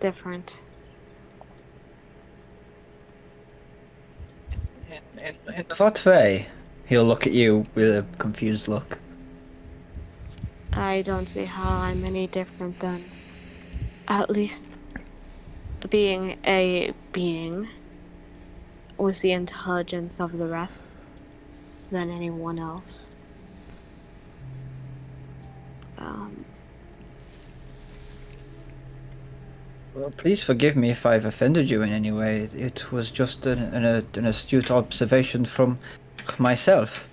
Speaker 2: different.
Speaker 4: In what way? He'll look at you with a confused look.
Speaker 2: I don't see how I'm any different than at least being a being with the intelligence of the rest than anyone else.
Speaker 4: Well, please forgive me if I've offended you in any way. It was just an astute observation from myself.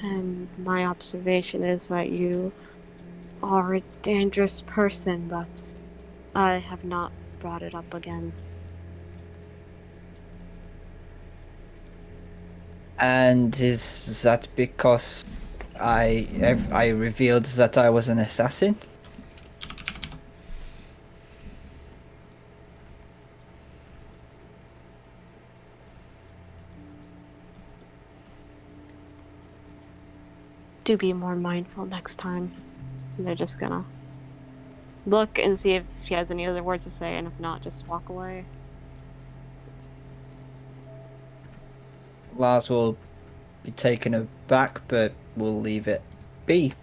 Speaker 2: And my observation is that you are a dangerous person, but I have not brought it up again.
Speaker 4: And is that because I revealed that I was an assassin?
Speaker 2: Do be more mindful next time. And they're just gonna look and see if she has any other words to say, and if not, just walk away.
Speaker 4: Lars will be taken aback, but we'll leave it be.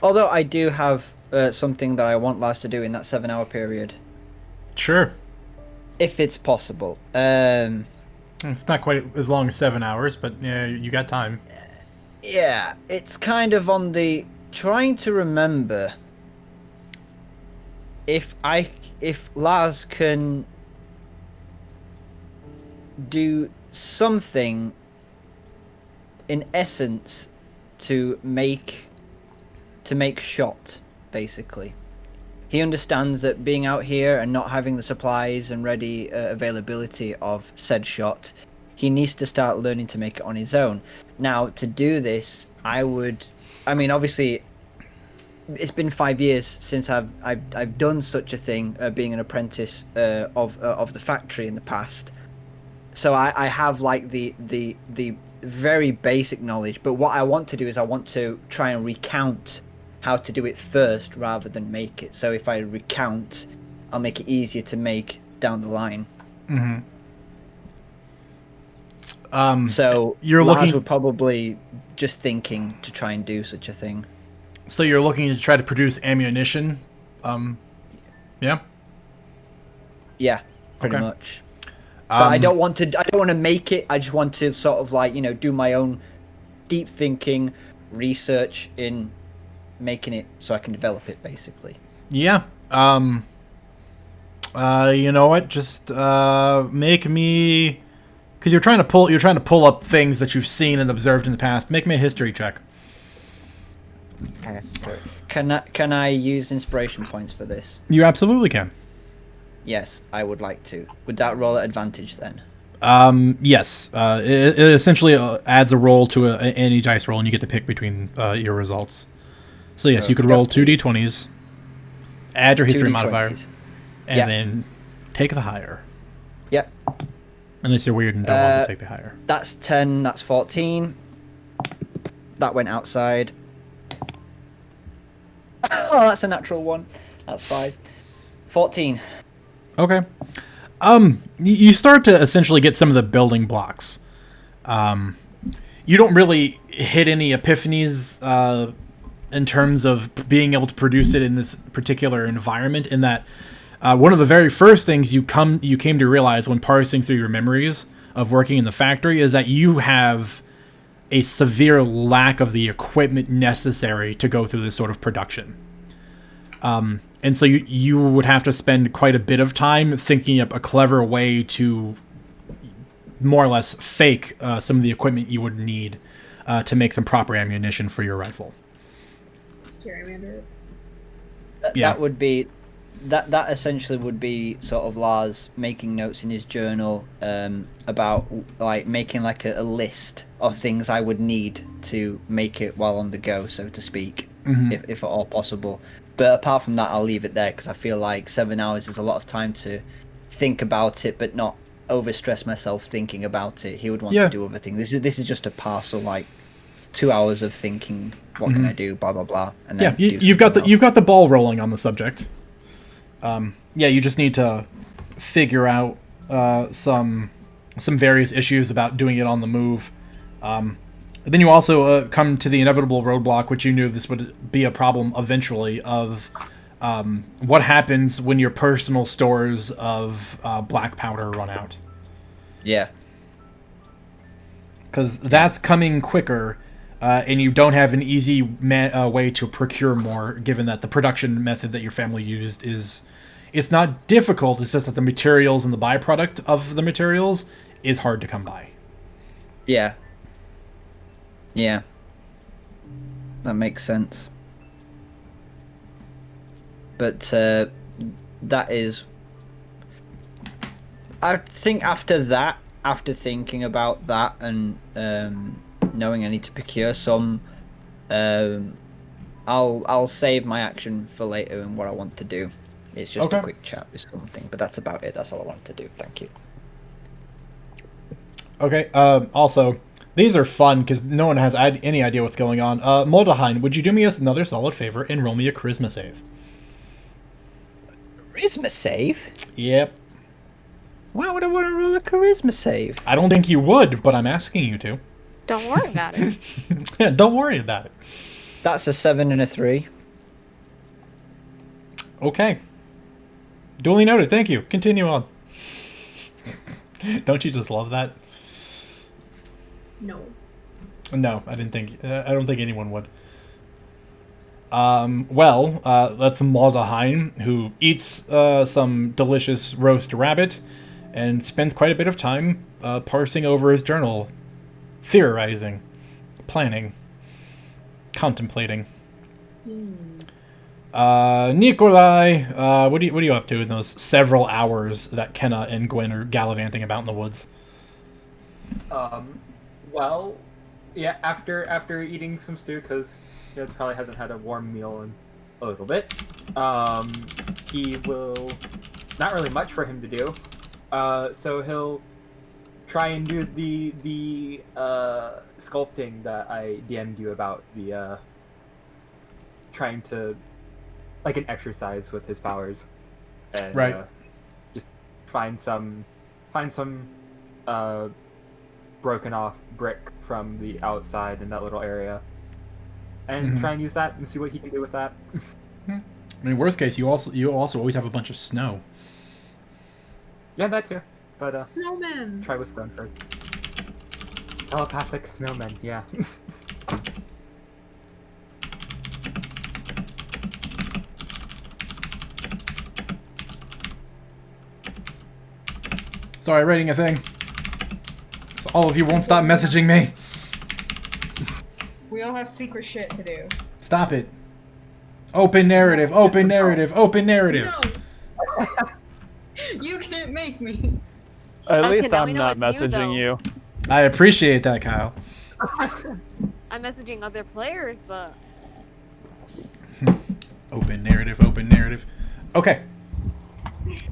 Speaker 4: Although I do have something that I want Lars to do in that 7-hour period.
Speaker 1: Sure.
Speaker 4: If it's possible.
Speaker 1: It's not quite as long as 7 hours, but yeah, you got time.
Speaker 4: Yeah, it's kind of on the trying to remember if Lars can do something in essence to make shot, basically. He understands that being out here and not having the supplies and ready availability of said shot, he needs to start learning to make it on his own. Now, to do this, obviously, it's been 5 years since I've done such a thing, being an apprentice of the factory in the past. So I have like the very basic knowledge. But what I want to do is I want to try and recount how to do it first rather than make it. So if I recount, I'll make it easier to make down the line. So
Speaker 1: you're
Speaker 4: Lars
Speaker 1: looking
Speaker 4: would probably just thinking to try and do such a thing.
Speaker 1: So you're looking to try to produce ammunition. Yeah.
Speaker 4: Yeah, pretty
Speaker 1: Okay.
Speaker 4: much. But I don't want to make it. I just want to sort of like, do my own deep thinking research in making it so I can develop it, basically.
Speaker 1: Yeah. You know what? Just make me, because you're trying to pull up things that you've seen and observed in the past. Make me a history check.
Speaker 4: Can I use inspiration points for this?
Speaker 1: You absolutely can.
Speaker 4: Yes, I would like to. Would that roll at advantage then?
Speaker 1: Yes. It essentially adds a roll to any dice roll, and you get to pick between your results. So yes, you could roll 2d20s, add your history
Speaker 4: 2d20s.
Speaker 1: modifier, and
Speaker 4: Yeah.
Speaker 1: then take the higher.
Speaker 4: Yep.
Speaker 1: Unless you're weird and don't want to take the higher.
Speaker 4: That's 10, that's 14. that went outside. Oh, that's a natural one. That's 5. 14.
Speaker 1: Okay. You start to essentially get some of the building blocks. You don't really hit any epiphanies in terms of being able to produce it in this particular environment. In that, one of the very first things you came to realize when parsing through your memories of working in the factory is that you have a severe lack of the equipment necessary to go through this sort of production. And so you would have to spend quite a bit of time thinking up a clever way to more or less fake some of the equipment you would need to make some proper ammunition for your rifle.
Speaker 3: Gerrymander.
Speaker 1: Yeah.
Speaker 4: That would be that essentially would be sort of Lars making notes in his journal about like making like a list of things I would need to make it while on the go, so to speak, if at all possible. But apart from that, I'll leave it there because I feel like 7 hours is a lot of time to think about it, but not overstress myself thinking about it. He would want to do other things. This is just a parcel, like 2 hours of thinking. What can I do? Blah blah blah. And then
Speaker 1: you've got the ball rolling on the subject. You just need to figure out some various issues about doing it on the move. Then you also come to the inevitable roadblock, which you knew this would be a problem eventually, of what happens when your personal stores of black powder run out.
Speaker 4: Yeah.
Speaker 1: Because that's coming quicker, and you don't have an easy way to procure more, given that the production method that your family used it's not difficult, it's just that the materials and the byproduct of the materials is hard to come by.
Speaker 4: Yeah. Yeah. That makes sense. But that is... I think after thinking about that and knowing I need to procure some, I'll save my action for later and what I want to do. It's just a quick chat with something, but that's about it. That's all I want to do. Thank you.
Speaker 1: Okay, also, these are fun because no one has any idea what's going on. Moldaheim, would you do me another solid favor and roll me a charisma save?
Speaker 4: Charisma save?
Speaker 1: Yep.
Speaker 4: Why would I want to roll a charisma save?
Speaker 1: I don't think you would, but I'm asking you to.
Speaker 2: Don't worry about it.
Speaker 1: Yeah, don't worry about it.
Speaker 4: That's a 7 and a 3.
Speaker 1: Okay. Duly noted. Thank you. Continue on. Don't you just love that?
Speaker 3: No.
Speaker 1: No, I didn't think. I don't think anyone would. That's Moldaheim, who eats some delicious roast rabbit, and spends quite a bit of time parsing over his journal, theorizing, planning, contemplating. Nikolai, what are you up to in those several hours that Kenna and Gwen are gallivanting about in the woods?
Speaker 6: Well, yeah, after eating some stew, because he probably hasn't had a warm meal in a little bit, he will... Not really much for him to do, so he'll try and do the sculpting that I DM'd you about, the trying to... like an exercise with his powers, and just find some broken off brick from the outside in that little area, and try and use that and see what he can do with that.
Speaker 1: I mean, worst case, you also always have a bunch of snow.
Speaker 6: Yeah, that too. But
Speaker 3: Snowmen.
Speaker 6: try with stone first. Telepathic snowmen. Yeah.
Speaker 1: Sorry, writing a thing. So all of you won't stop messaging me.
Speaker 3: We all have secret shit to do.
Speaker 1: Stop it. Open narrative, open narrative, open narrative.
Speaker 3: No. You can't make me.
Speaker 5: At
Speaker 2: Okay,
Speaker 5: least
Speaker 2: now we
Speaker 5: I'm
Speaker 2: know
Speaker 5: not
Speaker 2: it's you,
Speaker 5: messaging you.
Speaker 1: I appreciate that, Kyle.
Speaker 2: I'm messaging other players, but
Speaker 1: Open narrative, open narrative. Okay.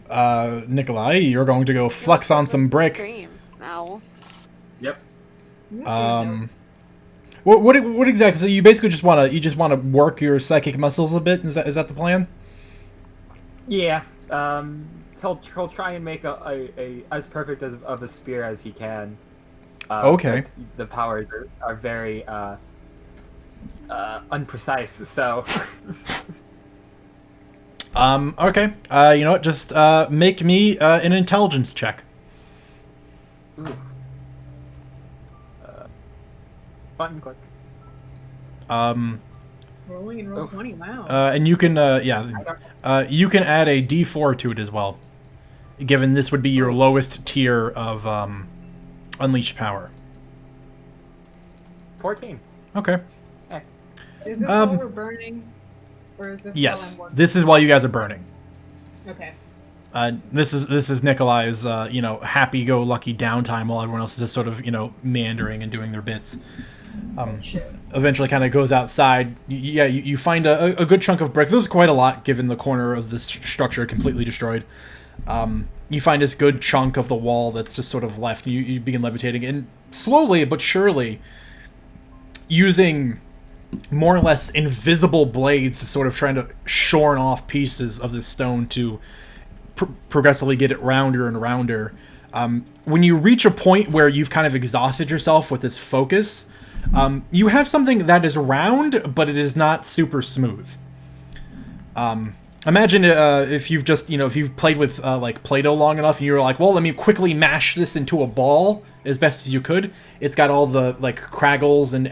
Speaker 1: Nikolai, you're going to go flex on some brick.
Speaker 2: stream now.
Speaker 6: Yep.
Speaker 1: What exactly? So you basically just wanna work your psychic muscles a bit. Is that the plan?
Speaker 6: Yeah. He'll try and make a as perfect of a spear as he can.
Speaker 1: Okay.
Speaker 6: But the powers are very unprecise. So.
Speaker 1: Okay. You know what? Just make me an intelligence check.
Speaker 6: Ooh. Button click.
Speaker 3: Rolling and roll
Speaker 6: Oof.
Speaker 3: 20. Wow.
Speaker 1: And you can
Speaker 6: I don't.
Speaker 1: you can add a D4 to it as well, given this would be your lowest tier of unleashed power.
Speaker 6: 14.
Speaker 1: Okay.
Speaker 3: Is this while we're burning? Or is this while
Speaker 1: Yes.
Speaker 3: I'm working?
Speaker 1: This is while you guys are burning.
Speaker 3: Okay.
Speaker 1: This is Nikolai's happy-go-lucky downtime while everyone else is just sort of meandering and doing their bits. Eventually, kind of goes outside. You find a good chunk of brick. There's quite a lot, given the corner of this structure completely destroyed. You find this good chunk of the wall that's just sort of left. You begin levitating, and slowly but surely, using more or less invisible blades, sort of trying to shorn off pieces of this stone to progressively get it rounder and rounder. When you reach a point where you've kind of exhausted yourself with this focus, you have something that is round, but it is not super smooth. Imagine if you've just, if you've played with like Play-Doh long enough and you're like, well, let me quickly mash this into a ball as best as you could. It's got all the like craggles and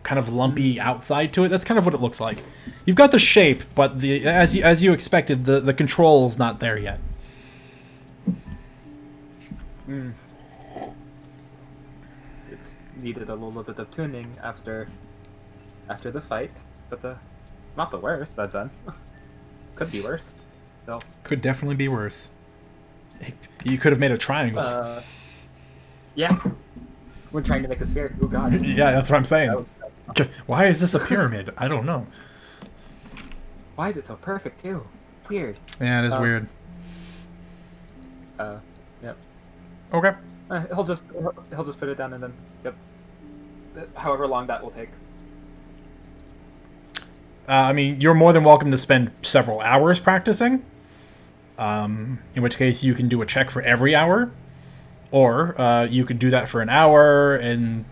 Speaker 1: kind of lumpy outside to it. That's kind of what it looks like. You've got the shape, but as you expected, the control's not there yet.
Speaker 6: Mm. It needed a little bit of tuning after the fight, but not the worst. That done. Could be worse. So.
Speaker 1: Could definitely be worse. You could have made a triangle.
Speaker 6: Yeah. We're trying to make a sphere. Oh god.
Speaker 1: Yeah, that's what I'm saying. Why is this a pyramid? I don't know.
Speaker 6: Why is it so perfect too? Weird.
Speaker 1: Yeah, it is weird.
Speaker 6: Yep.
Speaker 1: Okay.
Speaker 6: He'll just put it down and then yep. However long that will take.
Speaker 1: I mean, you're more than welcome to spend several hours practicing. In which case, you can do a check for every hour, or you could do that for an hour and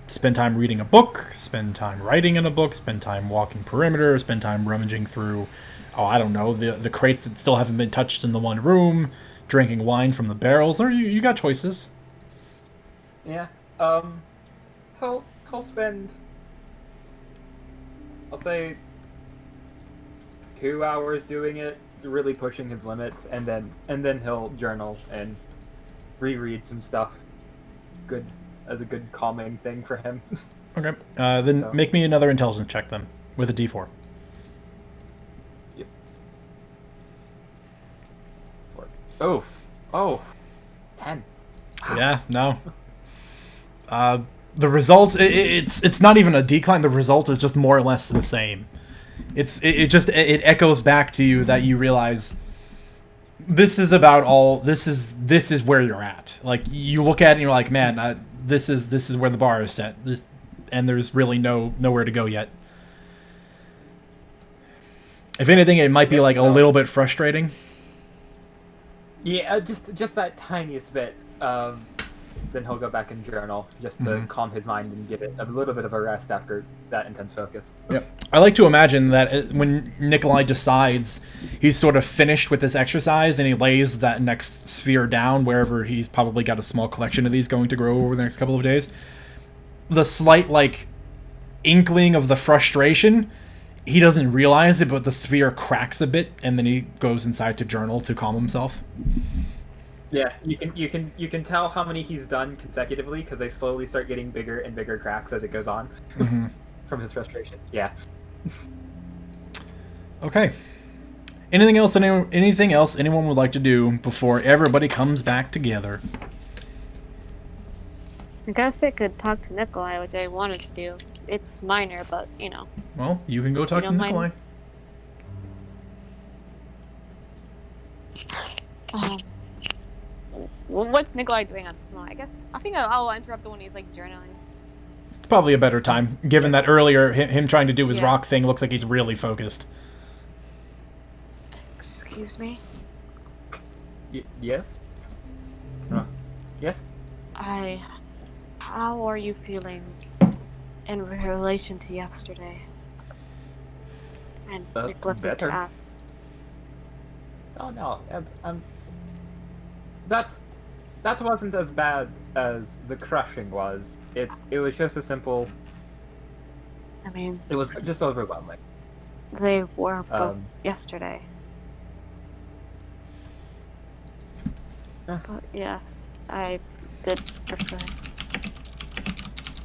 Speaker 1: spend time reading a book, spend time writing in a book, spend time walking perimeter, spend time rummaging through, I don't know, the crates that still haven't been touched in the one room, drinking wine from the barrels. Or you got choices.
Speaker 6: Yeah. He'll spend, I'll say, 2 hours doing it, really pushing his limits, and then he'll journal and reread some stuff. Good, as a good calming thing for him.
Speaker 1: Okay. Then make me another intelligence check then with a D4.
Speaker 6: Yep. 4. Oh, 10.
Speaker 1: Yeah. No. The result it's not even a decline. The result is just more or less the same. It echoes back to you that you realize this is about all. This is where you're at. Like you look at it and you're like, man, this is where the bar is set. And there's really nowhere to go yet. If anything, it might be like a little bit frustrating.
Speaker 6: Yeah, just that tiniest bit. Then he'll go back and journal just to calm his mind and give it a little bit of a rest after that intense focus.
Speaker 1: Yep. I like to imagine that when Nikolai decides he's sort of finished with this exercise and he lays that next sphere down wherever he's probably got a small collection of these going to grow over the next couple of days, the slight like inkling of the frustration, he doesn't realize it, but the sphere cracks a bit and then he goes inside to journal to calm himself.
Speaker 6: Yeah, you can tell how many he's done consecutively because they slowly start getting bigger and bigger cracks as it goes on from his frustration. Yeah.
Speaker 1: Okay. Anything else anyone would like to do before everybody comes back together?
Speaker 2: I guess I could talk to Nikolai, which I wanted to do. It's minor, but
Speaker 1: Well, you can go talk to Nikolai.
Speaker 2: What's Nikolai doing at this moment? I think I'll interrupt the one he's like journaling.
Speaker 1: probably a better time, given that earlier him trying to do his
Speaker 2: Yeah.
Speaker 1: rock thing looks like he's really focused.
Speaker 2: Excuse me?
Speaker 6: Yes? Yes?
Speaker 2: How are you feeling in relation to yesterday? And neglected
Speaker 6: better.
Speaker 2: to ask.
Speaker 6: Oh no, that wasn't as bad as the crushing was. It was just a simple.
Speaker 2: I mean,
Speaker 6: It was just overwhelming.
Speaker 2: they were both
Speaker 6: Um,
Speaker 2: yesterday.
Speaker 6: Eh.
Speaker 2: But yes, I did prefer.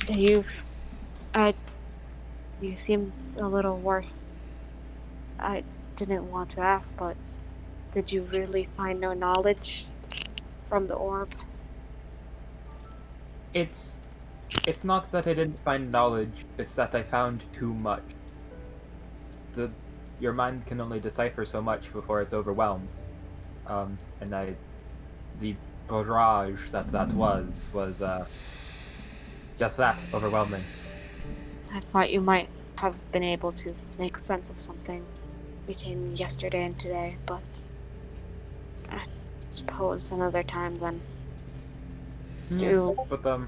Speaker 2: You seemed a little worse. I didn't want to ask, but did you really find no knowledge from the orb?
Speaker 6: It's not that I didn't find knowledge. It's that I found too much. Your mind can only decipher so much before it's overwhelmed. And the barrage that was just that, overwhelming.
Speaker 2: I thought you might have been able to make sense of something between yesterday and today, but I suppose another time then.
Speaker 6: Yes, but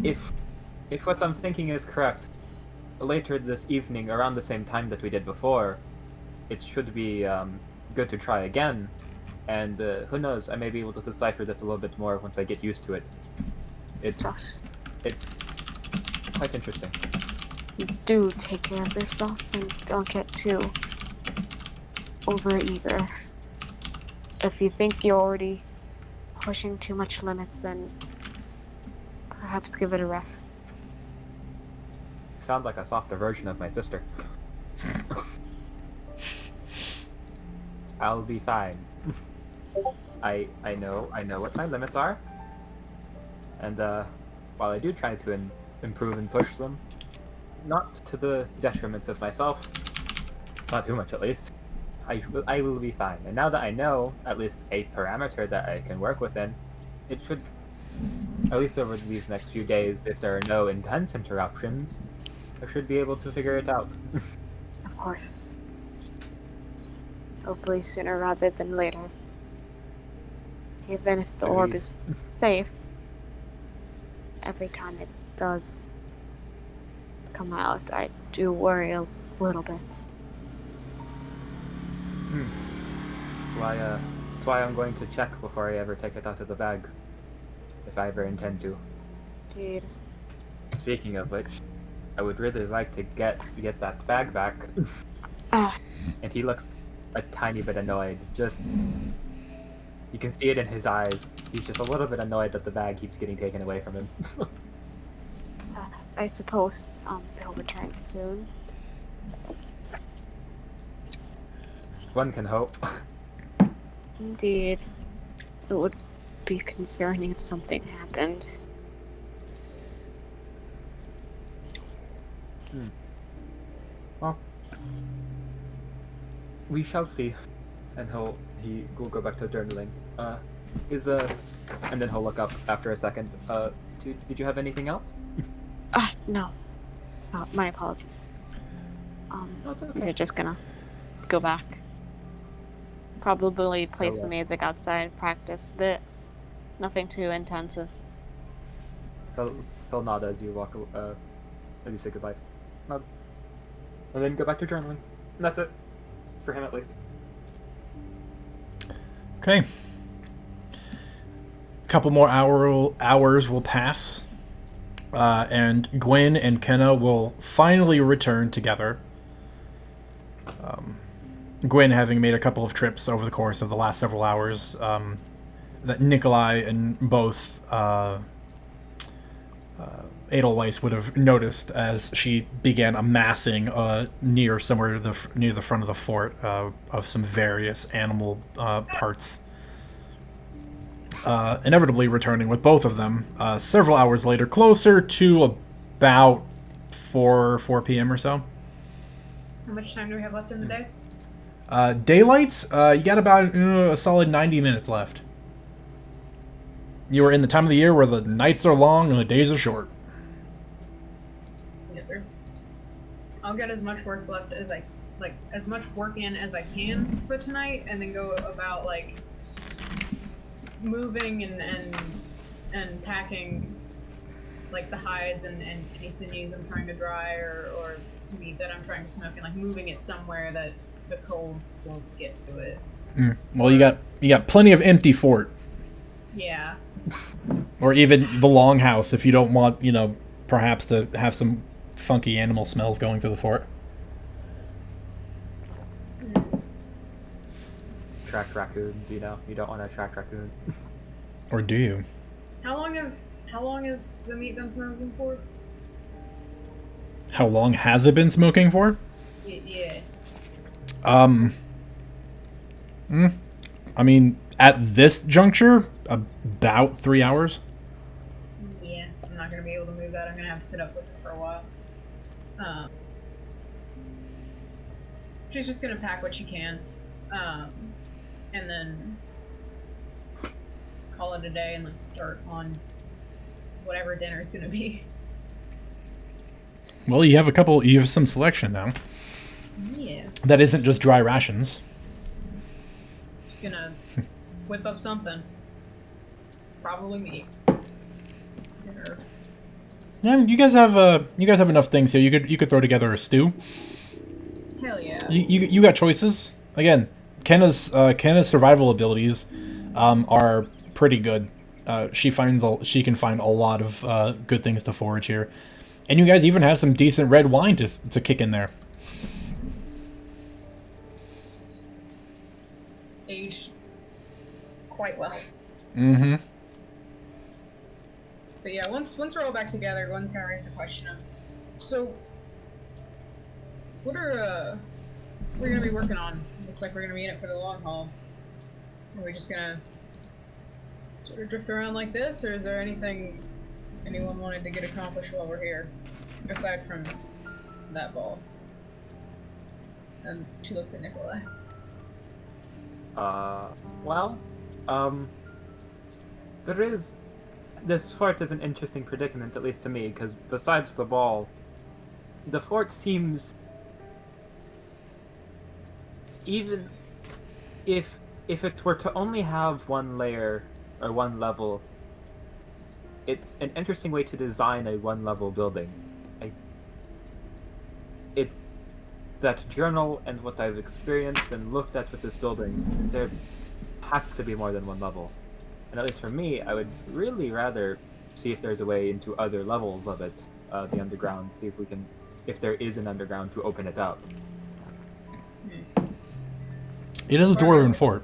Speaker 6: if what I'm thinking is correct, later this evening, around the same time that we did before, it should be good to try again. And who knows, I may be able to decipher this a little bit more once I get used to it. It's
Speaker 2: Just
Speaker 6: quite interesting.
Speaker 2: do take care of yourself and don't get too overeager. If you think you're already pushing too much limits, then perhaps give it a rest.
Speaker 6: Sound like a softer version of my sister. I'll be fine. I know what my limits are, and while I do try to improve and push them, not to the detriment of myself, not too much at least, I will be fine. And now that I know at least a parameter that I can work within, it should, at least over these next few days, if there are no intense interruptions, I should be able to figure it out.
Speaker 2: Of course. Hopefully sooner rather than later. Even if the orb
Speaker 6: Agreed.
Speaker 2: is safe, every time it does come out, I do worry a little bit.
Speaker 6: That's why I'm going to check before I ever take it out of the bag, if I ever intend to.
Speaker 2: Indeed.
Speaker 6: Speaking of which, I would really like to get that bag back.
Speaker 2: Ah,
Speaker 6: And he looks a tiny bit annoyed. Just, you can see it in his eyes. He's just a little bit annoyed that the bag keeps getting taken away from him.
Speaker 2: I suppose they'll return soon.
Speaker 6: One can hope.
Speaker 2: Indeed. It would be concerning if something happened.
Speaker 6: Well, we shall see. And he will go back to journaling. And then he'll look up after a second. Did you have anything else?
Speaker 2: No. It's not. My apologies.
Speaker 6: No, it's okay.
Speaker 2: They're just gonna go back. Probably play
Speaker 6: Oh,
Speaker 2: some
Speaker 6: yeah.
Speaker 2: music outside, practice a bit. Nothing too intensive.
Speaker 6: He'll nod as you walk, as you say goodbye. Nod. And then go back to journaling. And that's it. For him, at least.
Speaker 1: Okay. A couple more hours will pass, and Gwen and Kenna will finally return together. Gwen having made a couple of trips over the course of the last several hours that Nikolai and both Edelweiss would have noticed as she began amassing near the front of the fort of some various animal parts. Inevitably returning with both of them several hours later, closer to about 4 p.m. or so.
Speaker 3: How much time do we have left in the day?
Speaker 1: Daylight, you got about a solid 90 minutes left. You are in the time of the year where the nights are long and the days are short.
Speaker 3: Yes, sir. I'll get as much work left as as much work in as I can for tonight, and then go about like moving and packing like the hides and any sinews I'm trying to dry or meat that I'm trying to smoke, and like moving it somewhere that the cold won't get to it.
Speaker 1: Well, you got plenty of empty fort,
Speaker 3: Yeah.
Speaker 1: or even the longhouse if you don't want, perhaps to have some funky animal smells going through the fort.
Speaker 6: Attract raccoons, you don't want to attract raccoons.
Speaker 1: Or do you?
Speaker 3: How long has the meat been smoking for?
Speaker 1: How long has it been smoking for?
Speaker 3: Yeah.
Speaker 1: I mean, at this juncture, about 3 hours.
Speaker 3: Yeah, I'm not gonna be able to move that. I'm gonna have to sit up with it for a while. She's just gonna pack what she can, and then call it a day and then start on whatever dinner's gonna be.
Speaker 1: Well, you have some selection now.
Speaker 3: Yeah.
Speaker 1: That isn't just dry rations.
Speaker 3: Just gonna whip up something. Probably meat. And herbs.
Speaker 1: Yeah, you guys have enough things here. You could throw together a stew.
Speaker 3: Hell yeah.
Speaker 1: You got choices. Again, Kenna's survival abilities are pretty good. She can find a lot of good things to forage here, and you guys even have some decent red wine to kick in there.
Speaker 3: Aged quite well.
Speaker 1: Mm-hmm.
Speaker 3: But yeah, once we're all back together, Gwen's gonna raise the question of, so what are we're gonna be working on? Looks like we're gonna be in it for the long haul. Are we just gonna sort of drift around like this, or is there anything anyone wanted to get accomplished while we're here, aside from that ball? And she looks at Nikolai.
Speaker 6: This fort is an interesting predicament, at least to me, because besides the ball, the fort seems, even if it were to only have one layer or one level, it's an interesting way to design a one-level building. It's that journal and what I've experienced and looked at with this building, there has to be more than one level. And at least for me, I would really rather see if there's a way into other levels of it, the underground, see if there is an underground, to open it up.
Speaker 1: It is a dwarven fort.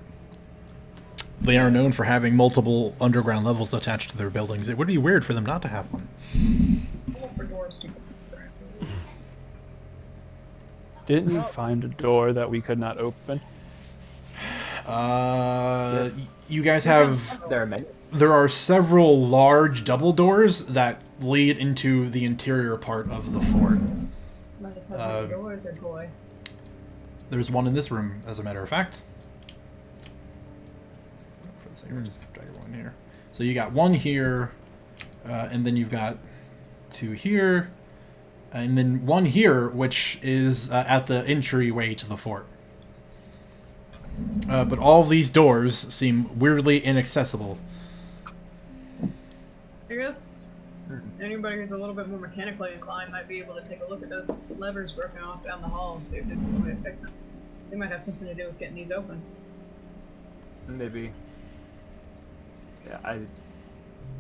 Speaker 1: They are known for having multiple underground levels attached to their buildings. It would be weird for them not to have one.
Speaker 3: For doors to
Speaker 5: Didn't you find a door that we could not open?
Speaker 1: Yes. You guys have...
Speaker 6: There are many.
Speaker 1: There are several large double doors that lead into the interior part of the fort.
Speaker 3: doors are boy.
Speaker 1: There's one in this room, as a matter of fact. For the second, just drag one here. So you got one here, and then you've got two here, and then one here, which is at the entryway to the fort. But all of these doors seem weirdly inaccessible.
Speaker 3: I guess anybody who's a little bit more mechanically inclined might be able to take a look at those levers broken off down the hall and see if they can fix them. They might have something to do with getting these open.
Speaker 6: Maybe. Yeah,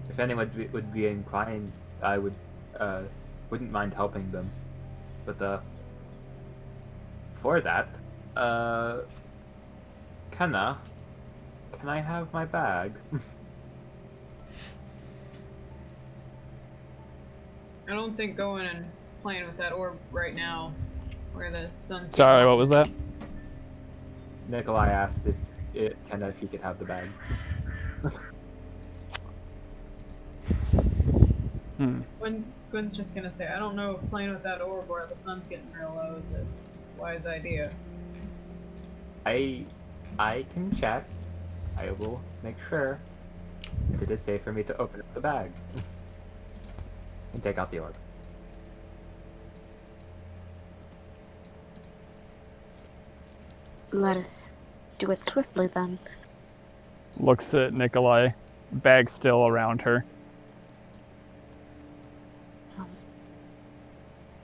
Speaker 6: if anyone would be inclined, I wouldn't mind helping them. But for that, can I have my bag?
Speaker 3: I don't think going and playing with that orb right now, where the sun's...
Speaker 5: Sorry, what was that?
Speaker 6: Nikolai asked if he could have the bag.
Speaker 3: Gwen's just gonna say, I don't know if playing with that orb where the sun's getting real low is a wise idea.
Speaker 6: I can check. I will make sure. if it is safe for me to open up the bag and take out the orb.
Speaker 2: Let us do it swiftly then.
Speaker 5: Looks at Nikolai, bag still around her.
Speaker 2: Um,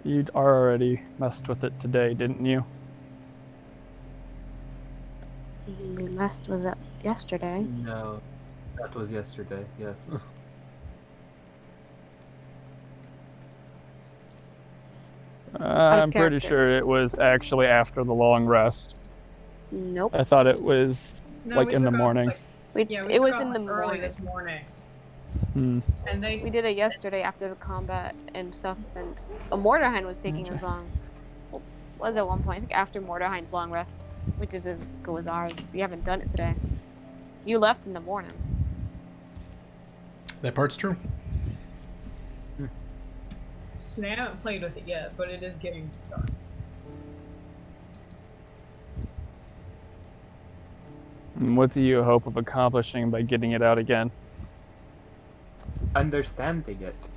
Speaker 5: You'd already messed with it today, didn't you?
Speaker 2: we messed with it yesterday.
Speaker 6: No, that was yesterday, yes.
Speaker 5: I'm pretty
Speaker 2: character.
Speaker 5: sure it was actually after the long rest.
Speaker 2: Nope.
Speaker 5: I thought it was
Speaker 3: No,
Speaker 5: like
Speaker 3: we
Speaker 5: in the
Speaker 3: took off,
Speaker 5: morning.
Speaker 3: like,
Speaker 2: We,
Speaker 3: yeah, we
Speaker 2: it
Speaker 3: took
Speaker 2: was
Speaker 3: off,
Speaker 2: in the
Speaker 3: like, early
Speaker 2: morning.
Speaker 3: this morning,
Speaker 5: Hmm.
Speaker 3: and
Speaker 2: We did it yesterday after the combat and stuff, and Mordorheim was taking
Speaker 5: Okay.
Speaker 2: his long. Well, was at one point, I think after Mordorheim's long rest, which doesn't go with ours. We haven't done it today. You left in the morning.
Speaker 1: That part's true.
Speaker 3: so they haven't played with it yet, but it is getting dark.
Speaker 5: And what do you hope of accomplishing by getting it out again?
Speaker 6: Understanding it.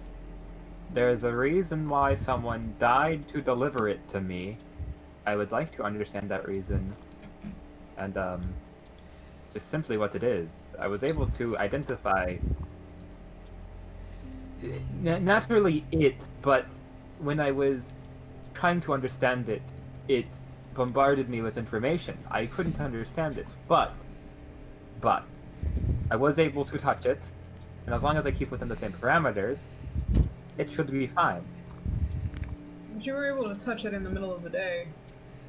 Speaker 6: There's a reason why someone died to deliver it to me. I would like to understand that reason. And, just simply what it is. I was able to identify naturally it, but when I was trying to understand it, it bombarded me with information. I couldn't understand it, but I was able to touch it, and as long as I keep within the same parameters, it should be fine.
Speaker 3: But you were able to touch it in the middle of the day.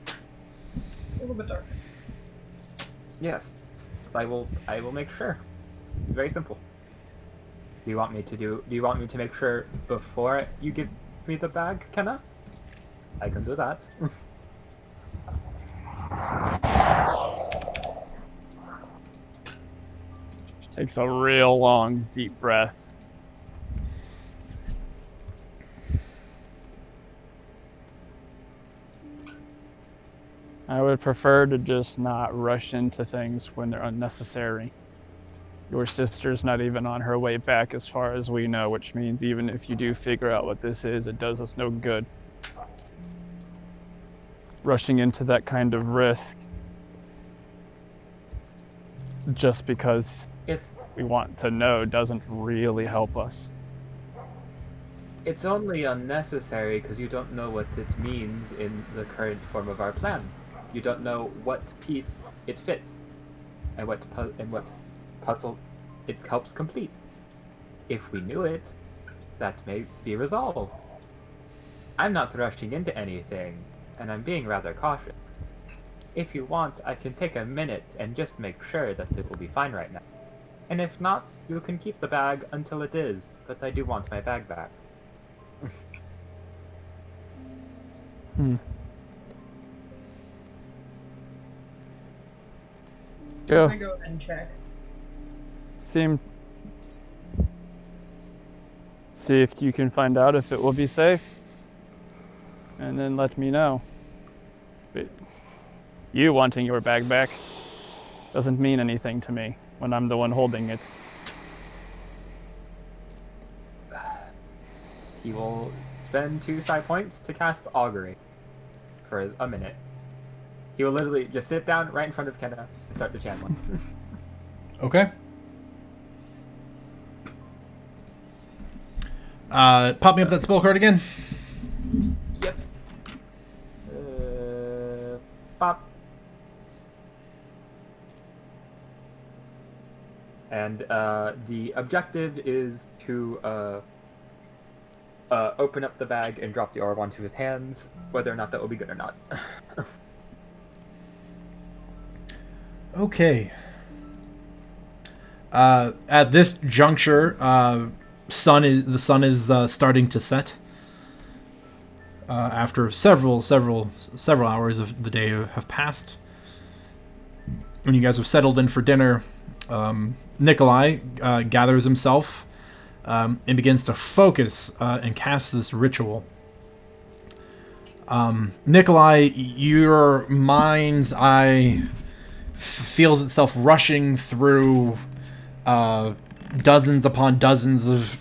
Speaker 3: It's a little bit dark.
Speaker 6: Yes, I will make sure. Very simple. Do you want me to make sure before you give me the bag, Kenna? I can do that.
Speaker 5: Takes a real long, deep breath. I would prefer to just not rush into things when they're unnecessary. Your sister's not even on her way back as far as we know, which means even if you do figure out what this is, it does us no good. Rushing into that kind of risk just because
Speaker 6: It's
Speaker 5: we want to know doesn't really help us.
Speaker 6: It's only unnecessary because you don't know what it means in the current form of our plan. You don't know what piece it fits, and what puzzle it helps complete. If we knew it, that may be resolved. I'm not rushing into anything, and I'm being rather cautious. If you want, I can take a minute and just make sure that it will be fine right now. And if not, you can keep the bag until it is, but I do want my bag back.
Speaker 5: Go.
Speaker 3: So go ahead and check.
Speaker 5: See if you can find out if it will be safe, and then let me know. But you wanting your bag back doesn't mean anything to me when I'm the one holding it.
Speaker 6: He will spend 2 psi points to cast Augury for a minute. He will literally just sit down right in front of Kenna and start the channeling.
Speaker 1: Okay. Pop me up that spell card again.
Speaker 6: Yep. Pop. And the objective is to open up the bag and drop the orb onto his hands, whether or not that will be good or not.
Speaker 1: Okay. At this juncture, the sun is starting to set. After several hours of the day have passed. When you guys have settled in for dinner, Nikolai gathers himself and begins to focus and cast this ritual. Nikolai, your mind's eye feels itself rushing through dozens upon dozens of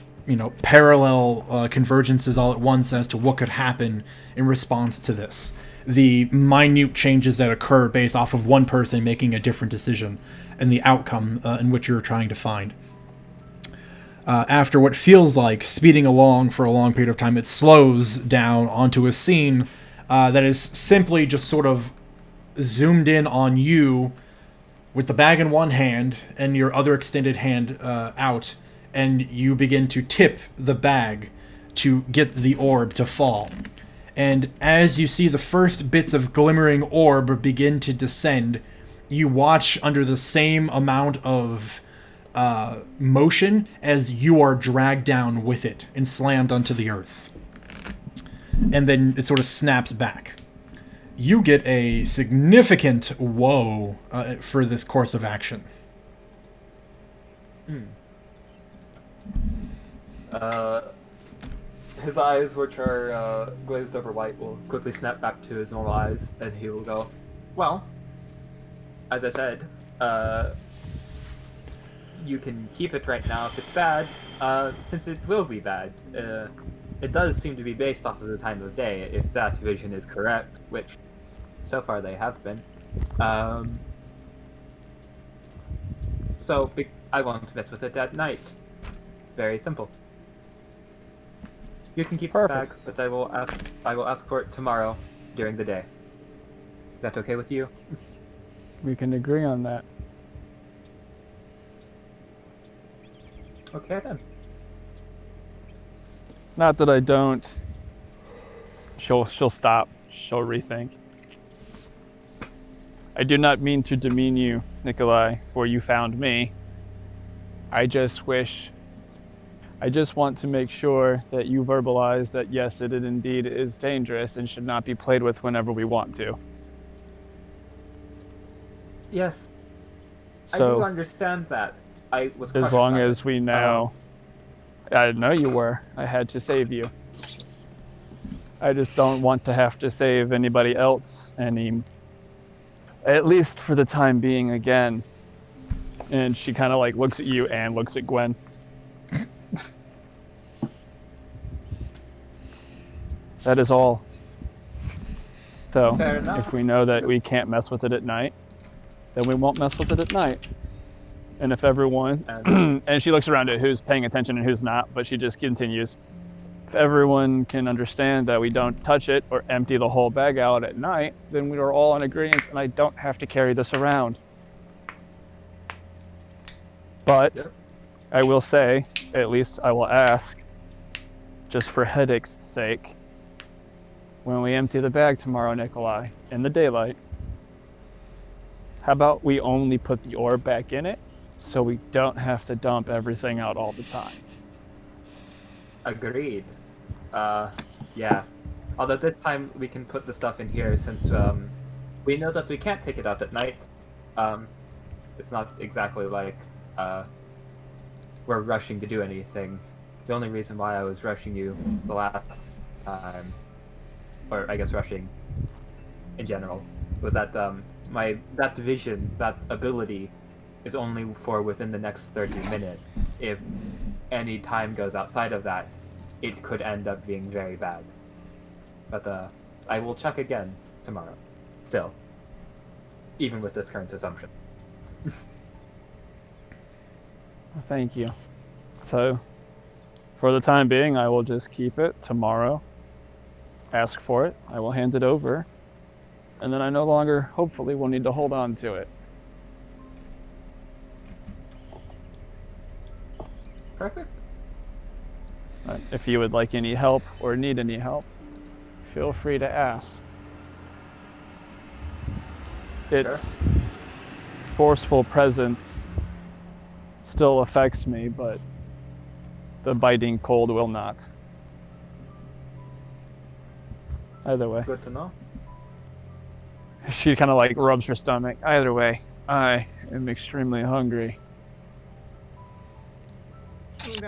Speaker 1: parallel convergences all at once as to what could happen in response to this. The minute changes that occur based off of one person making a different decision and the outcome in which you're trying to find. After what feels like speeding along for a long period of time, it slows down onto a scene that is simply just sort of zoomed in on you with the bag in one hand and your other extended hand out, and you begin to tip the bag to get the orb to fall. And as you see the first bits of glimmering orb begin to descend, you watch under the same amount of motion as you are dragged down with it and slammed onto the earth. And then it sort of snaps back. You get a significant whoa for this course of action.
Speaker 6: His eyes, which are glazed over white, will quickly snap back to his normal eyes, and he will go, well, as I said, you can keep it right now if it's bad, since it will be bad. It does seem to be based off of the time of day, if that vision is correct, which so far they have been. So I won't mess with it at night. Very simple. You can keep the bag, but I will ask for it tomorrow during the day. Is that okay with you?
Speaker 5: We can agree on that.
Speaker 6: Okay then.
Speaker 5: Not that I don't. She'll stop. She'll rethink. I do not mean to demean you, Nikolai, for you found me. I just want to make sure that you verbalize that yes, it indeed is dangerous and should not be played with whenever we want to.
Speaker 6: Yes.
Speaker 5: So,
Speaker 6: I do understand that. I was
Speaker 5: as long as we know. I know you were. I had to save you. I just don't want to have to save anybody else at least for the time being again. And she kind of like looks at you and looks at Gwen. That is all. So, if we know that we can't mess with it at night, then we won't mess with it at night. And if everyone, and she looks around at who's paying attention and who's not, but she just continues. If everyone can understand that we don't touch it or empty the whole bag out at night, then we are all in agreement and I don't have to carry this around. But I will say, at least I will ask, just for headache's sake, when we empty the bag tomorrow, Nikolai, in the daylight, how about we only put the orb back in it so we don't have to dump everything out all the time?
Speaker 6: Agreed. Yeah. Although this time we can put the stuff in here since we know that we can't take it out at night. It's not exactly like we're rushing to do anything. The only reason why I was rushing you the last time, or I guess rushing in general, was that that vision, that ability, is only for within the next 30 minutes. If any time goes outside of that, it could end up being very bad. But I will check again tomorrow. Still. Even with this current assumption.
Speaker 5: Thank you. So, for the time being, I will just keep it tomorrow. Ask for it. I will hand it over. And then I no longer, hopefully, will need to hold on to it.
Speaker 6: Perfect.
Speaker 5: If you would like any help or need any help, feel free to ask. Its forceful presence still affects me, but the biting cold will not. Either way.
Speaker 6: Good to know.
Speaker 5: She kind of like rubs her stomach. Either way, I am extremely hungry.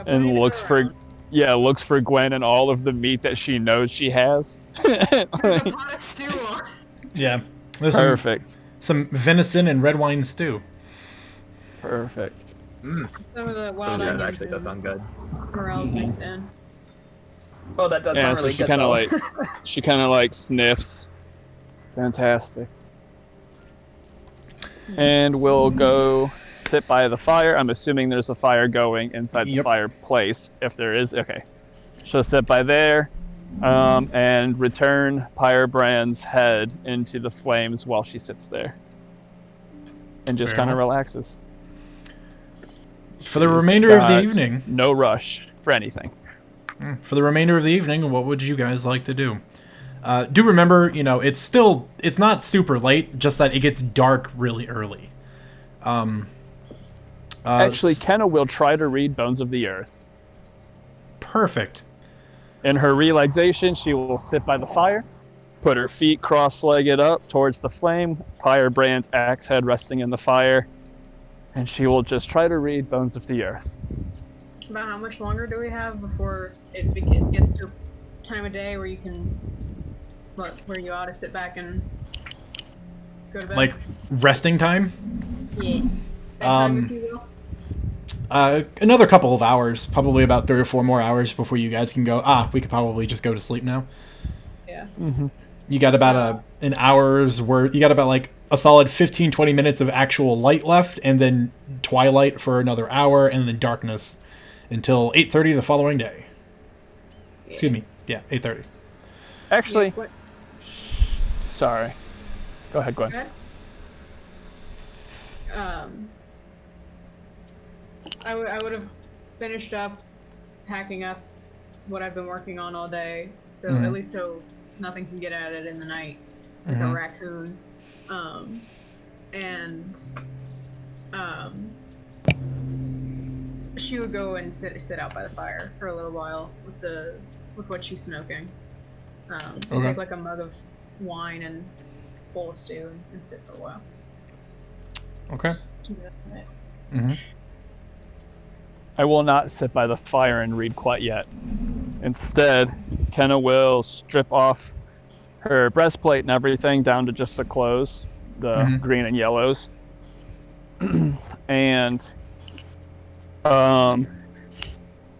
Speaker 5: And looks for Gwen and all of the meat that she knows she has.
Speaker 3: There's a pot of stew on.
Speaker 1: Yeah. There's
Speaker 5: Perfect.
Speaker 1: Some venison and red wine stew.
Speaker 5: Perfect.
Speaker 6: Mm.
Speaker 3: Some of the
Speaker 6: Oh,
Speaker 3: wild
Speaker 6: yeah,
Speaker 3: onions
Speaker 6: that actually does
Speaker 3: and
Speaker 6: sound good.
Speaker 3: morels
Speaker 5: Mhm.
Speaker 3: mixed in.
Speaker 6: Oh, that does
Speaker 5: Yeah,
Speaker 6: sound
Speaker 5: so
Speaker 6: really
Speaker 5: she
Speaker 6: good
Speaker 5: kind of
Speaker 6: though.
Speaker 5: like she kind of like sniffs. Fantastic. And we'll go sit by the fire. I'm assuming there's a fire going inside the
Speaker 1: Yep.
Speaker 5: fireplace. If there is, okay. She'll sit by there, and return Pyrebrand's head into the flames while she sits there, and just
Speaker 1: Very
Speaker 5: kind of
Speaker 1: well.
Speaker 5: relaxes.
Speaker 1: For the
Speaker 5: She's
Speaker 1: remainder of the
Speaker 5: got
Speaker 1: evening,
Speaker 5: no rush for anything.
Speaker 1: For the remainder of the evening, what would you guys like to do? Do remember, it's not super late, just that it gets dark really early.
Speaker 5: Actually,
Speaker 1: S-
Speaker 5: Kenna will try to read Bones of the Earth.
Speaker 1: Perfect.
Speaker 5: In her relaxation, she will sit by the fire, put her feet cross-legged up towards the flame, Pyrebrand's axe head resting in the fire, and she will just try to read Bones of the Earth.
Speaker 3: About how much longer do we have before it gets to a time of day where you can, where you ought to sit back and go to bed?
Speaker 1: Like, resting time?
Speaker 3: Yeah. Bedtime,
Speaker 1: Um,
Speaker 3: if you will.
Speaker 1: Another couple of hours, probably about 3 or 4 more hours before you guys can go, we could probably just go to sleep now.
Speaker 3: Yeah.
Speaker 5: Mm-hmm.
Speaker 1: You got about an hour's worth, you got about like a solid 15-20 minutes of actual light left, and then twilight for another hour, and then darkness until 8:30 the following day. Excuse me. Yeah, 8:30.
Speaker 5: Actually,
Speaker 3: Yeah,
Speaker 5: sorry. Go ahead, Gwen.
Speaker 3: go ahead. I would have finished up packing up what I've been working on all day, so at least so nothing can get at it in the night, like a raccoon. She would go and sit out by the fire for a little while with what she's smoking.
Speaker 1: Okay.
Speaker 3: Take like a mug of wine and bowl of stew and sit for a while.
Speaker 1: Okay.
Speaker 3: Just keep it up.
Speaker 1: Mm-hmm.
Speaker 5: I will not sit by the fire and read quite yet. Instead, Kenna will strip off her breastplate and everything down to just the clothes, the green and yellows, and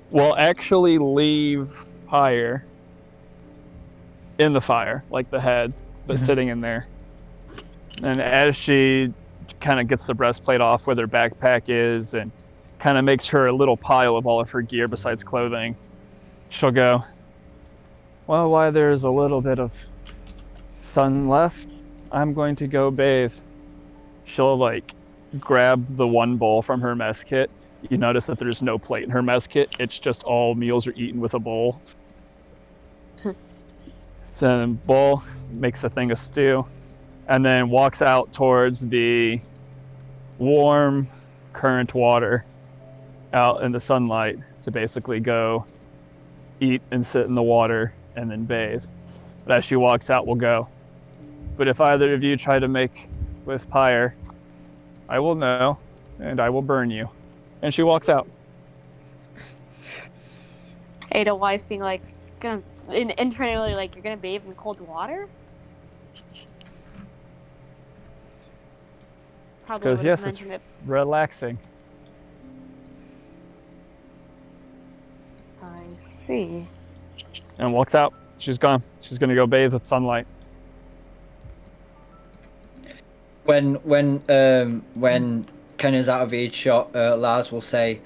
Speaker 5: will actually leave Pyre in the fire, like the head, but sitting in there. And as she kind of gets the breastplate off where their backpack is and kind of makes her a little pile of all of her gear besides clothing, she'll go, well, while there's a little bit of sun left, I'm going to go bathe. She'll like grab the one bowl from her mess kit. You notice that there's no plate in her mess kit. It's just all meals are eaten with a bowl. So then bowl makes a thing of stew and then walks out towards the warm current water out in the sunlight to basically go eat and sit in the water and then bathe. But as she walks out, we'll go. But if either of you try to make with Pyre, I will know, and I will burn you. And she walks out.
Speaker 2: Ada Wise being like, internally like, you're gonna bathe in cold water? Probably
Speaker 5: Because
Speaker 2: would
Speaker 5: yes,
Speaker 2: have
Speaker 5: it's
Speaker 2: mentioned it.
Speaker 5: relaxing.
Speaker 2: I see.
Speaker 5: And walks out. She's gone. She's going to go bathe with sunlight.
Speaker 4: When Kenna's out of earshot, Lars will say,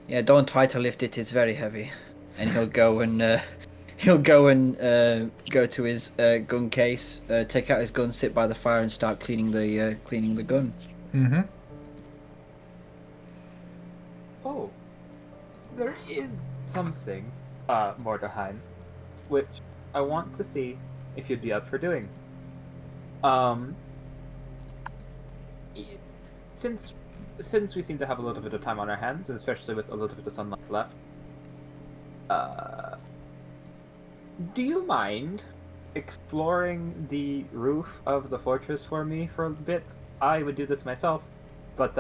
Speaker 4: "Yeah, don't try to lift it. It's very heavy," and he'll go and go to his gun case, take out his gun, sit by the fire, and start cleaning the gun.
Speaker 1: Mm-hmm.
Speaker 6: Oh, there is something, Mordheim, which I want to see if you'd be up for doing. Since we seem to have a little bit of time on our hands, and especially with a little bit of sunlight left, do you mind exploring the roof of the fortress for me for a bit? I would do this myself, but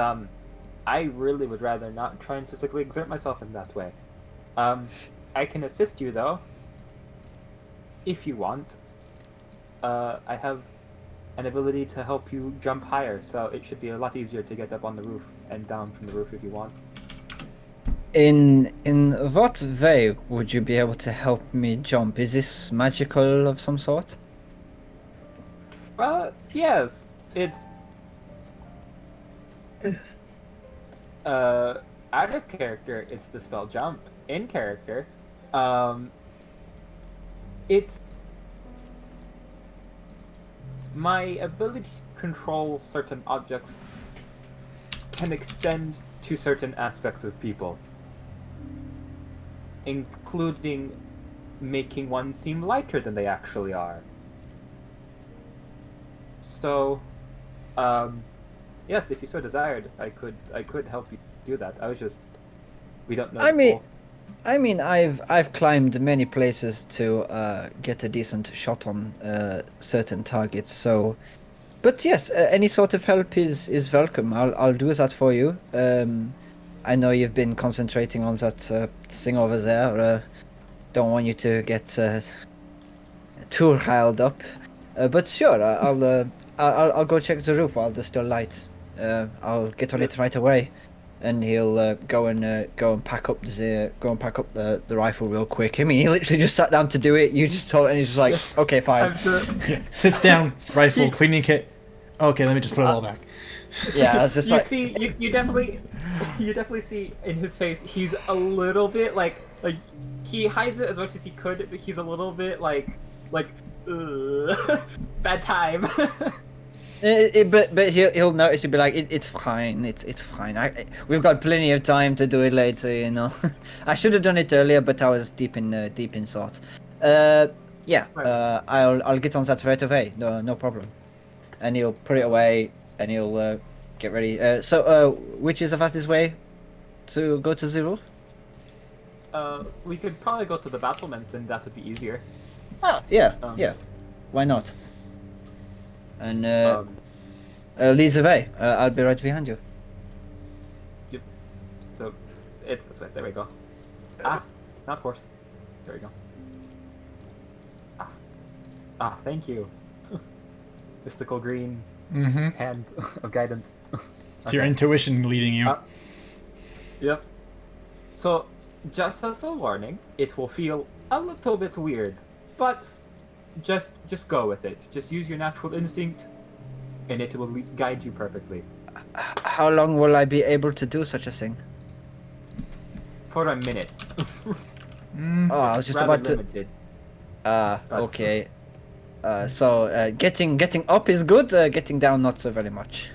Speaker 6: I really would rather not try and physically exert myself in that way. I can assist you though, if you want. I have an ability to help you jump higher, so it should be a lot easier to get up on the roof and down from the roof if you want.
Speaker 4: In what way would you be able to help me jump? Is this magical of some sort?
Speaker 6: Yes. It's out of character, it's the spell jump. In character, it's my ability to control certain objects can extend to certain aspects of people, including making one seem lighter than they actually are. So, yes, if you so desired, I could help you do that. We don't know.
Speaker 4: I mean, I've climbed many places to get a decent shot on certain targets. So, but yes, any sort of help is welcome. I'll do that for you. I know you've been concentrating on that thing over there. Don't want you to get too riled up. But sure, I'll go check the roof while there's still light. I'll get on it right away, and he'll go and pack up the rifle real quick. I mean, he literally just sat down to do it. You just told, and he's just like, okay, fine.
Speaker 6: I'm sure.
Speaker 1: Yeah. Sits down, rifle, cleaning kit. Okay, let me just put it all back.
Speaker 4: Yeah, I was just like,
Speaker 6: You definitely see in his face he's a little bit like he hides it as much as he could, but he's a little bit like bad time.
Speaker 4: but he'll notice. He'll be like, it's fine. It's fine. We've got plenty of time to do it later. You know. I should have done it earlier, but I was deep in thought. Yeah. I'll get on that right away. No problem. And he'll put it away, and he'll get ready. So which is the fastest way to go to the roof?
Speaker 6: We could probably go to the battlements, and that would be easier.
Speaker 4: Oh, yeah. Why not? And lead the way. I'll be right behind you.
Speaker 6: Yep. So it's this way. There we go. Not horse. There we go. Thank you. Mystical green hand of guidance.
Speaker 1: It's your intuition leading you.
Speaker 6: Yep. So, just as a warning, it will feel a little bit weird, but just go with it. Just use your natural instinct, and it will guide you perfectly.
Speaker 4: How long will I be able to do such a thing?
Speaker 6: For a minute.
Speaker 4: Oh, I was just
Speaker 6: Rather
Speaker 4: about to.
Speaker 6: limited.
Speaker 4: Okay. So getting up is good. Getting down, not so very much.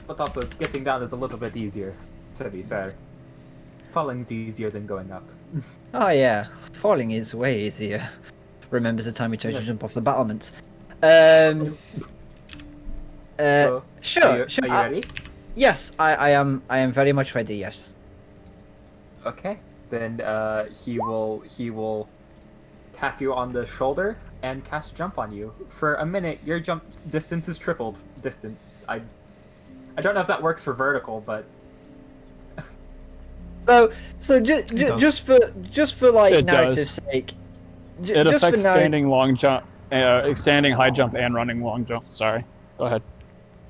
Speaker 6: But also, getting down is a little bit easier, to be fair. Falling's easier than going up.
Speaker 4: Oh yeah, falling is way easier. Remembers the time we tried to jump off the battlements. Sure.
Speaker 6: Are you ready?
Speaker 4: Yes, I am very much ready. Yes.
Speaker 6: Okay. Then he will tap you on the shoulder and cast jump on you. For a minute, your jump distance is tripled. I don't know if that works for vertical, but
Speaker 4: So just for like
Speaker 5: It
Speaker 4: narrative's
Speaker 5: does.
Speaker 4: sake,
Speaker 5: It
Speaker 4: just
Speaker 5: affects
Speaker 4: for
Speaker 5: standing long jump, standing high jump, and running long jump. Sorry. Go ahead.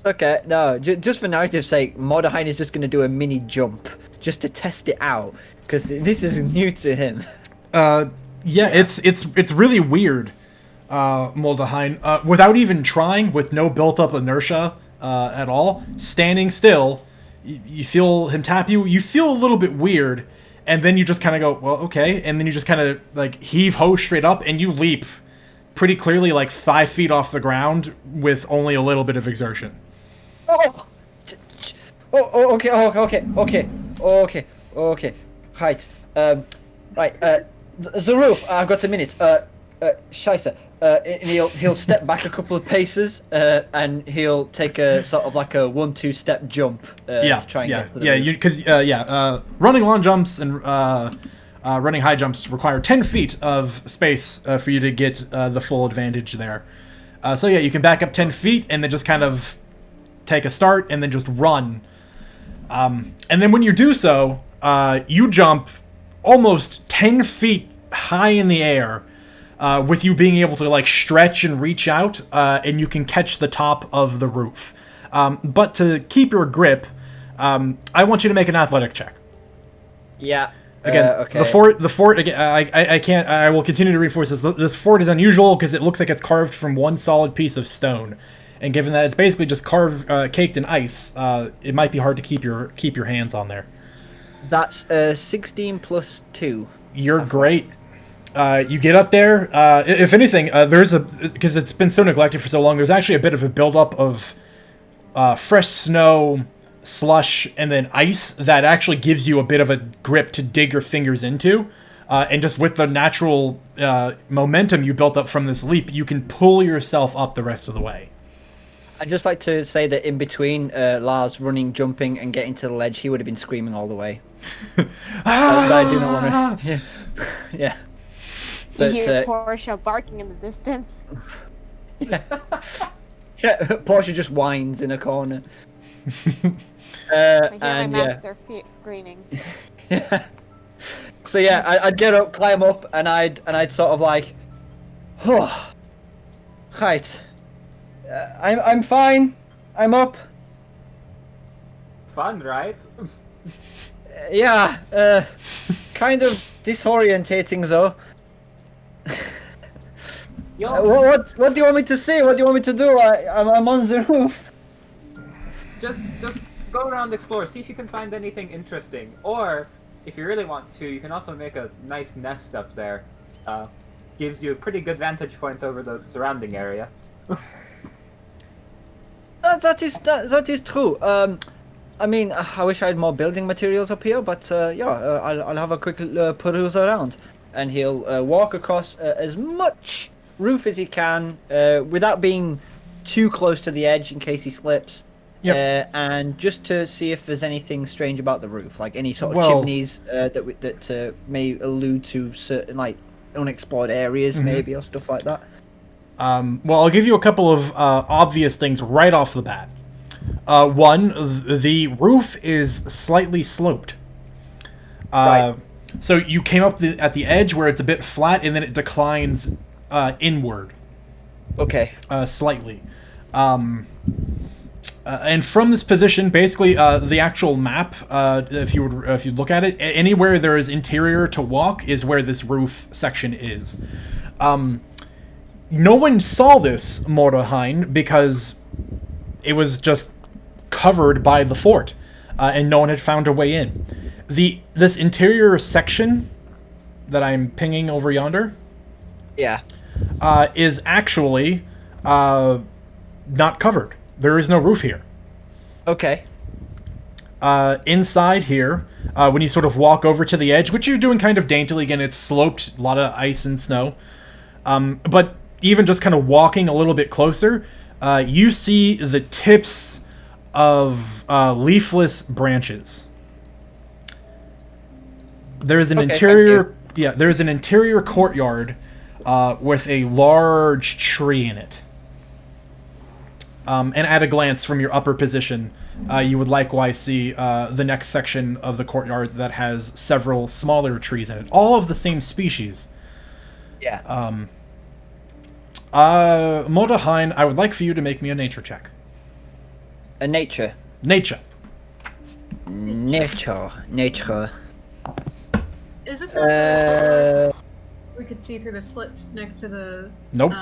Speaker 4: Okay, no, just for narrative's sake, Mordahine is just gonna do a mini jump just to test it out because this is new to him.
Speaker 1: Yeah, it's really weird, Moldahine. Without even trying, with no built-up inertia at all, standing still, you feel him tap you. You feel a little bit weird, and then you just kind of go, well, okay, and then you just kind of like heave ho straight up, and you leap pretty clearly like 5 feet off the ground with only a little bit of exertion.
Speaker 4: Okay. Right. Right. The roof. I've got a minute. Scheisse. And he'll step back a couple of paces, and he'll take a sort of like a 1-2 step jump. To try and get to the roof.
Speaker 1: Running long jumps and running high jumps require 10 feet of space for you to get the full advantage there. So yeah, you can back up 10 feet and then just kind of take a start and then just run. And then when you do so, you jump almost 10 feet high in the air, with you being able to like stretch and reach out, and you can catch the top of the roof. But to keep your grip, I want you to make an athletics check.
Speaker 4: Yeah.
Speaker 1: Again,
Speaker 4: okay.
Speaker 1: the fort. Again, I can't. I will continue to reinforce this. This fort is unusual because it looks like it's carved from one solid piece of stone, and given that it's basically just carved, caked in ice, it might be hard to keep your hands on there.
Speaker 4: That's 16 plus 2.
Speaker 1: You're great. You get up there. If anything, because it's been so neglected for so long. There's actually a bit of a buildup of fresh snow, slush, and then ice that actually gives you a bit of a grip to dig your fingers into. And just with the natural momentum you built up from this leap, you can pull yourself up the rest of the way.
Speaker 4: I'd just like to say that in between Lars running, jumping, and getting to the ledge, he would have been screaming all the way. But I do not want to. Yeah.
Speaker 2: You
Speaker 4: But,
Speaker 2: hear Portia barking in the distance.
Speaker 4: Yeah, Portia just whines in a corner.
Speaker 2: I hear
Speaker 4: and
Speaker 2: my master screaming.
Speaker 4: yeah. So yeah, I'd get up, climb up, and I'd sort of like, oh, right. I'm fine. I'm up.
Speaker 6: Fun, right?
Speaker 4: Yeah. Kind of disorientating though. What do you want me to say? What do you want me to do? I'm on the roof.
Speaker 6: Just go around, explore, see if you can find anything interesting. Or, if you really want to, you can also make a nice nest up there. Gives you a pretty good vantage point over the surrounding area.
Speaker 4: That is true. I mean, I wish I had more building materials up here, but I'll have a quick peruse around, and he'll walk across as much roof as he can without being too close to the edge in case he slips.
Speaker 1: Yep.
Speaker 4: And just to see if there's anything strange about the roof, like any sort of chimneys that may allude to certain like unexplored areas, maybe, or stuff like that.
Speaker 1: Well, I'll give you a couple of obvious things right off the bat. One, the roof is slightly sloped.
Speaker 4: Right.
Speaker 1: So you came up at the edge where it's a bit flat, and then it declines inward.
Speaker 4: Okay.
Speaker 1: Slightly. And from this position, basically, the actual map, if you look at it, anywhere there is interior to walk is where this roof section is. No one saw this Mordaheim because it was just covered by the fort, and no one had found a way in. This interior section that I'm pinging over yonder,
Speaker 4: Yeah.
Speaker 1: is actually not covered. There is no roof here.
Speaker 4: Okay.
Speaker 1: Inside here, when you sort of walk over to the edge, which you're doing kind of daintily, again, it's sloped, a lot of ice and snow. But even just kind of walking a little bit closer, you see the tips of leafless branches. There's an interior, there's an interior courtyard with a large tree in it. And at a glance from your upper position, you would likewise see the next section of the courtyard that has several smaller trees in it, all of the same species.
Speaker 4: Yeah.
Speaker 1: Mordaheim, I would like for you to make me a nature check.
Speaker 4: A nature.
Speaker 1: Nature.
Speaker 4: Nature.
Speaker 3: Is this not we could see through the slits next to the
Speaker 1: Nope.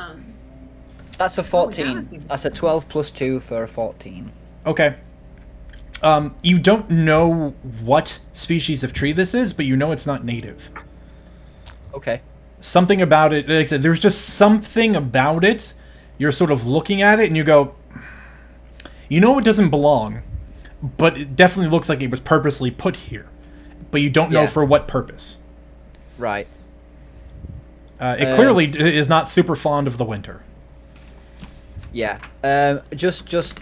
Speaker 4: That's a 14.
Speaker 3: yeah.
Speaker 4: That's a 12 plus 2 for a 14.
Speaker 1: Okay. You don't know what species of tree this is, but you know it's not native.
Speaker 4: Okay.
Speaker 1: Something about it, like I said, there's just something about it. You're sort of looking at it and you go, you know it doesn't belong, but it definitely looks like it was purposely put here. But you don't know for what purpose.
Speaker 4: Right.
Speaker 1: It clearly is not super fond of the winter.
Speaker 4: Yeah. Just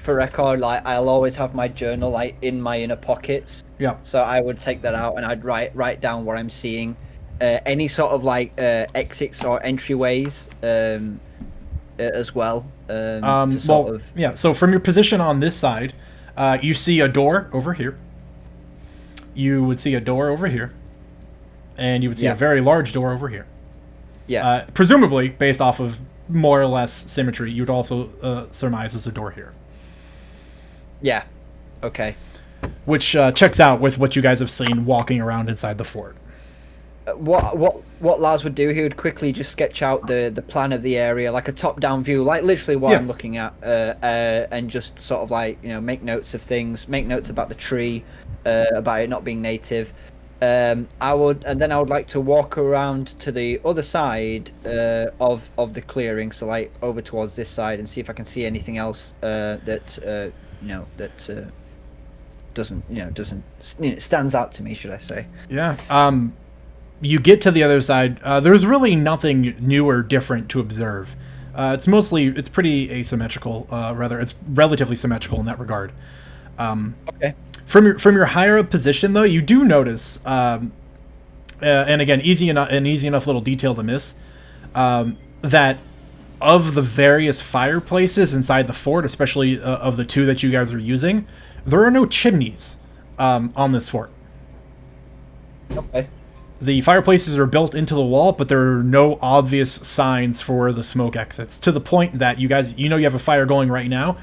Speaker 4: for record, like I'll always have my journal like in my inner pockets.
Speaker 1: Yeah.
Speaker 4: So I would take that out and I'd write down what I'm seeing, any sort of like exits or entryways, as well.
Speaker 1: So from your position on this side, you see a door over here. You would see a door over here, and you would see a very large door over here.
Speaker 4: Yeah.
Speaker 1: Presumably, based off of more or less symmetry, you'd also surmise there's a door here.
Speaker 4: Yeah. Okay.
Speaker 1: Which checks out with what you guys have seen walking around inside the fort.
Speaker 4: What Lars would do, he would quickly just sketch out the plan of the area, like a top-down view, like literally what I'm looking at, and just sort of like, you know, make notes of things, make notes about the tree, about it not being native. I would like to walk around to the other side of the clearing, so like over towards this side, and see if I can see anything else that doesn't stands out to me, should I say?
Speaker 1: Yeah. You get to the other side. There's really nothing new or different to observe. It's pretty asymmetrical. Rather, it's relatively symmetrical in that regard.
Speaker 4: Okay.
Speaker 1: From your higher up position, though, you do notice, and again, easy enough little detail to miss, that of the various fireplaces inside the fort, especially of the two that you guys are using, there are no chimneys on this fort.
Speaker 4: Okay.
Speaker 1: The fireplaces are built into the wall, but there are no obvious signs for the smoke exits, to the point that you guys, you have a fire going right now,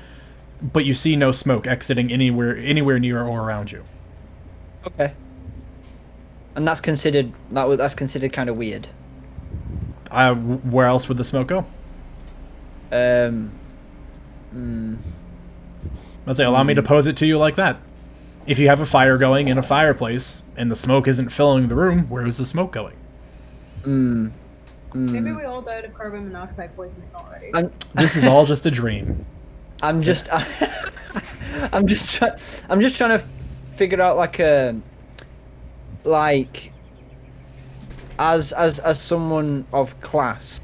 Speaker 1: but you see no smoke exiting anywhere near or around you.
Speaker 4: Okay. And that's considered kind of weird.
Speaker 1: Where else would the smoke go? Let's say, allow me to pose it to you like that. If you have a fire going in a fireplace and the smoke isn't filling the room, where is the smoke going?
Speaker 3: Maybe we all died of carbon monoxide poisoning already.
Speaker 1: This is all just a dream.
Speaker 4: I'm just trying to figure out as someone of class,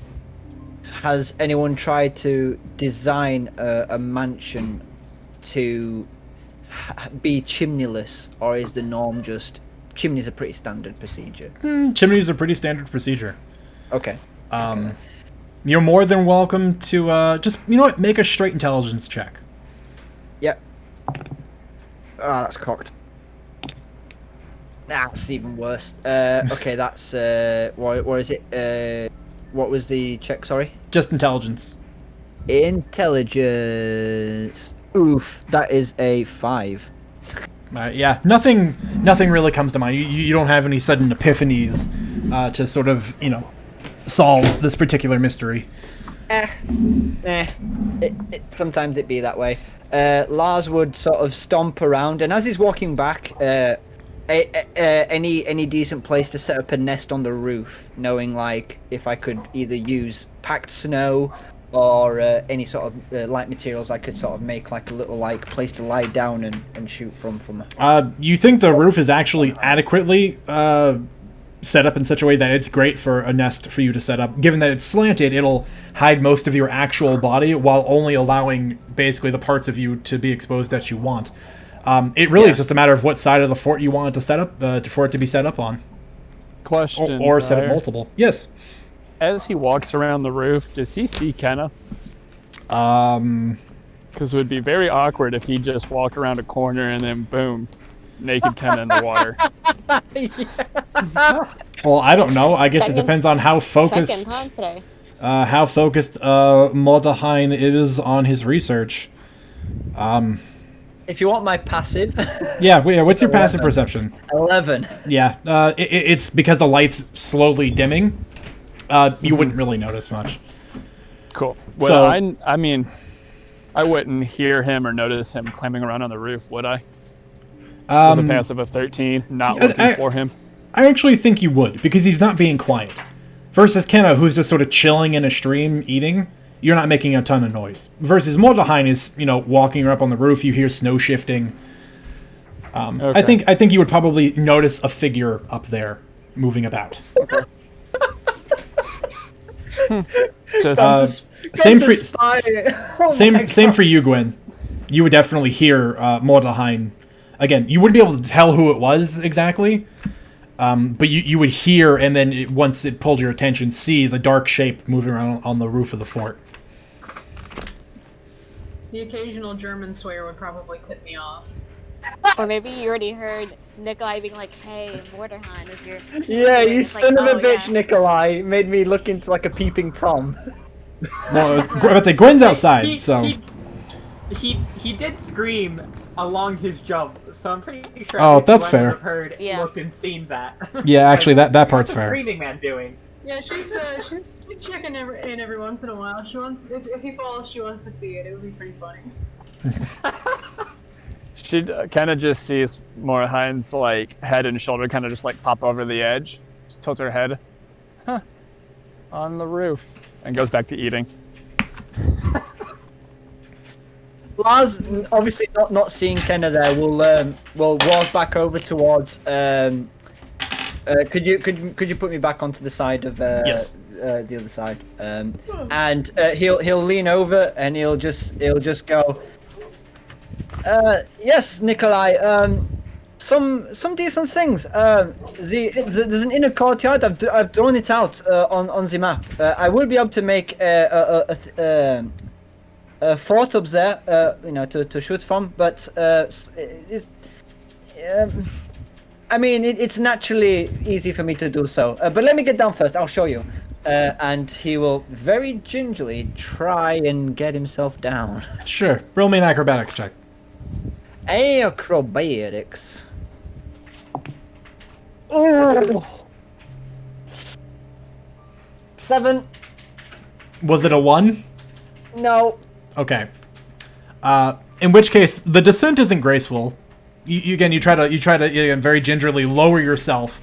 Speaker 4: has anyone tried to design a mansion to be chimneyless, or is the norm just chimneys are pretty standard procedure?
Speaker 1: Chimneys are pretty standard procedure.
Speaker 4: Okay.
Speaker 1: You're more than welcome to just, you know what, make a straight intelligence check.
Speaker 4: Yep. Ah, that's cocked. That's even worse. Okay, that's what is it? What was the check? Sorry.
Speaker 1: Just intelligence.
Speaker 4: Intelligence. Oof, that is a 5.
Speaker 1: Yeah, nothing really comes to mind. You don't have any sudden epiphanies to sort of, solve this particular mystery.
Speaker 4: Sometimes it be that way. Lars would sort of stomp around, and as he's walking back, any decent place to set up a nest on the roof, knowing like if I could either use packed snow or any sort of light materials, I could sort of make like a little place to lie down and shoot from.
Speaker 1: You think the roof is actually adequately set up in such a way that it's great for a nest for you to set up. Given that it's slanted, it'll hide most of your actual body while only allowing basically the parts of you to be exposed that you want. It really is just a matter of what side of the fort you want it to set up for it to be set up on.
Speaker 5: Question.
Speaker 1: Or set up multiple. Yes.
Speaker 5: As he walks around the roof, does he see Kenna? Because it would be very awkward if he just walked around a corner and then boom, naked Kenna in the water.
Speaker 1: Well, I don't know. I guess it depends on how focused. How focused Mordaheim is on his research.
Speaker 4: If you want my passive.
Speaker 1: Yeah. What's your passive perception?
Speaker 4: 11.
Speaker 1: Yeah. It's because the light's slowly dimming. You wouldn't really notice much.
Speaker 5: Cool. Well, so, I mean, I wouldn't hear him or notice him climbing around on the roof, would I? With a passive of 13, not looking for him.
Speaker 1: I actually think you would, because he's not being quiet. Versus Kenna, who's just sort of chilling in a stream, eating, you're not making a ton of noise. Versus Mordaheim is, walking up on the roof, you hear snow shifting. Okay. I think you would probably notice a figure up there moving about.
Speaker 5: Okay.
Speaker 1: Same for you, Gwen. You would definitely hear Mordaheim. Again, you wouldn't be able to tell who it was exactly, but you would hear, and then once it pulled your attention, see the dark shape moving around on the roof of the fort.
Speaker 3: The occasional German swear would probably tip me off.
Speaker 2: Or maybe you already heard Nikolai being like, "Hey, Morderhan is your."
Speaker 4: Yeah,
Speaker 2: doing?"
Speaker 4: you
Speaker 2: It's like,
Speaker 4: son of a
Speaker 2: oh
Speaker 4: bitch,
Speaker 2: yeah.
Speaker 4: Nikolai. Made me look into like a peeping Tom.
Speaker 1: Well,
Speaker 3: Just,
Speaker 1: I would say Gwen's
Speaker 6: Hey,
Speaker 1: outside, so.
Speaker 6: he did scream along his jump, so I'm pretty sure at
Speaker 1: Oh,
Speaker 6: least
Speaker 1: that's
Speaker 6: Gwen would
Speaker 1: fair.
Speaker 6: have heard,
Speaker 2: Yeah.
Speaker 6: looked, and seen that.
Speaker 1: Yeah, actually,
Speaker 6: Like,
Speaker 1: that part's
Speaker 6: what's the
Speaker 1: fair.
Speaker 6: screaming man doing?
Speaker 3: yeah, she's checking in every once in a while. She wants if he falls, she wants to see it. It would be pretty funny.
Speaker 5: She kind of just sees Morahein's like head and shoulder kind of just like pop over the edge, just tilts her head, on the roof, and goes back to eating.
Speaker 4: Lars, obviously not seeing Kenna there, will walk back over towards. Could you put me back onto the side of
Speaker 1: Yes.
Speaker 4: the other side? And he'll lean over and he'll just go. Yes, Nikolai. Some decent things. There's an inner courtyard. I've drawn it out on the map. I will be able to make a fort up there, to shoot from. But I mean, it's naturally easy for me to do so. But let me get down first. I'll show you. And he will very gingerly try and get himself down.
Speaker 1: Sure. Roll me an acrobatics check.
Speaker 4: Acrobatics. Oh. 7.
Speaker 1: Was it a 1?
Speaker 4: No.
Speaker 1: Okay. In which case, the descent isn't graceful. You try to very gingerly lower yourself,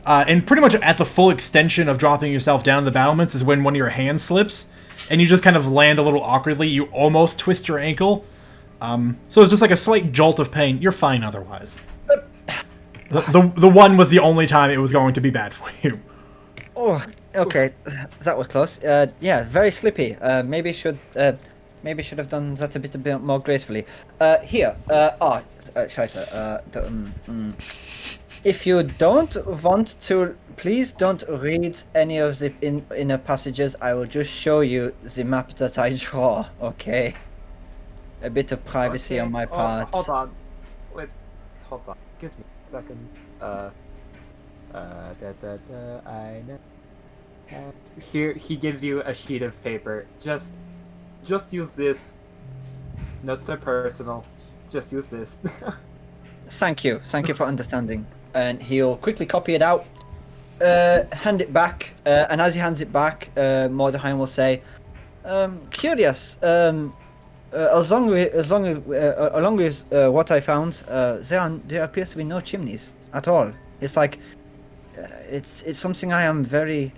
Speaker 1: and pretty much at the full extension of dropping yourself down the battlements is when one of your hands slips, and you just kind of land a little awkwardly. You almost twist your ankle, so it's just like a slight jolt of pain. You're fine otherwise. The one was the only time it was going to be bad for you.
Speaker 4: Oh, okay. That was close. Yeah, very slippy. Maybe should have done that a bit more gracefully. Here. Scheiße. If you don't want to, please don't read any of the inner passages. I will just show you the map that I draw. Okay. A bit of privacy on my part.
Speaker 6: Hold on. Wait. Hold on. Give me a second. I know. Here, he gives you a sheet of paper. Just use this. Not so personal. Just use this.
Speaker 4: Thank you for understanding. And he'll quickly copy it out, hand it back, and as he hands it back, Mordheim will say, "Curious. Along with what I found, there appears to be no chimneys at all. It's like it's something I am very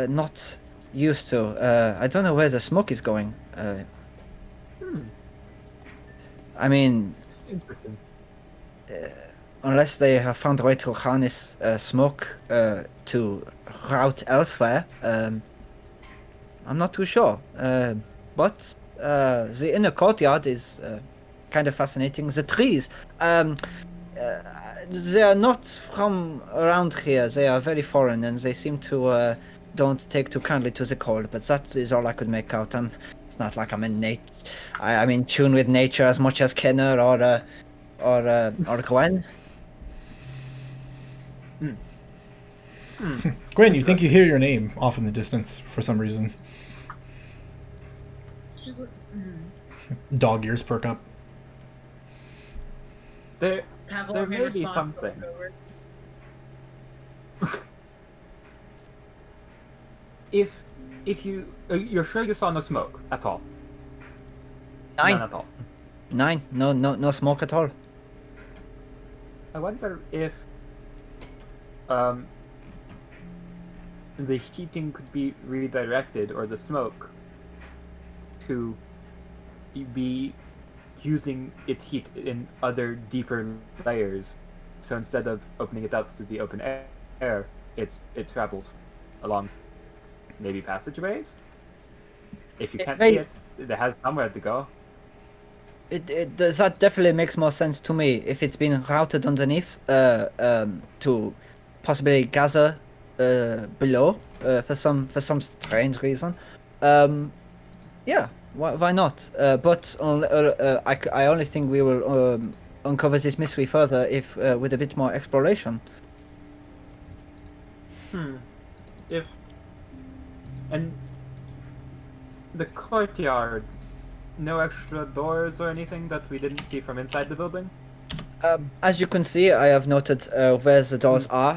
Speaker 4: not used to. I don't know where the smoke is going. I mean,
Speaker 6: Interesting.
Speaker 4: Unless they have found a way to harness smoke to route elsewhere, I'm not too sure. But the inner courtyard is kind of fascinating. The trees, they are not from around here. They are very foreign, and they seem to don't take too kindly to the cold. But that is all I could make out. It's not like I'm in tune with nature as much as Kenner or Gwen.
Speaker 1: Gwen, you think you hear your name off in the distance for some reason.
Speaker 3: She's like,
Speaker 1: Dog ears perk up.
Speaker 6: There
Speaker 3: Pavlov
Speaker 6: may
Speaker 3: in
Speaker 6: be
Speaker 3: response
Speaker 6: something.
Speaker 3: looked over.
Speaker 6: If you're sure you saw no smoke at all?
Speaker 4: 9.
Speaker 6: None at all.
Speaker 4: 9. No smoke at all.
Speaker 6: I wonder if the heating could be redirected, or the smoke to be using its heat in other deeper layers. So instead of opening it out to the open air, it travels along maybe passageways. If you can't see it, it has somewhere to go.
Speaker 4: That definitely makes more sense to me if it's been routed underneath to possibly gather below for some strange reason. Yeah, why not? But I only think we will uncover this mystery further if with a bit more exploration.
Speaker 6: If and the courtyard, no extra doors or anything that we didn't see from inside the building?
Speaker 4: As you can see, I have noted where the doors are.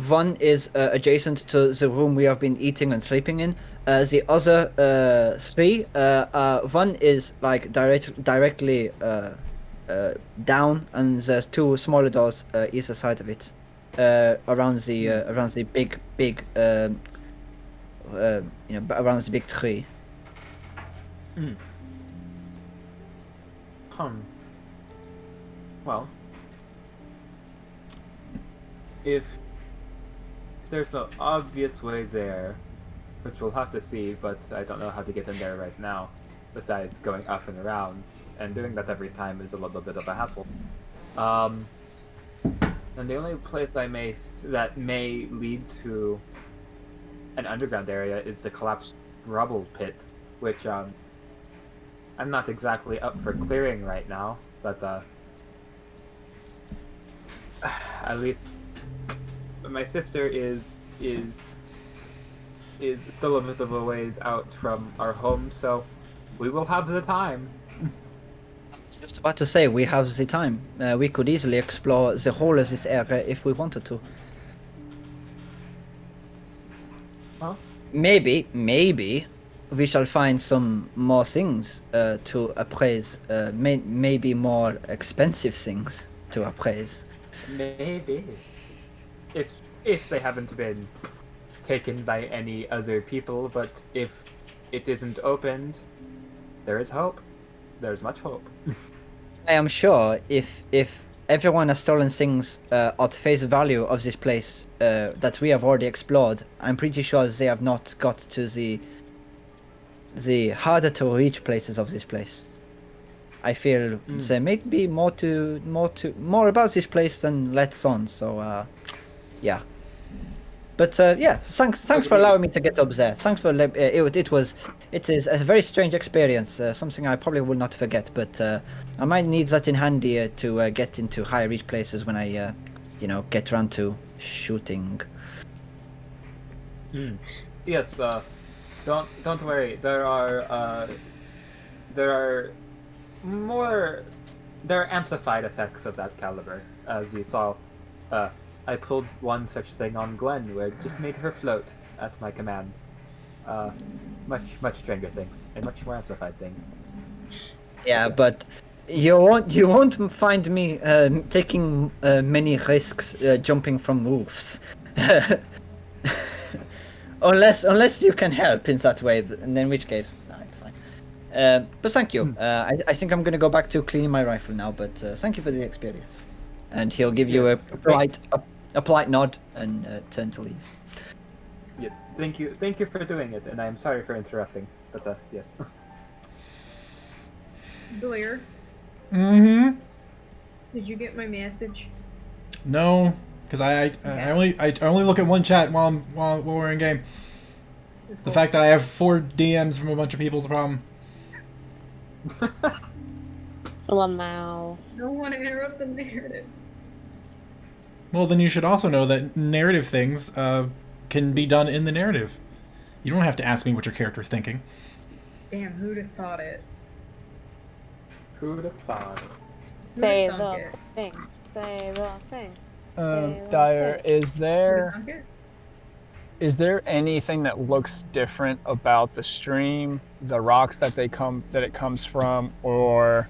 Speaker 4: One is adjacent to the room we have been eating and sleeping in. The other three, one is like directly down, and there's two smaller doors either side of it, around the big around the big tree.
Speaker 6: Well, if there's no obvious way there, which we'll have to see, but I don't know how to get in there right now, besides going up and around, and doing that every time is a little bit of a hassle. And the only place that may lead to an underground area is the collapsed rubble pit, which I'm not exactly up for clearing right now, but at least my sister is still a bit of a ways out from our home, so we will have the time.
Speaker 4: Just about to say, we have the time. We could easily explore the whole of this area if we wanted to.
Speaker 6: Huh?
Speaker 4: Maybe we shall find some more things to appraise. Maybe more expensive things to appraise.
Speaker 6: Maybe. If they haven't been taken by any other people, but if it isn't opened, there is hope. There's much hope.
Speaker 4: I am sure if everyone has stolen things at face value of this place that we have already explored, I'm pretty sure they have not got to the harder to reach places of this place. I feel there may be more about this place than lets on. So yeah. But yeah, thanks for allowing me to get up there. Thanks for it is a very strange experience, something I probably will not forget. But I might need that in handy to get into higher reach places when I get around to shooting.
Speaker 6: Yes. Don't worry. There are amplified effects of that caliber, as you saw. I pulled one such thing on Gwen, where it just made her float at my command. Much stranger things and much more amplified things.
Speaker 4: Yeah, but you won't find me taking many risks jumping from roofs, unless you can help in that way. And in which case, no, it's fine. But thank you. I think I'm gonna go back to cleaning my rifle now. But thank you for the experience. And he'll give you a polite nod and turn to leave.
Speaker 6: Yeah, thank you for doing it, and I'm sorry for interrupting, but yes.
Speaker 3: Blair,
Speaker 1: Mm-hmm.
Speaker 3: did you get my message?
Speaker 1: No, because I only look at one chat while we're in game.
Speaker 3: It's
Speaker 1: The
Speaker 3: cool.
Speaker 1: fact that I have 4 DMs from a bunch of people is a problem.
Speaker 2: Lamau.
Speaker 3: Don't want to interrupt the narrative.
Speaker 1: Well, then you should also know that narrative things can be done in the narrative. You don't have to ask me what your character is thinking.
Speaker 3: Damn, who'd have thought it?
Speaker 6: Who'd have thought?
Speaker 3: Who'd
Speaker 2: Say
Speaker 3: have thunk
Speaker 2: the
Speaker 3: it?
Speaker 2: thing. Say the thing.
Speaker 7: Dyer, is
Speaker 3: Who'd have
Speaker 7: there
Speaker 3: thunk it?
Speaker 7: is there anything that looks different about the stream, the rocks that it comes from, or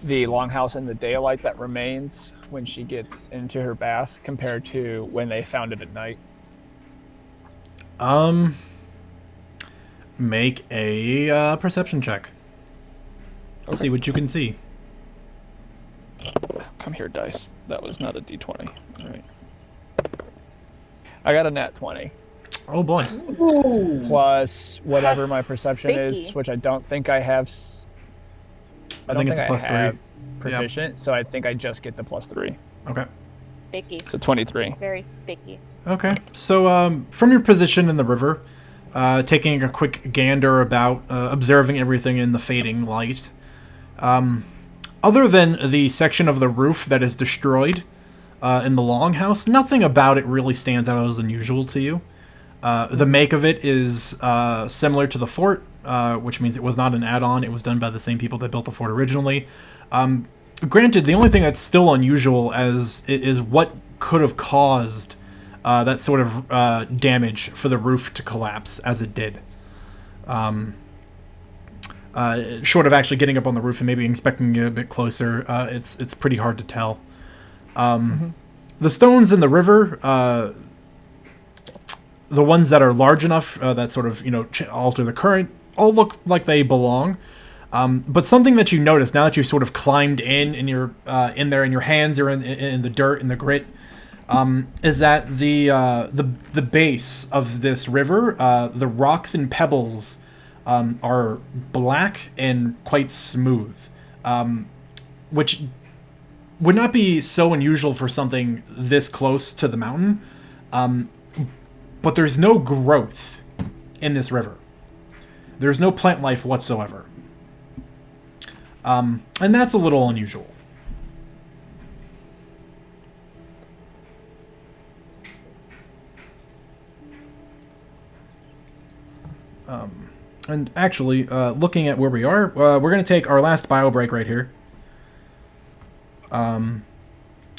Speaker 7: the longhouse in the daylight that remains when she gets into her bath compared to when they found it at night?
Speaker 1: Make a perception check.
Speaker 7: Okay.
Speaker 1: See what you can see.
Speaker 7: Come here, dice. That was not a d20. All right. I got a nat 20.
Speaker 1: Oh boy.
Speaker 7: Plus whatever
Speaker 2: That's
Speaker 7: my perception
Speaker 2: spiky.
Speaker 7: is, which I don't think I have.
Speaker 1: I think it's a plus 3.
Speaker 7: have proficient, so I think I just get the plus 3.
Speaker 1: Okay.
Speaker 2: Spicky.
Speaker 7: So 23.
Speaker 2: Very spicky.
Speaker 1: Okay. So from your position in the river, taking a quick gander about, observing everything in the fading light, Other than the section of the roof that is destroyed in the longhouse, nothing about it really stands out as unusual to you. The make of it is similar to the fort, which means it was not an add-on. It was done by the same people that built the fort originally. Granted, the only thing that's still unusual is what could have caused that sort of damage for the roof to collapse as it did. Short of actually getting up on the roof and maybe inspecting it a bit closer, it's pretty hard to tell. The stones in the river, the ones that are large enough that sort of alter the current, all look like they belong. But something that you notice now that you've sort of climbed in and you're in there and your hands are in the dirt and the grit, is that the base of this river, the rocks and pebbles are black and quite smooth, which would not be so unusual for something this close to the mountain. But there's no growth in this river. There's no plant life whatsoever. And that's a little unusual. And actually, looking at where we are, we're going to take our last bio break right here. And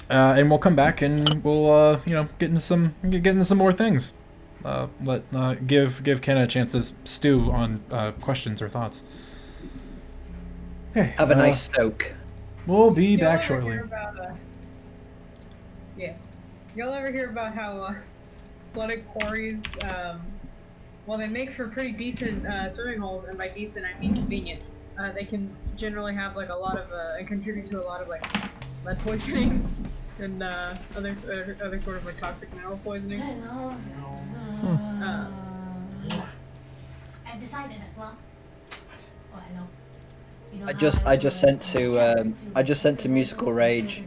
Speaker 1: we'll come back and we'll, get into some more things. Give Ken a chance to stew on questions or thoughts. Okay.
Speaker 4: Have a nice soak.
Speaker 1: We'll be
Speaker 3: Y'all
Speaker 1: back
Speaker 3: ever
Speaker 1: shortly.
Speaker 3: hear about, Y'all ever hear about how flooded quarries, they make for pretty decent swimming holes, and by decent I mean convenient. They can generally have like a lot of and contribute to a lot of like lead poisoning and other sort of like toxic mineral poisoning.
Speaker 8: I've decided as well. Oh, hello. You know
Speaker 4: I just sent to Musical Rage.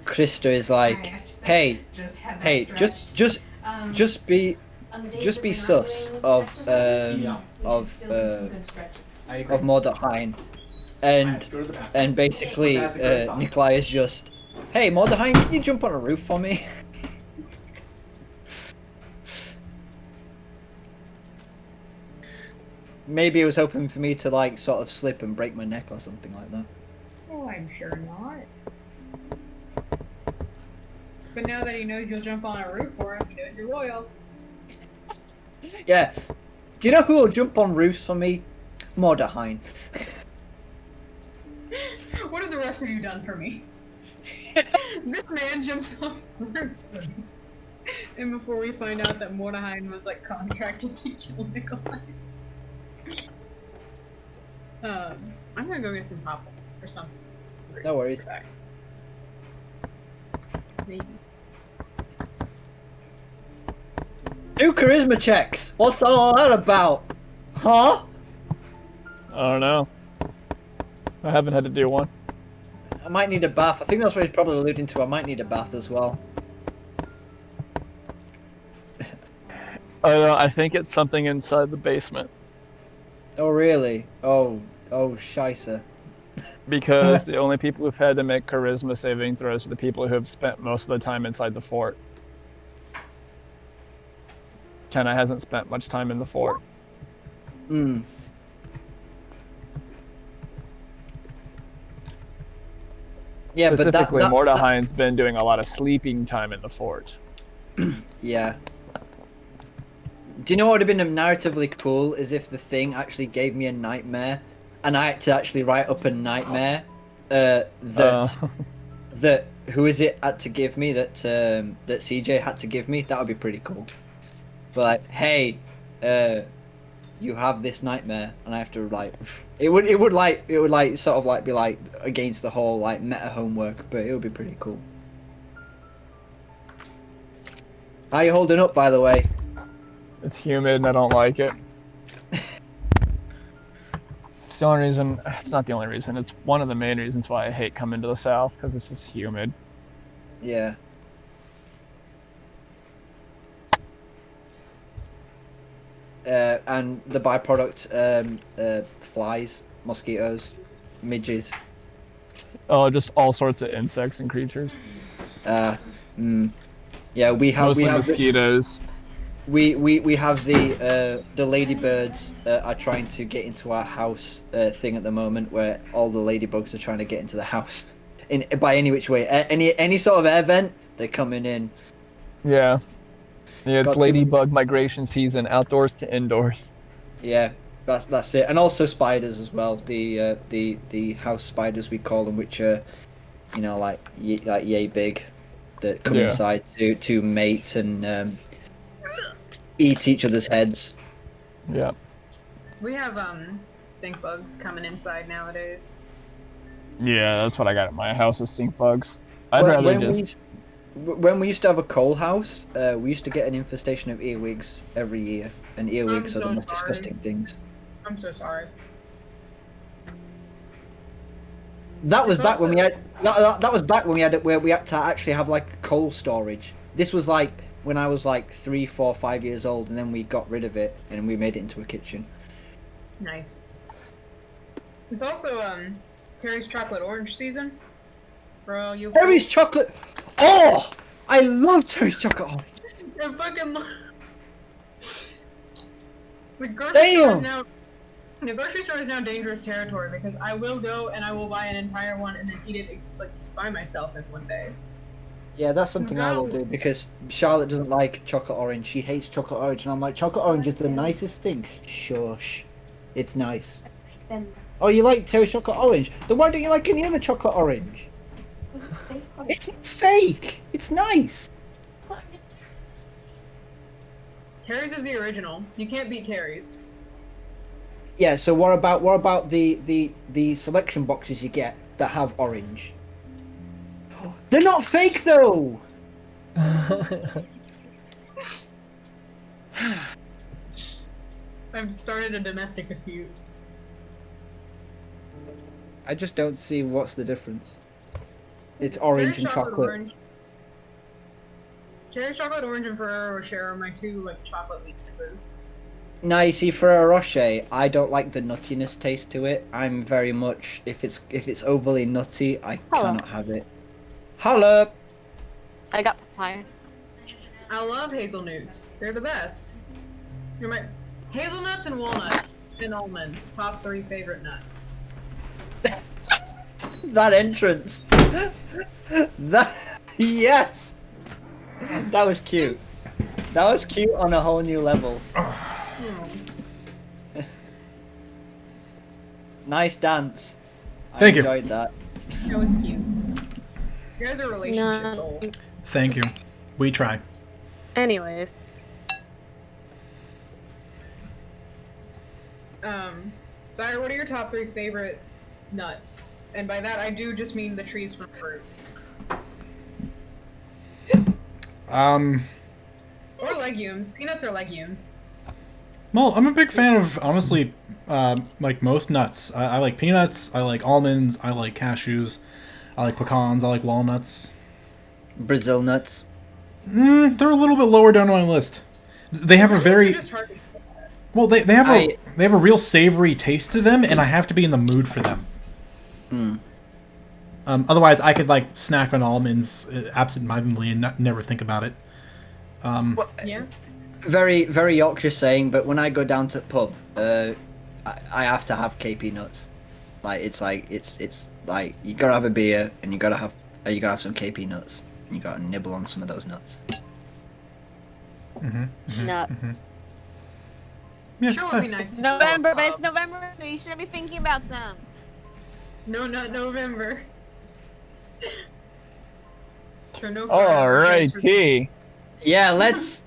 Speaker 4: Krista is like, hey, just be sus of Mordheim, and basically Nikolai is just, hey Mordheim, can you jump on a roof for me? Maybe he was hoping for me to like sort of slip and break my neck or something like that.
Speaker 3: Oh, I'm sure not. But now that he knows you'll jump on a roof for him, he knows you're loyal.
Speaker 4: Yeah. Do you know who will jump on roofs for me? Mordheim.
Speaker 3: What have the rest of you done for me? This man jumps on roofs for me. And before we find out that Mordheim was like contracted to kill Nikolai. I'm gonna go get some popcorn or something.
Speaker 4: No worries.
Speaker 3: Maybe.
Speaker 4: Do charisma checks. What's all that about? Huh?
Speaker 7: I don't know. I haven't had to do one.
Speaker 4: I might need a bath. I think that's what he's probably alluding to. I might need a bath as well.
Speaker 7: I think it's something inside the basement.
Speaker 4: Oh really? Oh scheisse.
Speaker 7: Because the only people who've had to make charisma saving throws are the people who have spent most of the time inside the fort. Kenna hasn't spent much time in the fort.
Speaker 4: Hmm. Yeah,
Speaker 7: Specifically,
Speaker 4: but
Speaker 7: Mordheim's been doing a lot of sleeping time in the fort.
Speaker 4: Yeah. Do you know what would have been narratively cool is if the thing actually gave me a nightmare, and I had to actually write up a nightmare that who is it had to give me that CJ had to give me. That would be pretty cool. But like, hey, you have this nightmare, and I have to like, it would sort of like be like against the whole like meta homework, but it would be pretty cool. How you holding up, by the way?
Speaker 7: It's humid and I don't like it. It's the only reason. It's not the only reason. It's one of the main reasons why I hate coming to the south, because it's just humid.
Speaker 4: Yeah. And the byproduct, flies, mosquitoes. midges.
Speaker 7: Oh, just all sorts of insects and creatures.
Speaker 4: Yeah, we have
Speaker 7: Mostly mosquitoes.
Speaker 4: we have the ladybirds are trying to get into our house thing at the moment, where all the ladybugs are trying to get into the house. By any which way, any sort of air vent, they're coming in.
Speaker 7: Yeah. Yeah, it's
Speaker 4: Got too many-
Speaker 7: ladybug migration season, outdoors to indoors.
Speaker 4: Yeah, that's it, and also spiders as well. The house spiders we call them, which are, like yay big, that come
Speaker 7: Yeah.
Speaker 4: inside to mate and eat each other's heads.
Speaker 7: Yeah.
Speaker 3: We have stink bugs coming inside nowadays.
Speaker 7: Yeah, that's what I got at my house is stink bugs. I'd
Speaker 4: When-
Speaker 7: rather
Speaker 4: when
Speaker 7: just
Speaker 4: when we used to have a coal house, we used to get an infestation of earwigs every year, and earwigs
Speaker 3: I'm
Speaker 4: are the
Speaker 3: so
Speaker 4: most
Speaker 3: sorry.
Speaker 4: disgusting things.
Speaker 3: I'm so sorry.
Speaker 4: That was
Speaker 3: It's
Speaker 4: back when we
Speaker 3: also-
Speaker 4: had that was back when we had to actually have like coal storage. This was like when I was like 3, 4, 5 years old, and then we got rid of it and we made it into a kitchen.
Speaker 3: Nice. It's also Terry's chocolate orange season. For all you
Speaker 4: Terry's
Speaker 3: folks.
Speaker 4: chocolate. Oh, I love Terry's chocolate orange.
Speaker 3: I fucking the grocery store is now. The grocery store is now dangerous territory because I will go and I will buy an entire one and then eat it like by myself in one day.
Speaker 4: Yeah, that's something I will
Speaker 3: No.
Speaker 4: do because Charlotte doesn't like chocolate orange. She hates chocolate orange, and I'm like, chocolate orange is the nicest thing. Shush, it's nice. Oh, you like Terry's chocolate orange? Then why don't you like any other chocolate orange? It's not fake. It's nice.
Speaker 3: Terry's is the original. You can't beat Terry's.
Speaker 4: Yeah. So what about the selection boxes you get that have orange? They're not fake though.
Speaker 3: I've started a domestic dispute.
Speaker 4: I just don't see what's the difference. It's orange
Speaker 3: Terry's
Speaker 4: and chocolate.
Speaker 3: orange. Terry's chocolate orange and Ferrero Rocher are my two like chocolate weaknesses.
Speaker 4: Now you see, Ferrero Rocher, I don't like the nuttiness taste to it. I'm very much if it's overly nutty, I
Speaker 2: Hello.
Speaker 4: cannot have it. Hello.
Speaker 2: I got papaya.
Speaker 3: I love hazelnuts. They're the best. You're my hazelnuts and walnuts and almonds. Top 3 favorite nuts.
Speaker 4: That entrance. That yes. That was cute. That was cute on a whole new level. Nice dance.
Speaker 1: Thank
Speaker 4: I
Speaker 1: you.
Speaker 4: enjoyed that.
Speaker 3: That was cute. You guys are relationship
Speaker 2: No.
Speaker 3: goal.
Speaker 1: Thank you. We try.
Speaker 2: Anyways,
Speaker 3: Dyer, what are your top 3 favorite nuts? And by that I do just mean the trees from fruit. Or legumes. Peanuts are legumes.
Speaker 1: Well, I'm a big fan of, honestly, like most nuts. I like peanuts, I like almonds, I like cashews, I like pecans, I like walnuts.
Speaker 4: Brazil nuts.
Speaker 1: They're a little bit lower down on my list. They have a
Speaker 3: They're
Speaker 1: very
Speaker 3: just hard to-
Speaker 1: well. They have a real savory taste to them, and I have to be in the mood for them. Otherwise, I could like snack on almonds absent-mindedly and never think about it.
Speaker 3: Yeah.
Speaker 4: Very, very Yorkshire saying, but when I go down to pub, I have to have KP nuts. It's like you gotta have a beer and you gotta have some KP nuts. And you gotta nibble on some of those nuts.
Speaker 2: nut.
Speaker 1: Yeah,
Speaker 3: Sure would be nice.
Speaker 2: It's
Speaker 3: to go
Speaker 2: November,
Speaker 3: to a
Speaker 2: but it's
Speaker 3: pub.
Speaker 2: November, so you shouldn't be thinking about them.
Speaker 3: No, not November. So no. fireworks for-
Speaker 7: Alrighty.
Speaker 4: Yeah, let's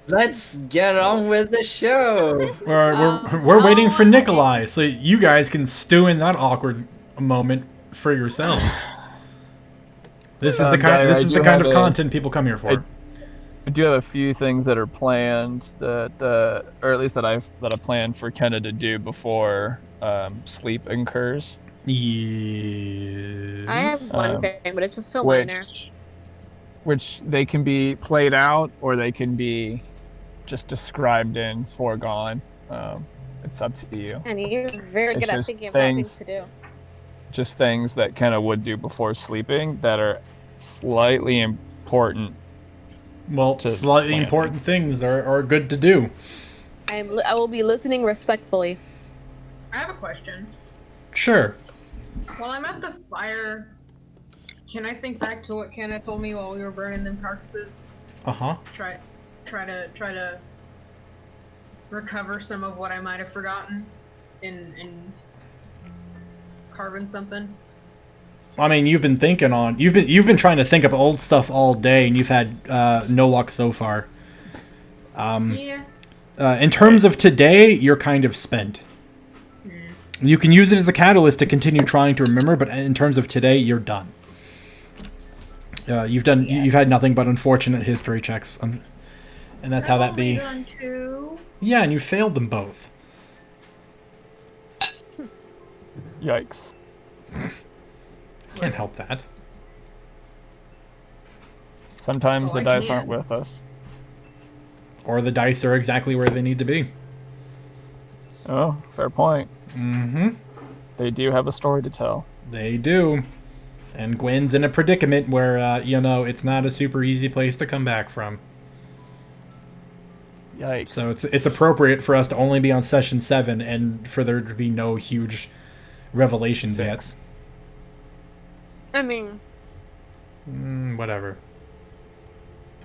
Speaker 4: get on with the show.
Speaker 1: we're waiting for Nikolai, so you guys can stew in that awkward moment for yourselves. This is the kind.
Speaker 7: Dyer,
Speaker 1: This
Speaker 7: I
Speaker 1: is
Speaker 7: do
Speaker 1: the kind of
Speaker 7: have
Speaker 1: content people come here for.
Speaker 7: I do have a few things that are planned that, or at least that I planned for Kenna to do before sleep incurs.
Speaker 1: Yes.
Speaker 2: I have one
Speaker 7: Um,
Speaker 2: thing, but it's just so minor.
Speaker 7: Which they can be played out or they can be just described in foregone. It's up to you.
Speaker 2: And you're very
Speaker 7: It's
Speaker 2: good at
Speaker 7: just
Speaker 2: thinking about things
Speaker 7: things-
Speaker 2: to do.
Speaker 7: just things that Kenna would do before sleeping that are slightly important.
Speaker 1: Well,
Speaker 7: To
Speaker 1: slightly
Speaker 7: planning.
Speaker 1: important things are good to do.
Speaker 2: I will be listening respectfully.
Speaker 3: I have a question.
Speaker 1: Sure.
Speaker 3: While I'm at the fire, can I think back to what Kenna told me while we were burning them carcasses?
Speaker 1: Uh-huh.
Speaker 3: Try to recover some of what I might have forgotten in carving something.
Speaker 1: I mean, you've been trying to think of old stuff all day, and you've had no luck so far.
Speaker 3: Yeah.
Speaker 1: In terms of today, you're kind of spent. You can use it as a catalyst to continue trying to remember, but in terms of today, you're done. You've had nothing but unfortunate history checks, and that's how that be.
Speaker 3: Done two.
Speaker 1: Yeah, and you failed them both.
Speaker 7: Yikes.
Speaker 1: Can't help that.
Speaker 7: Sometimes
Speaker 3: Oh,
Speaker 7: the
Speaker 3: I
Speaker 7: dice
Speaker 3: can.
Speaker 7: aren't with us.
Speaker 1: Or the dice are exactly where they need to be.
Speaker 7: Oh, fair point.
Speaker 1: Mm-hmm.
Speaker 7: They do have a story to tell.
Speaker 1: They do. And Gwen's in a predicament where, it's not a super easy place to come back from.
Speaker 7: Yikes.
Speaker 1: So it's appropriate for us to only be on session 7 and for there to be no huge revelations yet.
Speaker 2: I mean,
Speaker 1: Whatever.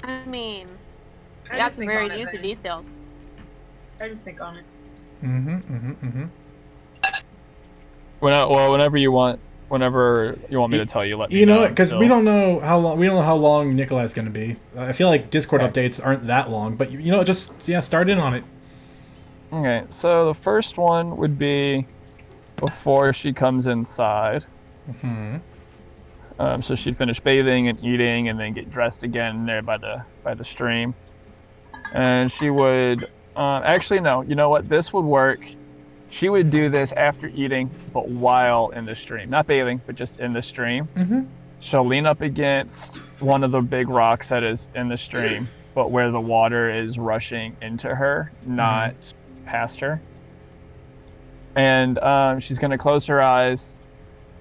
Speaker 2: I mean,
Speaker 3: I
Speaker 2: that's
Speaker 3: just think
Speaker 2: very
Speaker 3: on it,
Speaker 2: juicy
Speaker 3: then.
Speaker 2: details.
Speaker 3: I just think on it.
Speaker 7: Whenever you want me to tell you, let me know.
Speaker 1: You know what? Because
Speaker 7: So-
Speaker 1: we don't know how long Nikolai's going to be. I feel like Discord updates aren't that long, but just start in on it.
Speaker 7: Okay, so the first one would be before she comes inside. So she'd finish bathing and eating, and then get dressed again there by the stream. And she would actually no, you know what? This would work. She would do this after eating, but while in the stream, not bathing, but just in the stream. She'll lean up against one of the big rocks that is in the stream, but where the water is rushing into her, not past her. And she's going to close her eyes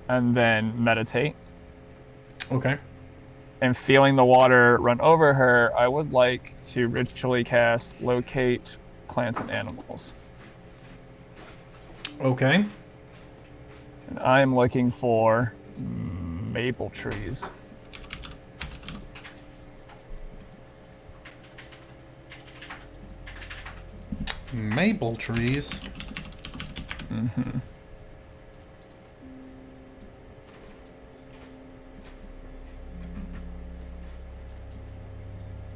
Speaker 7: and then meditate.
Speaker 1: Okay.
Speaker 7: And feeling the water run over her, I would like to ritually cast Locate Plants and Animals.
Speaker 1: Okay.
Speaker 7: And I'm looking for maple trees.
Speaker 1: Maple trees.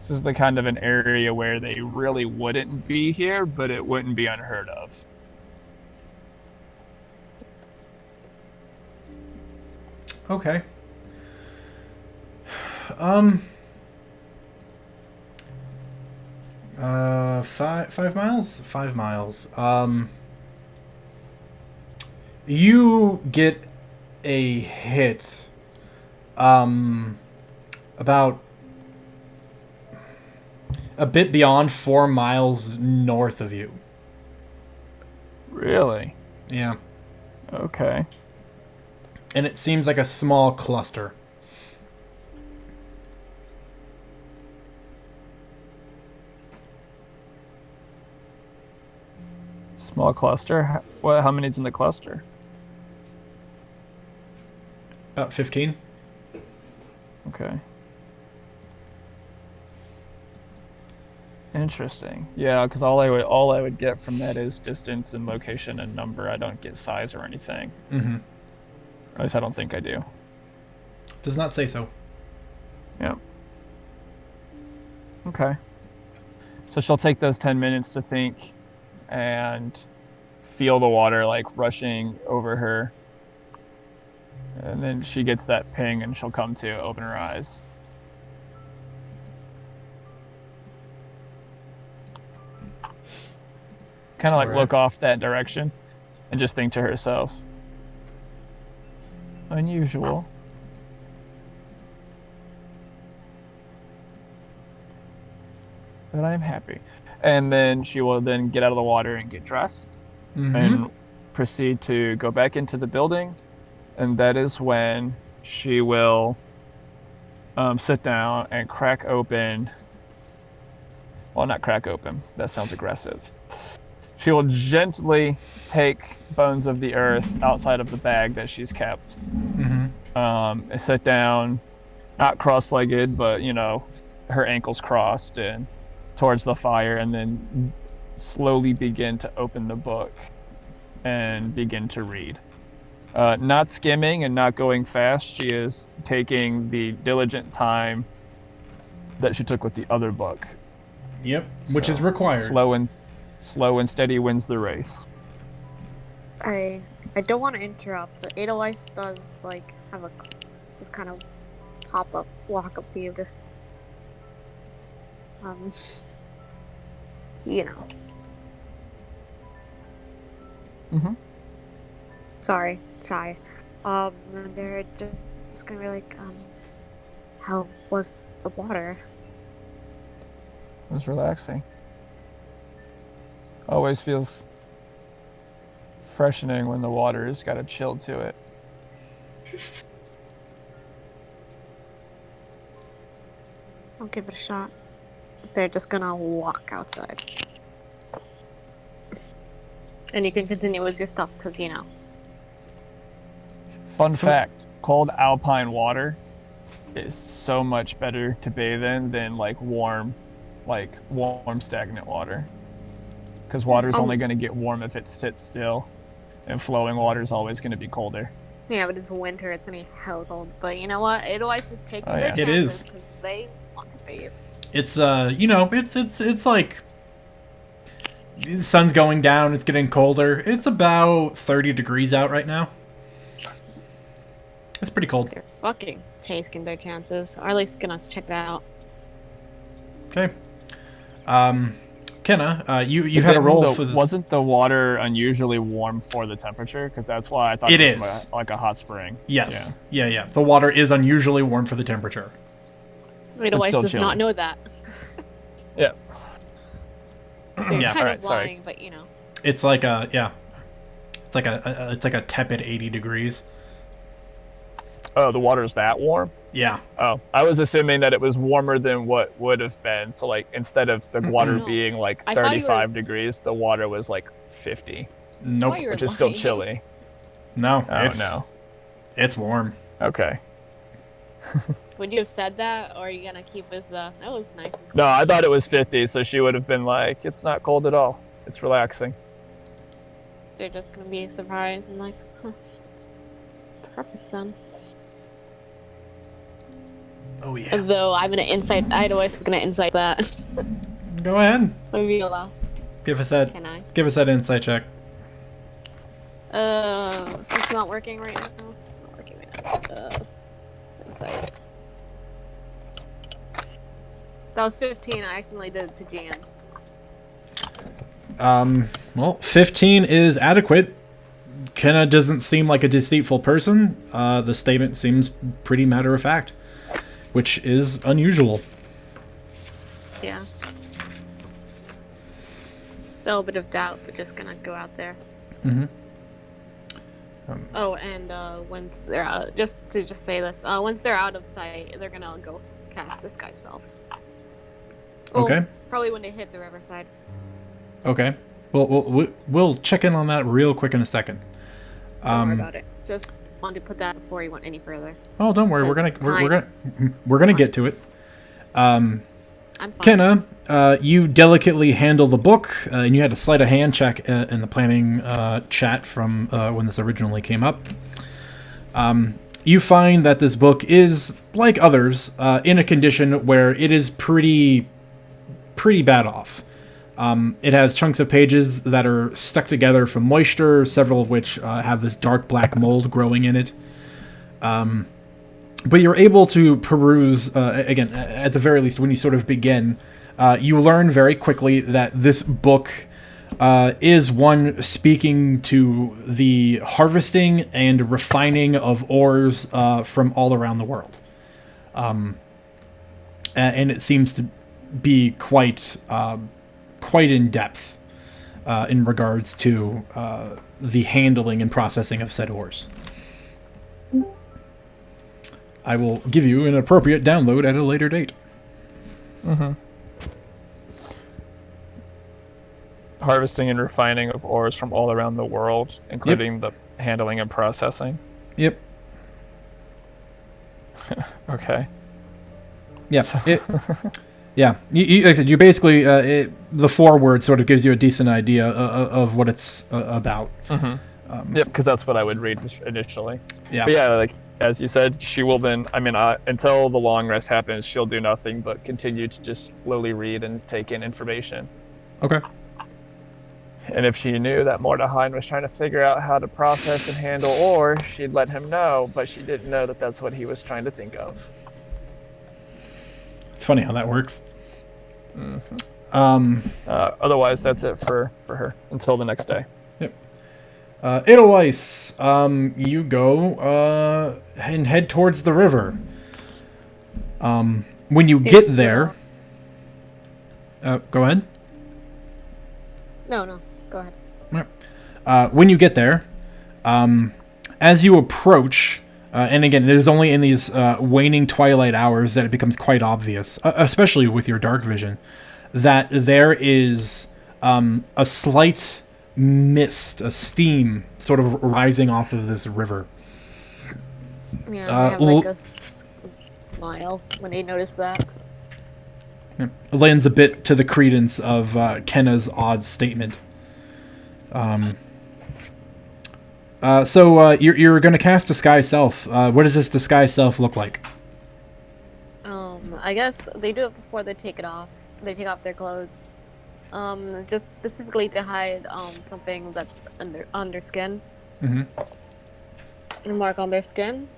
Speaker 7: This is the kind of an area where they really wouldn't be here, but it wouldn't be unheard of.
Speaker 1: Okay. 5 miles? 5 miles. You get a hit. About a bit beyond 4 miles north of you.
Speaker 7: Really?
Speaker 1: Yeah.
Speaker 7: Okay.
Speaker 1: And it seems like a small cluster.
Speaker 7: Small cluster? How many's in the cluster?
Speaker 1: About 15.
Speaker 7: Okay. Interesting. Yeah, because all I would get from that is distance and location and number. I don't get size or anything. At least I don't think I do.
Speaker 1: Does not say so.
Speaker 7: Yeah. Okay. So she'll take those 10 minutes to think and feel the water like rushing over her. And then she gets that ping and she'll come to, open her eyes. Kind of like look off that direction and just think to herself, unusual. But I'm happy. And then she will then get out of the water and get dressed and proceed to go back into the building and that is when she will sit down and crack open. Well, not crack open. That sounds aggressive. She will gently take bones of the earth outside of the bag that she's kept. And sit down, not cross-legged, but her ankles crossed and towards the fire, and then slowly begin to open the book and begin to read. Not skimming and not going fast. She is taking the diligent time that she took with the other book.
Speaker 1: Yep, which is required.
Speaker 7: Slow and steady wins the race.
Speaker 2: I don't want to interrupt, but Edelweiss does have a just kind of walk up to you, just Sorry, shy. And they're just gonna be like, how was the water?
Speaker 7: It was relaxing. Always feels freshening when the water has got a chill to it.
Speaker 2: I'll give it a shot. They're just gonna walk outside. And you can continue with your stuff, because
Speaker 7: Fun fact, cold alpine water is so much better to bathe in than warm stagnant water. Because water's only going to get warm if it sits still, and flowing water is always going to be colder.
Speaker 2: Yeah, but it's winter, it's gonna be hell cold. But you know what? Edelweiss is taking their
Speaker 1: It
Speaker 2: chances
Speaker 1: is.
Speaker 2: because they want to bathe.
Speaker 1: It's it's like the sun's going down, it's getting colder. It's about 30 degrees out right now. It's pretty cold.
Speaker 2: They're fucking taking their chances, or at least gonna check that out.
Speaker 1: Okay. Kenna, you've had a roll for this.
Speaker 7: Wasn't the water unusually warm for the temperature? Because that's why I thought it was like a hot spring.
Speaker 1: Yes. Yeah. The water is unusually warm for the temperature.
Speaker 2: Edelweiss
Speaker 7: still
Speaker 2: does
Speaker 7: chilly.
Speaker 2: not know that.
Speaker 7: Yeah.
Speaker 2: So you're
Speaker 1: Yeah.
Speaker 2: kind
Speaker 7: Alright,
Speaker 2: of
Speaker 7: sorry.
Speaker 2: lying, but
Speaker 1: It's like it's like a tepid 80 degrees.
Speaker 7: Oh, the water's that warm?
Speaker 1: Yeah.
Speaker 7: Oh, I was assuming that it was warmer than what would have been. So, instead of the water
Speaker 2: No.
Speaker 7: being
Speaker 2: I thought he
Speaker 7: 35
Speaker 2: was-
Speaker 7: degrees, the water was 50,
Speaker 1: Nope.
Speaker 2: Why you're
Speaker 7: which is still
Speaker 2: lying.
Speaker 7: chilly.
Speaker 1: No.
Speaker 7: Oh, no.
Speaker 1: It's warm.
Speaker 7: Okay.
Speaker 2: would you have said that, or are you gonna keep with the? That was nice. And cold.
Speaker 7: No, I thought it was 50, so she would have been like, it's not cold at all. It's relaxing.
Speaker 2: They're just gonna be surprised and huh. Perfect, son.
Speaker 1: Oh yeah.
Speaker 2: Though I'm gonna insight. Edelweiss is gonna insight that.
Speaker 1: Go ahead.
Speaker 2: Maybe allow.
Speaker 1: Give us that.
Speaker 2: Can I?
Speaker 1: Give us that insight check.
Speaker 2: Since it's not working right now. It's not working right now. Insight. That was 15. I accidentally did it to Jan.
Speaker 1: Well, 15 is adequate. Kenna doesn't seem like a deceitful person. The statement seems pretty matter of fact, which is unusual.
Speaker 2: Yeah. Still a bit of doubt, but just gonna go out there.
Speaker 1: Mm-hmm.
Speaker 2: Oh, and once they're out, just to say this, once they're out of sight, they're gonna go cast Disguise Self. Well,
Speaker 1: Okay.
Speaker 2: Probably when they hit the riverside.
Speaker 1: Okay. We'll check in on that real quick in a second.
Speaker 2: Don't worry about it. Just wanted to put that before you went any further.
Speaker 1: Oh, don't worry.
Speaker 2: Because
Speaker 1: We're gonna get to it.
Speaker 2: I'm fine.
Speaker 1: Kenna, you delicately handle the book, and you had a sleight of hand check in the planning chat from when this originally came up. You find that this book is, like others, in a condition where it is pretty bad off. It has chunks of pages that are stuck together from moisture, several of which have this dark black mold growing in it. But you're able to peruse, again, at the very least, when you sort of begin, you learn very quickly that this book is one speaking to the harvesting and refining of ores from all around the world. And it seems to be quite in depth in regards to the handling and processing of said ores. I will give you an appropriate download at a later date.
Speaker 7: Mm-hmm. Harvesting and refining of ores from all around the world, including the handling and processing.
Speaker 1: Yep.
Speaker 7: Okay.
Speaker 1: Yeah. Yeah. Like I said, you basically the foreword sort of gives you a decent idea of what it's about.
Speaker 7: Mm-hmm. Yep, because that's what I would read initially.
Speaker 1: Yeah.
Speaker 7: But yeah, like as you said, she will then. I mean, until the long rest happens, she'll do nothing but continue to just slowly read and take in information.
Speaker 1: Okay.
Speaker 7: And if she knew that Mordehine was trying to figure out how to process and handle ore, she'd let him know, but she didn't know that that's what he was trying to think of.
Speaker 1: It's funny how that works.
Speaker 7: Mm-hmm. Otherwise, that's it for her until the next day.
Speaker 1: Yep. Edelweiss, you go and head towards the river. When you get there... go ahead.
Speaker 2: No. Go ahead.
Speaker 1: When you get there, as you approach, and again, it is only in these waning twilight hours that it becomes quite obvious, especially with your dark vision, that there is a slight mist, a steam sort of rising off of this river.
Speaker 2: Yeah, I have like a smile when they notice that.
Speaker 1: It lends a bit to the credence of Kenna's odd statement. So you're going to cast Disguise Self. What does this Disguise Self look like?
Speaker 2: I guess they do it before they take it off. They take off their clothes. Just specifically to hide something that's under skin.
Speaker 1: Mm-hmm.
Speaker 2: A mark on their skin,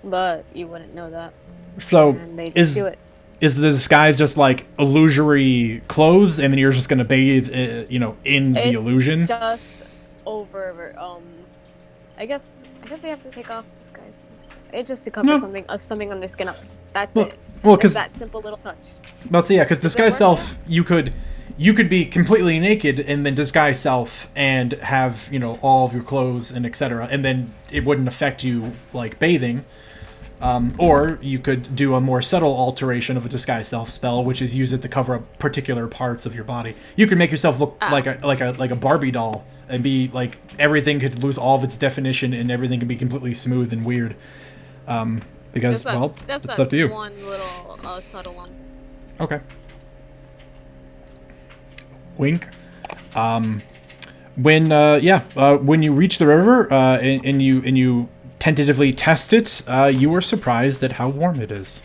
Speaker 2: but you wouldn't know that.
Speaker 1: So
Speaker 2: and they just do it.
Speaker 1: Is the disguise just like illusory clothes, and then you're just gonna bathe, in the illusion?
Speaker 2: It's just over. I guess they have to take off disguise. It's just to cover something on their skin up. That's it.
Speaker 1: Well, because
Speaker 2: that simple little touch.
Speaker 1: Well, so yeah, because disguise self, you could be completely naked and then disguise self and have all of your clothes and etc. And then it wouldn't affect you like bathing. Or you could do a more subtle alteration of a disguise self spell, which is use it to cover up particular parts of your body. You could make yourself look like a Barbie doll and be like everything could lose all of its definition and everything could be completely smooth and weird. Because it's up to you.
Speaker 2: One little subtle one.
Speaker 1: Okay. Wink. When you reach the river and you tentatively test it, you were surprised at how warm it is.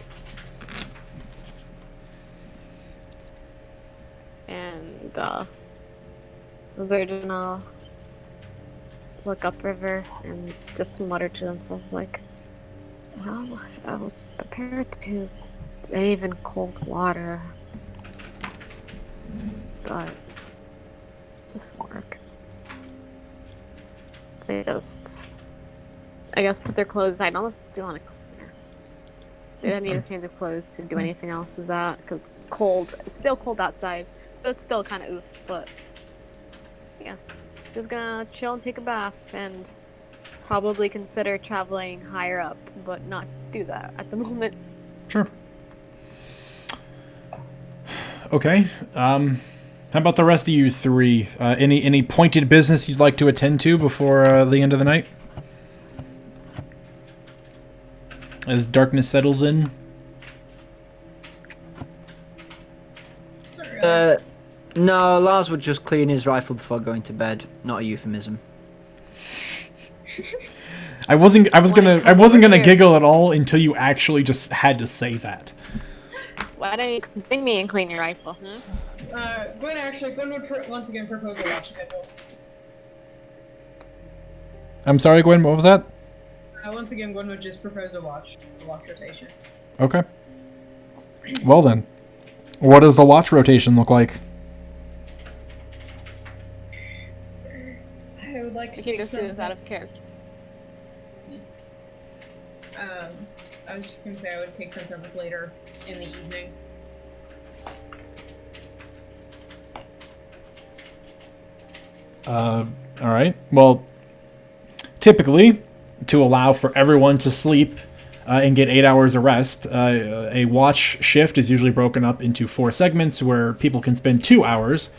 Speaker 2: And they're gonna look upriver and just mutter to themselves like, well, I was prepared to bathe in cold water, but this won't work. They just, I guess, put their clothes aside. Almost do on a cleaner. They don't need a change of clothes to do anything else with that, because it's still cold outside. So it's still kind of oof, but yeah. Just gonna chill and take a bath and probably consider traveling higher up, but not do that at the moment.
Speaker 1: Sure. Okay. How about the rest of you three? Any pointed business you'd like to attend to before the end of the night? As darkness settles in?
Speaker 4: No, Lars would just clean his rifle before going to bed. Not a euphemism.
Speaker 1: I wasn't gonna giggle at all until you actually just had to say that.
Speaker 2: Why don't you bring me and clean your rifle?
Speaker 3: Gwen would once again propose a watch schedule.
Speaker 1: I'm sorry, Gwen. What was that?
Speaker 3: Once again, Gwen would just propose a watch rotation.
Speaker 1: Okay. Well then, what does the watch rotation look like?
Speaker 3: I would like to
Speaker 2: take this out of character.
Speaker 3: I was just gonna say I would take something like later in the evening.
Speaker 1: All right. Well, typically, to allow for everyone to sleep and get 8 hours of rest. A watch shift is usually broken up into 4 segments where people can spend 2 hours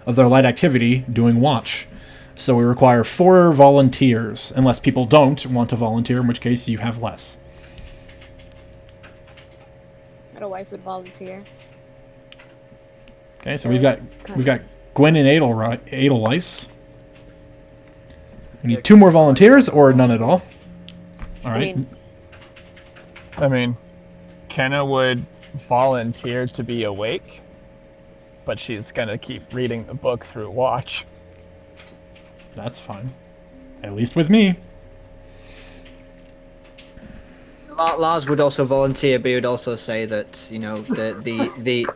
Speaker 1: of their light activity doing watch. So we require 4 volunteers, unless people don't want to volunteer, in which case you have less.
Speaker 2: Otherwise, would volunteer.
Speaker 1: Okay, so we've got Gwen and Edelweiss. We need 2 more volunteers, or none at all. All right.
Speaker 7: I mean, Kenna would volunteer to be awake, but she's gonna keep reading the book through watch.
Speaker 1: That's fine. At least with me.
Speaker 4: Lars would also volunteer, but he would also say that, you know, the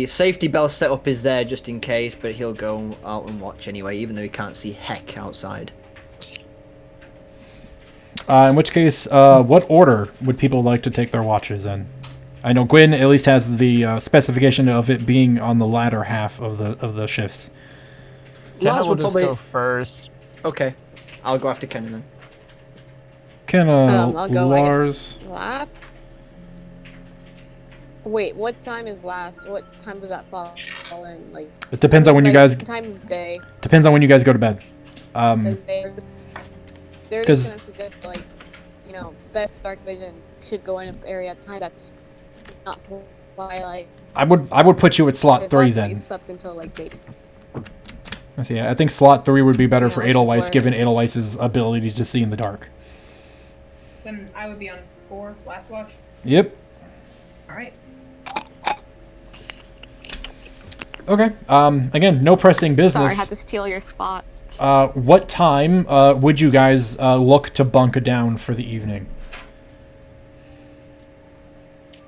Speaker 4: safety bell setup is there just in case, but he'll go out and watch anyway, even though he can't see heck outside.
Speaker 1: In which case, what order would people like to take their watches in? I know Gwen at least has the specification of it being on the latter half of the shifts.
Speaker 7: Kenna
Speaker 4: Lars
Speaker 7: will
Speaker 4: would
Speaker 7: just
Speaker 4: probably
Speaker 7: go first.
Speaker 4: Okay, I'll go after Kenna then.
Speaker 1: Kenna,
Speaker 2: I'll go,
Speaker 1: Lars.
Speaker 2: Last? Wait, what time is last? What time does that fall in? Like,
Speaker 1: It depends on when you guys.
Speaker 2: Time of day.
Speaker 1: Depends on when you guys go to bed.
Speaker 2: 'Cause they're
Speaker 1: 'cause-
Speaker 2: just gonna suggest, like, you know, best dark vision should go in an area at time that's not twilight.
Speaker 1: I would put you at slot
Speaker 2: If
Speaker 1: 3
Speaker 2: not,
Speaker 1: then.
Speaker 2: you slept until like date.
Speaker 1: Let's see. I think slot 3 would be better
Speaker 2: Yeah,
Speaker 1: for
Speaker 2: which is
Speaker 1: Edelweiss,
Speaker 2: where-
Speaker 1: given Edelweiss's ability to see in the dark.
Speaker 3: Then I would be on 4, last watch.
Speaker 1: Yep.
Speaker 3: Alright.
Speaker 1: Okay. Again, no pressing
Speaker 2: Sorry, I
Speaker 1: business.
Speaker 2: had to steal your spot.
Speaker 1: What time would you guys look to bunk down for the evening?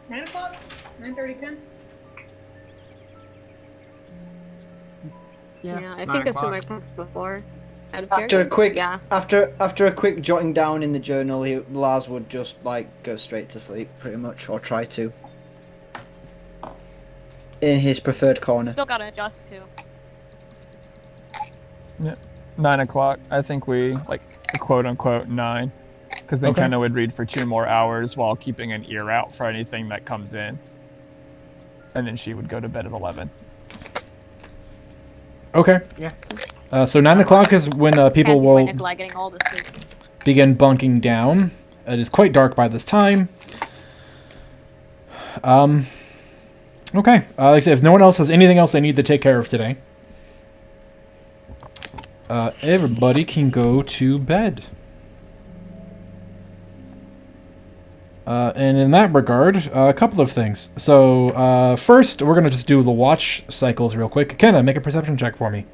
Speaker 3: 9 o'clock? 9:30, 10?
Speaker 2: Yeah, I
Speaker 6: 9
Speaker 2: think a
Speaker 6: o'clock.
Speaker 2: similar time before.
Speaker 4: After a quick,
Speaker 2: Yeah.
Speaker 4: after a quick jotting down in the journal, Lars would just like go straight to sleep, pretty much, or try to. In his preferred corner.
Speaker 2: Still gotta adjust to.
Speaker 7: 9 o'clock. I think we like quote unquote 9, because then
Speaker 1: Okay.
Speaker 7: Kenna would read for 2 more hours while keeping an ear out for anything that comes in, and then she would go to bed at 11.
Speaker 1: Okay.
Speaker 6: Yeah.
Speaker 1: So 9 o'clock is when people
Speaker 2: Fancy
Speaker 1: will
Speaker 2: boy Nikolai getting all the sleep.
Speaker 1: begin bunking down. It is quite dark by this time. Okay. Like I said, if no one else has anything else they need to take care of today, everybody can go to bed. And in that regard, a couple of things. So, first, we're going to just do the watch cycles real quick. Kenna, make a perception check for me.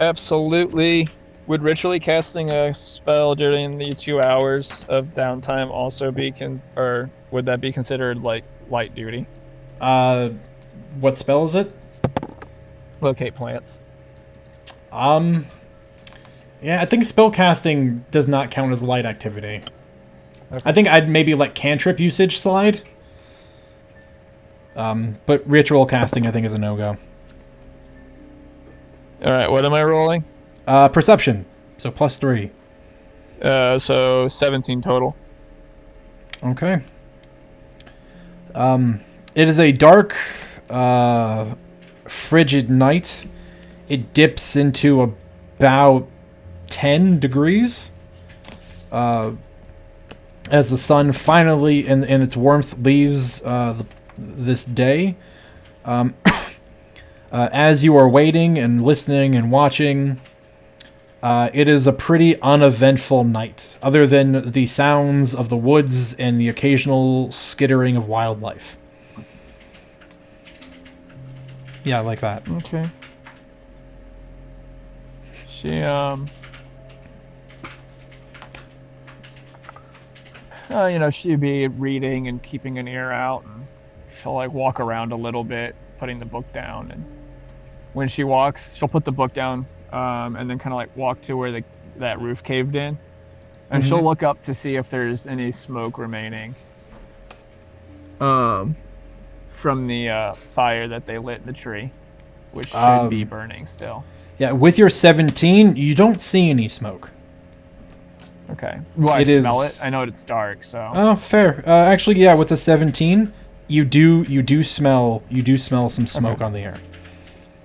Speaker 7: Absolutely. Would ritually casting a spell during the 2 hours of downtime also be or would that be considered like light duty?
Speaker 1: What spell is it?
Speaker 7: Locate plants.
Speaker 1: Yeah, I think spell casting does not count as light activity.
Speaker 7: Okay.
Speaker 1: I think I'd maybe let cantrip usage slide. But ritual casting, I think, is a no-go.
Speaker 7: All right, what am I rolling?
Speaker 1: Perception, so +3.
Speaker 7: So 17 total.
Speaker 1: Okay. It is a dark, frigid night. It dips into about 10 degrees. As the sun finally, in its warmth, leaves this day. As you are waiting and listening and watching, it is a pretty uneventful night, other than the sounds of the woods and the occasional skittering of wildlife. Yeah, like that.
Speaker 7: Okay. She she'd be reading and keeping an ear out, and she'll like walk around a little bit, putting the book down, and when she walks, she'll put the book down, and then kind of like walk to where that roof caved in, and she'll look up to see if there's any smoke remaining from the fire that they lit in the tree, which should be burning still.
Speaker 1: Yeah, with your 17, you don't see any smoke.
Speaker 7: Okay. Will I
Speaker 1: It
Speaker 7: smell
Speaker 1: is-
Speaker 7: it? I know it's dark, so.
Speaker 1: Oh, fair. Actually, yeah, with the 17, you do smell some smoke
Speaker 7: Okay.
Speaker 1: on the air.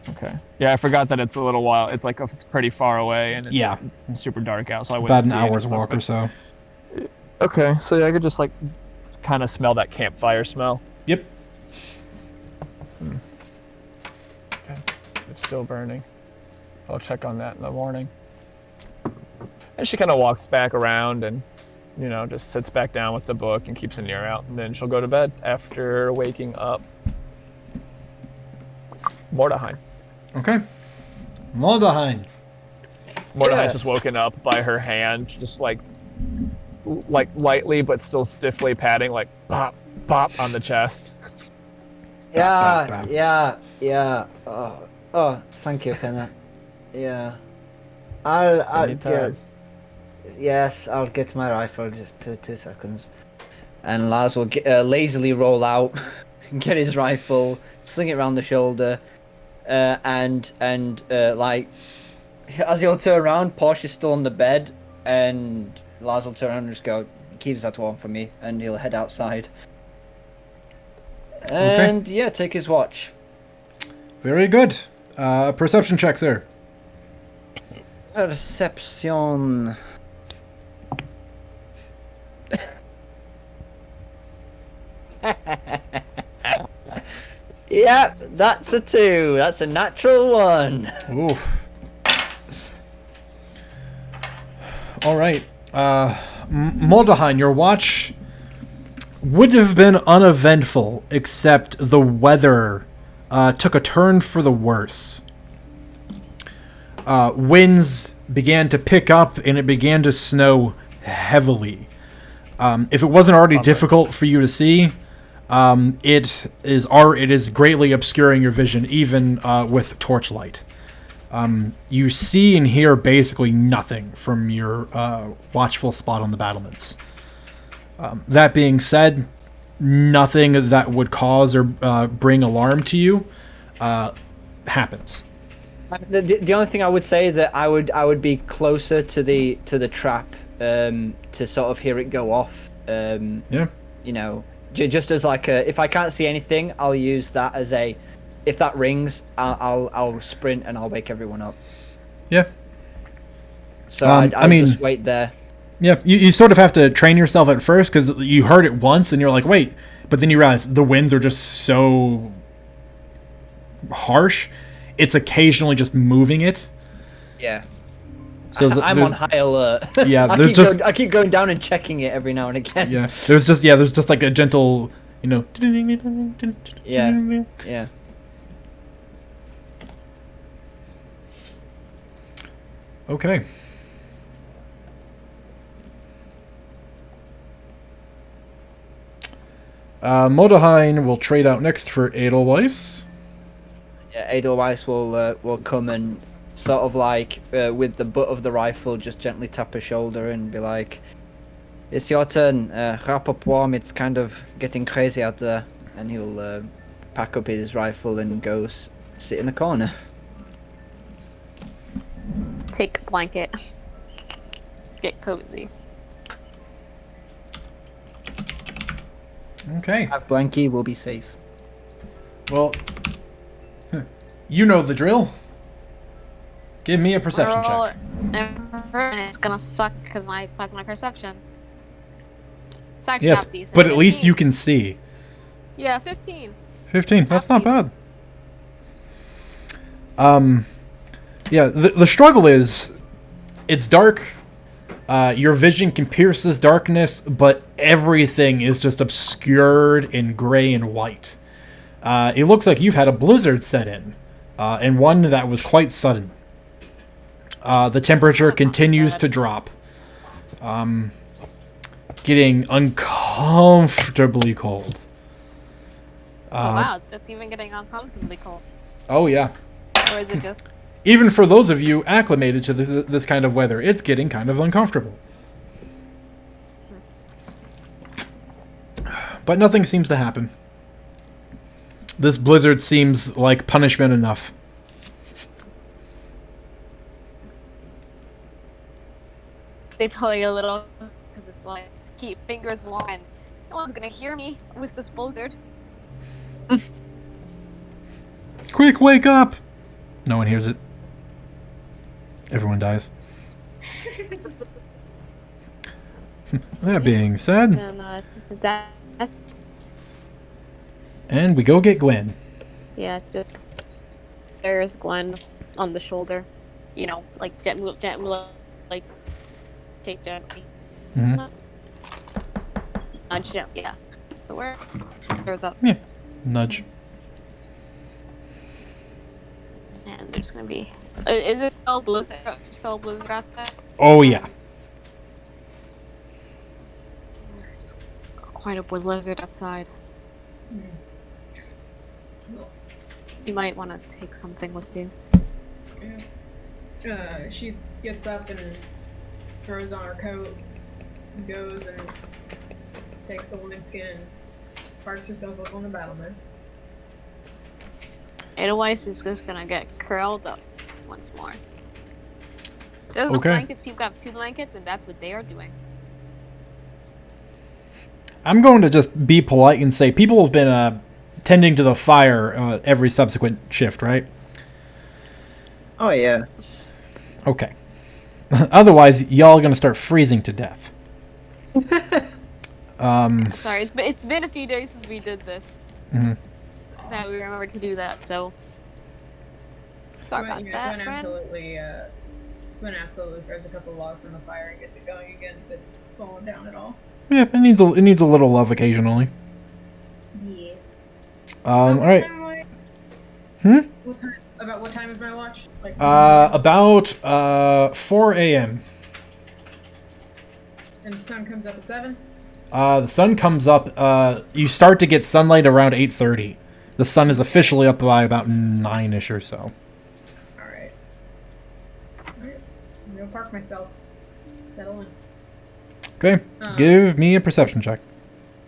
Speaker 7: Okay. Yeah, I forgot that it's a little while. It's like it's pretty far away and it's
Speaker 1: Yeah.
Speaker 7: super dark out, so I wouldn't
Speaker 1: About an
Speaker 7: see any
Speaker 1: hour's
Speaker 7: smoke,
Speaker 1: walk or
Speaker 7: but-
Speaker 1: so.
Speaker 7: Okay, so yeah, I could just like kind of smell that campfire smell.
Speaker 1: Yep.
Speaker 7: Okay. It's still burning. I'll check on that in the morning. And she kind of walks back around and, just sits back down with the book and keeps an ear out. And then she'll go to bed after waking up Mordahine.
Speaker 1: Okay. Moldahine.
Speaker 7: Mordahaine's
Speaker 4: Yes.
Speaker 7: just woken up by her hand, just like lightly but still stiffly patting, like pop, pop on the chest.
Speaker 4: Yeah,
Speaker 1: bam.
Speaker 4: yeah. Oh, thank you, Hannah. Yeah. I'll
Speaker 7: Anytime.
Speaker 4: get. Yes, I'll get my rifle. Just two seconds. And Lars will lazily roll out, get his rifle, sling it around the shoulder, and like as he'll turn around, Porsche is still on the bed, and Lars will turn around and just go, "Keeps that one for me," and he'll head outside. And yeah, take his watch.
Speaker 1: Very good. Perception check, sir.
Speaker 4: Perception. Yeah, that's a 2. That's a natural 1.
Speaker 1: Oof. All right. Moldahine, your watch would have been uneventful, except the weather took a turn for the worse. Winds began to pick up, and it began to snow heavily. If it wasn't already difficult for you to see, it is greatly obscuring your vision, even with torchlight. You see and hear basically nothing from your watchful spot on the battlements. That being said, nothing that would cause or bring alarm to you happens.
Speaker 4: The only thing I would say is that I would be closer to the trap to sort of hear it go off.
Speaker 1: Yeah.
Speaker 4: Just as like if I can't see anything, I'll use that as a. If that rings, I'll sprint and I'll wake everyone up.
Speaker 1: Yeah.
Speaker 4: So
Speaker 1: I mean,
Speaker 4: just wait there.
Speaker 1: Yeah, you sort of have to train yourself at first because you heard it once and you're like, wait, but then you realize the winds are just so harsh. It's occasionally just moving it.
Speaker 4: Yeah.
Speaker 1: So
Speaker 4: I'm on high alert.
Speaker 1: Yeah,
Speaker 4: I keep going down and checking it every now and again.
Speaker 1: Yeah, there's just like a gentle,
Speaker 4: Yeah. Yeah.
Speaker 1: Okay. Modahain will trade out next for Edelweiss.
Speaker 4: Yeah, Edelweiss will come and sort of like with the butt of the rifle just gently tap her shoulder and be like, "It's your turn. Wrap up warm. It's kind of getting crazy out there." And he'll pack up his rifle and go sit in the corner.
Speaker 2: Take a blanket. Get cozy.
Speaker 1: Okay.
Speaker 4: Have Blanky will be safe.
Speaker 1: Well, you know the drill. Give me a perception
Speaker 2: Roll
Speaker 1: check.
Speaker 2: and it's gonna suck because that's my perception. It's actually
Speaker 1: Yes,
Speaker 2: half decent.
Speaker 1: but at least
Speaker 2: 15.
Speaker 1: you can see.
Speaker 2: Yeah, 15.
Speaker 1: 15. That's
Speaker 2: Half
Speaker 1: not bad. Yeah, the struggle is, it's dark. Your vision can pierce this darkness, but everything is just obscured in gray and white. It looks like you've had a blizzard set in, and one that was quite sudden. The temperature continues to drop, getting uncomfortably cold.
Speaker 2: Oh wow, it's even getting uncomfortably cold.
Speaker 1: Oh yeah.
Speaker 2: Or is it just...
Speaker 1: Even for those of you acclimated to this kind of weather, it's getting kind of uncomfortable. But nothing seems to happen. This blizzard seems like punishment enough.
Speaker 2: they play a little because it's like keep fingers one. No one's gonna hear me with this blizzard.
Speaker 1: Quick, wake up! No one hears it. Everyone dies. That being said,
Speaker 2: And that's
Speaker 1: and we go get Gwen.
Speaker 2: yeah, just there's Gwen on the shoulder. You know, like gently, like take gently.
Speaker 1: Mhm.
Speaker 2: Nudge down, yeah. That's the word. Just throws up.
Speaker 1: Yeah, nudge.
Speaker 2: And there's gonna be. Is it still blizzard? Still blizzard out there?
Speaker 1: Oh yeah.
Speaker 2: It's quite a blizzard outside. You might want to take something with you.
Speaker 3: She gets up and throws on her coat, and goes and takes the wineskin and parks herself up on the battlements.
Speaker 2: Otherwise, it's just gonna get curled up once more. Those
Speaker 1: Okay.
Speaker 2: blankets, people have 2 blankets, and that's what they are doing.
Speaker 1: I'm going to just be polite and say people have been tending to the fire every subsequent shift, right?
Speaker 4: Oh yeah.
Speaker 1: Okay. Otherwise, y'all are gonna start freezing to death.
Speaker 2: Sorry, it's been a few days since we did this.
Speaker 1: Mhm.
Speaker 2: That we remembered to do that, so. Sorry about that,
Speaker 3: Gwen
Speaker 2: friend.
Speaker 3: absolutely throws a couple logs on the fire and gets it going again if it's falling down at all.
Speaker 1: Yeah, it needs a little love occasionally.
Speaker 3: Yeah.
Speaker 1: All right.
Speaker 3: About what time is my watch? Like
Speaker 1: About 4 a.m.
Speaker 3: and the sun comes up at 7?
Speaker 1: The sun comes up. You start to get sunlight around 8:30. The sun is officially up by about 9ish or so.
Speaker 3: Alright. Alright. I'm gonna park myself. Settle in.
Speaker 1: Okay, give me a perception check.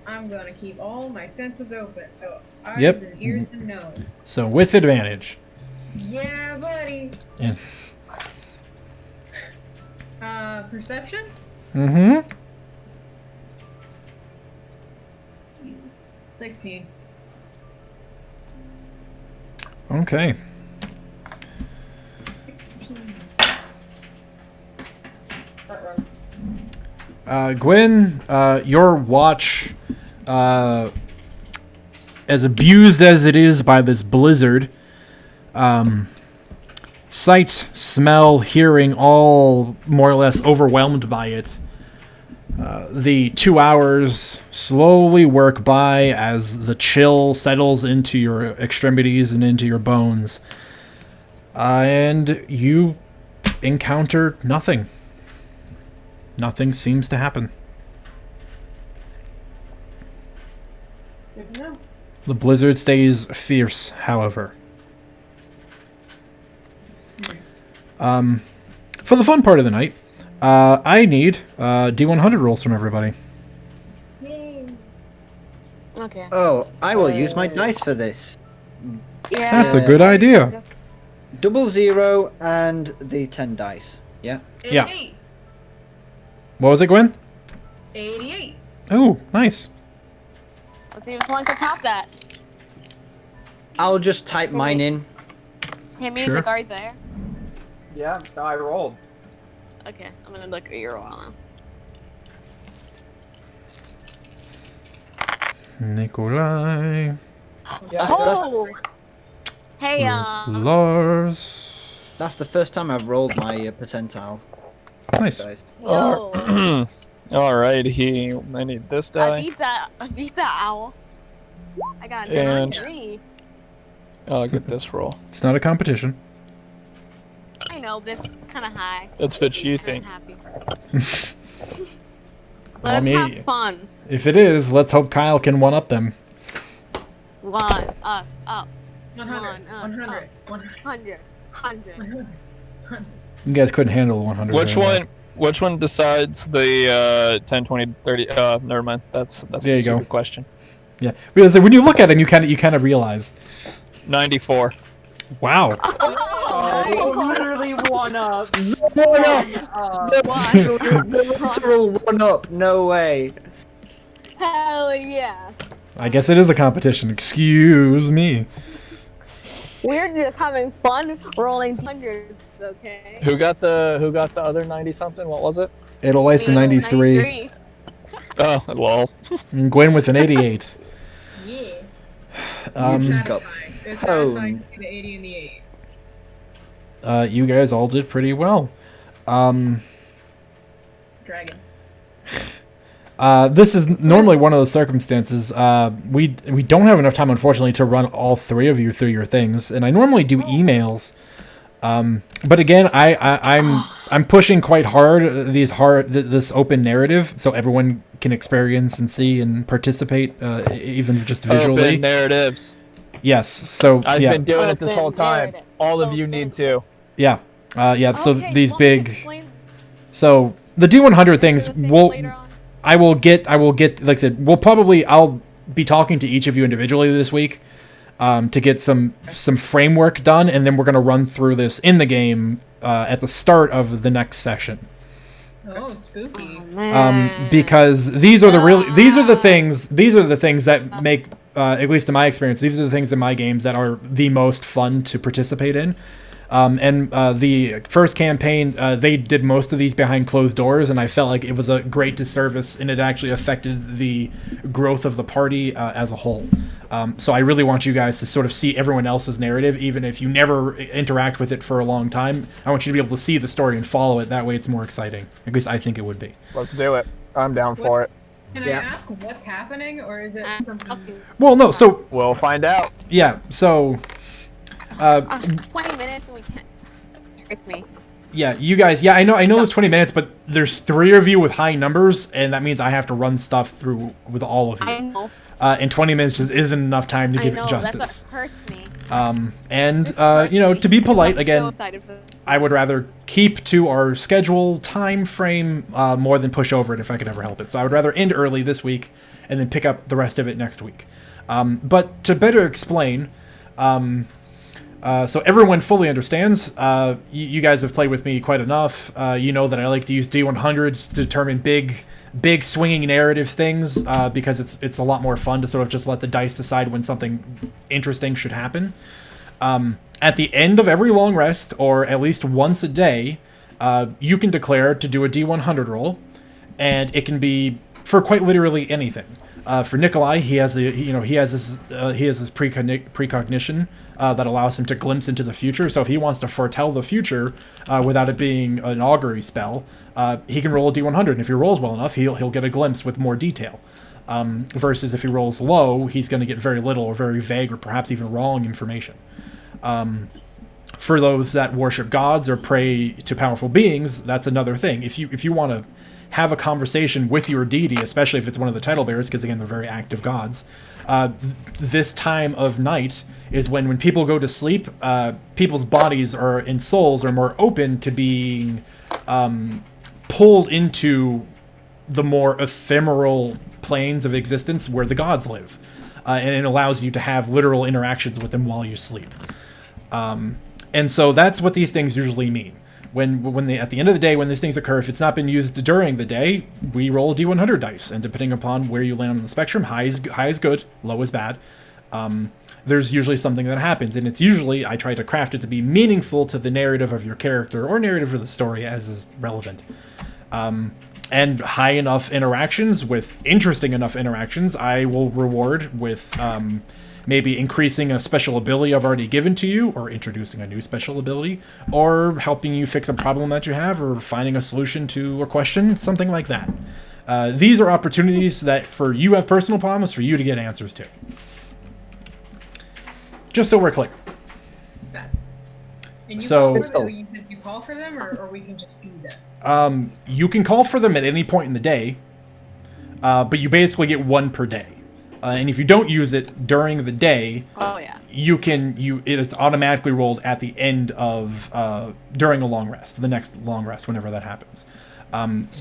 Speaker 3: I'm gonna keep all my senses open, so eyes
Speaker 1: Yep.
Speaker 3: and ears and nose.
Speaker 1: So with advantage.
Speaker 3: Yeah, buddy.
Speaker 1: Yeah.
Speaker 3: Perception?
Speaker 1: Mm-hmm.
Speaker 3: Jesus. 16.
Speaker 1: Okay.
Speaker 3: 16.
Speaker 1: Gwen, your watch, as abused as it is by this blizzard, sight, smell, hearing, all more or less overwhelmed by it. The 2 hours slowly work by as the chill settles into your extremities and into your bones. And you encounter nothing. Nothing seems to happen.
Speaker 3: Good to know.
Speaker 1: The blizzard stays fierce, however. For the fun part of the night, I need D100 rolls from everybody.
Speaker 3: Yay.
Speaker 2: Okay.
Speaker 4: Oh, I will use my dice for this.
Speaker 2: Yeah.
Speaker 1: That's a good idea.
Speaker 4: Double 0 and the 10 dice. Yeah.
Speaker 1: Yeah.
Speaker 3: 88.
Speaker 1: What was it, Gwen?
Speaker 3: 88.
Speaker 1: Oh, nice.
Speaker 2: Let's see if one can top that.
Speaker 4: I'll just type mine in.
Speaker 2: Hey, music,
Speaker 1: Sure.
Speaker 2: are you there?
Speaker 6: Yeah, I rolled.
Speaker 2: Okay, I'm gonna look at your roll now.
Speaker 1: Nikolai.
Speaker 6: Yeah,
Speaker 2: Oh! Hey,
Speaker 1: Lars.
Speaker 4: That's the first time I've rolled my percentile
Speaker 1: Nice.
Speaker 4: dice.
Speaker 2: yo,
Speaker 7: Alrighty, I need this
Speaker 2: I
Speaker 7: die.
Speaker 2: beat that owl. I got a
Speaker 7: And-
Speaker 2: 93.
Speaker 7: I'll get this roll.
Speaker 1: It's not a competition.
Speaker 2: I know, this kind of high.
Speaker 7: That's what you
Speaker 2: I'm
Speaker 7: think.
Speaker 2: happy.
Speaker 1: Well,
Speaker 2: Let's
Speaker 1: me-
Speaker 2: have fun.
Speaker 1: If it is, let's hope Kyle can one-up them.
Speaker 2: One, up,
Speaker 3: 100.
Speaker 2: One,
Speaker 3: 100.
Speaker 2: 100, 100.
Speaker 3: 100.
Speaker 1: You guys couldn't handle the 100.
Speaker 7: Which
Speaker 1: anyway.
Speaker 7: one? Which one decides the 10, 20, 30? Never mind. That's
Speaker 1: There
Speaker 7: a
Speaker 1: you go.
Speaker 7: stupid question.
Speaker 1: Yeah, because when you look at him, you kind of realize.
Speaker 7: 94.
Speaker 1: Wow.
Speaker 2: Oh,
Speaker 6: Literally one up.
Speaker 4: One up! The literal one up, no way.
Speaker 2: Hell yeah.
Speaker 1: I guess it is a competition. Excuse me.
Speaker 2: We're just having fun rolling hundreds, okay?
Speaker 7: Who got the other 90 something? What was it?
Speaker 1: Edelweiss in 93.
Speaker 7: Oh, lol.
Speaker 1: And Gwen with an 88.
Speaker 3: Yeah.
Speaker 1: Um,
Speaker 3: Satisfying. It was satisfying to see the 80 and the 8.
Speaker 1: you guys all did pretty well.
Speaker 3: Dragons.
Speaker 1: This is normally one of those circumstances. We don't have enough time, unfortunately, to run all three of you through your things, and I normally do emails. But again, I'm pushing quite hard this open narrative, so everyone can experience and see and participate, even just visually.
Speaker 7: Open narratives.
Speaker 1: Yes. So
Speaker 7: I've
Speaker 1: yeah,
Speaker 7: been doing it this
Speaker 2: Open
Speaker 7: whole time.
Speaker 2: narrative.
Speaker 7: All of you need to.
Speaker 1: yeah. So
Speaker 2: Okay,
Speaker 1: these
Speaker 2: want me to
Speaker 1: big.
Speaker 2: explain
Speaker 1: So the D100 things
Speaker 2: the things
Speaker 1: will.
Speaker 2: later on?
Speaker 1: I will get, like I said, I'll be talking to each of you individually this week, to get some framework done, and then we're going to run through this in the game, at the start of the next session.
Speaker 3: Oh, spooky.
Speaker 1: Because these are the things that make, at least in my experience, these are the things in my games that are the most fun to participate in. The first campaign, they did most of these behind closed doors, and I felt like it was a great disservice, and it actually affected the growth of the party as a whole. So I really want you guys to sort of see everyone else's narrative, even if you never interact with it for a long time. I want you to be able to see the story and follow it. That way it's more exciting. At least I think it would be.
Speaker 7: Let's do it. I'm down for it.
Speaker 3: Can I ask what's happening, or is it something?
Speaker 1: Well, no, so,
Speaker 7: We'll find out.
Speaker 1: yeah, so...
Speaker 2: 20 minutes and we can't. It's me.
Speaker 1: Yeah, you guys. Yeah, I know it's 20 minutes, but there's 3 of you with high numbers, and that means I have to run stuff through with all of you.
Speaker 2: I know.
Speaker 1: And 20 minutes just isn't enough time to
Speaker 2: I
Speaker 1: give
Speaker 2: know.
Speaker 1: it justice.
Speaker 2: That's what hurts me.
Speaker 1: To be polite,
Speaker 2: I'm
Speaker 1: again,
Speaker 2: so excited for this.
Speaker 1: I would rather keep to our schedule time frame more than push over it if I could ever help it. So I would rather end early this week and then pick up the rest of it next week. But to better explain, so everyone fully understands. You guys have played with me quite enough. You know that I like to use D100s to determine big swinging narrative things, because it's a lot more fun to sort of just let the dice decide when something interesting should happen. At the end of every long rest, or at least once a day, you can declare to do a D100 roll, and it can be for quite literally anything. For Nikolai, he has his precognition that allows him to glimpse into the future. So if he wants to foretell the future without it being an augury spell, he can roll a D100, and if he rolls well enough, he'll get a glimpse with more detail. Versus if he rolls low, he's going to get very little or very vague or perhaps even wrong information. For those that worship gods or pray to powerful beings, that's another thing. If you want to have a conversation with your deity, especially if it's one of the title bearers, because again, they're very active gods, this time of night is when people go to sleep, people's bodies and souls are more open to being pulled into the more ephemeral planes of existence where the gods live. And it allows you to have literal interactions with them while you sleep. And so that's what these things usually mean. When they, at the end of the day, when these things occur, if it's not been used during the day, we roll a D100 dice, and depending upon where you land on the spectrum, high is good, low is bad. There's usually something that happens, and it's usually, I try to craft it to be meaningful to the narrative of your character, or narrative of the story as is relevant. And high enough interactions, with interesting enough interactions, I will reward with maybe increasing a special ability I've already given to you, or introducing a new special ability, or helping you fix a problem that you have, or finding a solution to a question, something like that. These are opportunities that for you have personal problems, for you to get answers to. Just so we're clear.
Speaker 3: That's. And you
Speaker 1: So-
Speaker 3: call for them, you said you call for them, or we can just do them?
Speaker 1: You can call for them at any point in the day, but you basically get one per day. And if you don't use it during the day,
Speaker 2: Oh yeah.
Speaker 1: it's automatically rolled at the end of during a long rest, the next long rest, whenever that happens.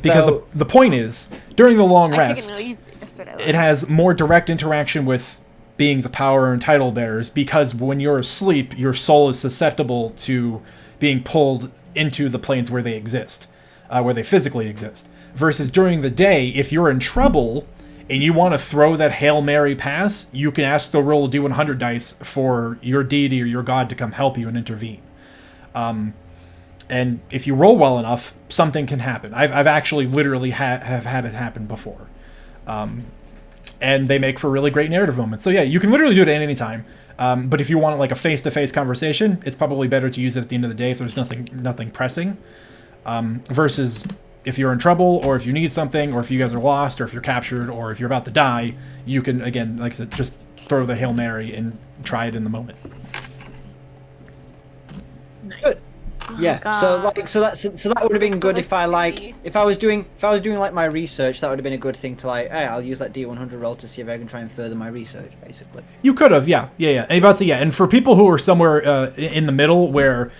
Speaker 1: Because
Speaker 4: So-
Speaker 1: the point is, during the long
Speaker 2: I
Speaker 1: rest,
Speaker 2: freaking used it yesterday.
Speaker 1: it has more direct interaction with beings of power and title bearers, because when you're asleep, your soul is susceptible to being pulled into the planes where they exist, where they physically exist. Versus during the day, if you're in trouble and you want to throw that Hail Mary pass, you can ask the roll D100 dice for your deity or your god to come help you and intervene. And if you roll well enough, something can happen. I've actually literally have had it happen before. And they make for really great narrative moments. So yeah, you can literally do it at any time. But if you want like a face-to-face conversation, it's probably better to use it at the end of the day if there's nothing pressing. Versus if you're in trouble, or if you need something, or if you guys are lost, or if you're captured, or if you're about to die, you can, again, like I said, just throw the Hail Mary and try it in the moment.
Speaker 3: Nice.
Speaker 4: Yeah.
Speaker 2: God.
Speaker 4: So that would have been
Speaker 2: This
Speaker 4: good
Speaker 2: is
Speaker 4: if I like
Speaker 2: funny.
Speaker 4: if I was doing like my research. That would have been a good thing to like. Hey, I'll use that D100 roll to see if I can try and further my research, basically.
Speaker 1: You could have, yeah. And about to say, yeah. And for people who are somewhere in the middle where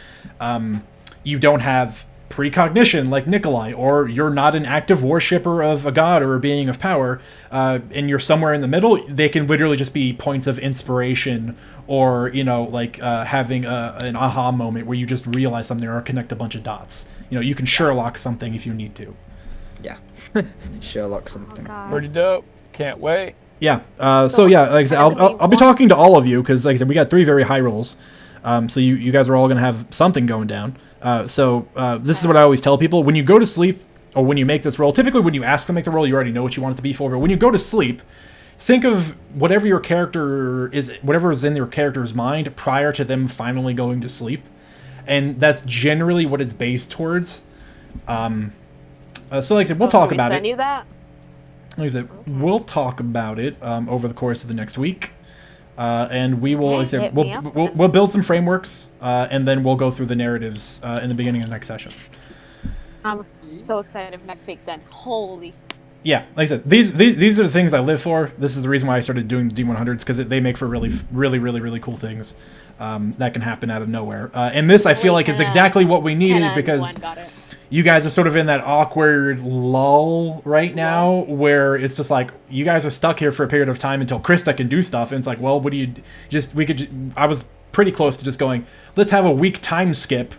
Speaker 1: you don't have precognition like Nikolai, or you're not an active worshipper of a god or a being of power, and you're somewhere in the middle, they can literally just be points of inspiration, or, you know, like having an aha moment where you just realize something or connect a bunch of dots. You know, you can Sherlock something if you need to.
Speaker 4: Yeah. Sherlock something.
Speaker 2: God.
Speaker 7: Pretty dope. Can't wait.
Speaker 1: Yeah. So yeah, like I said, I'll be talking to all of you because, like I said, we got 3 very high rolls. So you guys are all gonna have something going down. So this is what I always tell people: when you go to sleep, or when you make this roll, typically when you ask them to make the roll, you already know what you want it to be for. But when you go to sleep, think of whatever your character is, whatever is in your character's mind prior to them finally going to sleep, and that's generally what it's based towards. So like I said, we'll talk about
Speaker 2: Send
Speaker 1: it.
Speaker 2: you that?
Speaker 1: Like I said, we'll talk about it over the course of the next week. And we will, like I said,
Speaker 2: hit me up.
Speaker 1: we'll build some frameworks, and then we'll go through the narratives in the beginning of the next session.
Speaker 2: I'm so excited for next week then. Holy.
Speaker 1: Yeah, like I said, these are the things I live for. This is the reason why I started doing the D100s, because they make for really cool things that can happen out of nowhere. And this, I feel like, is exactly what we needed, because
Speaker 2: Got it.
Speaker 1: you guys are sort of in that awkward lull right now where it's just like, you guys are stuck here for a period of time until Krista can do stuff. And it's like, well, what do you I was pretty close to just going, let's have a week time skip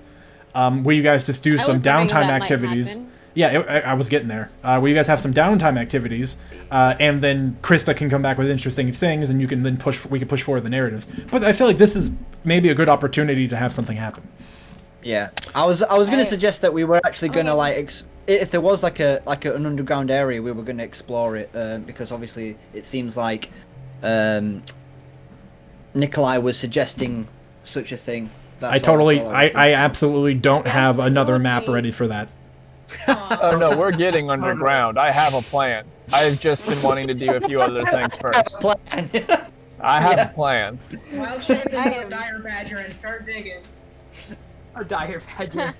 Speaker 1: where you guys just do some
Speaker 2: was wondering
Speaker 1: downtime
Speaker 2: that might
Speaker 1: activities.
Speaker 2: happen.
Speaker 1: Yeah, I was getting there. Where you guys have some downtime activities, and then Krista can come back with interesting things, and you can then we can push forward the narratives. But I feel like this is maybe a good opportunity to have something happen.
Speaker 4: Yeah, I was going to suggest that we were actually going to like if there was like an underground area, we were going to explore it because obviously it seems like Nikolai was suggesting such a thing. That's
Speaker 1: I absolutely don't have another map ready for that.
Speaker 7: Oh no, we're getting underground. I have a plan. I've just been wanting to do a few other things first.
Speaker 4: plan.
Speaker 7: I have a plan.
Speaker 3: Wild shape into a dire badger and start digging.
Speaker 6: Or dire badger.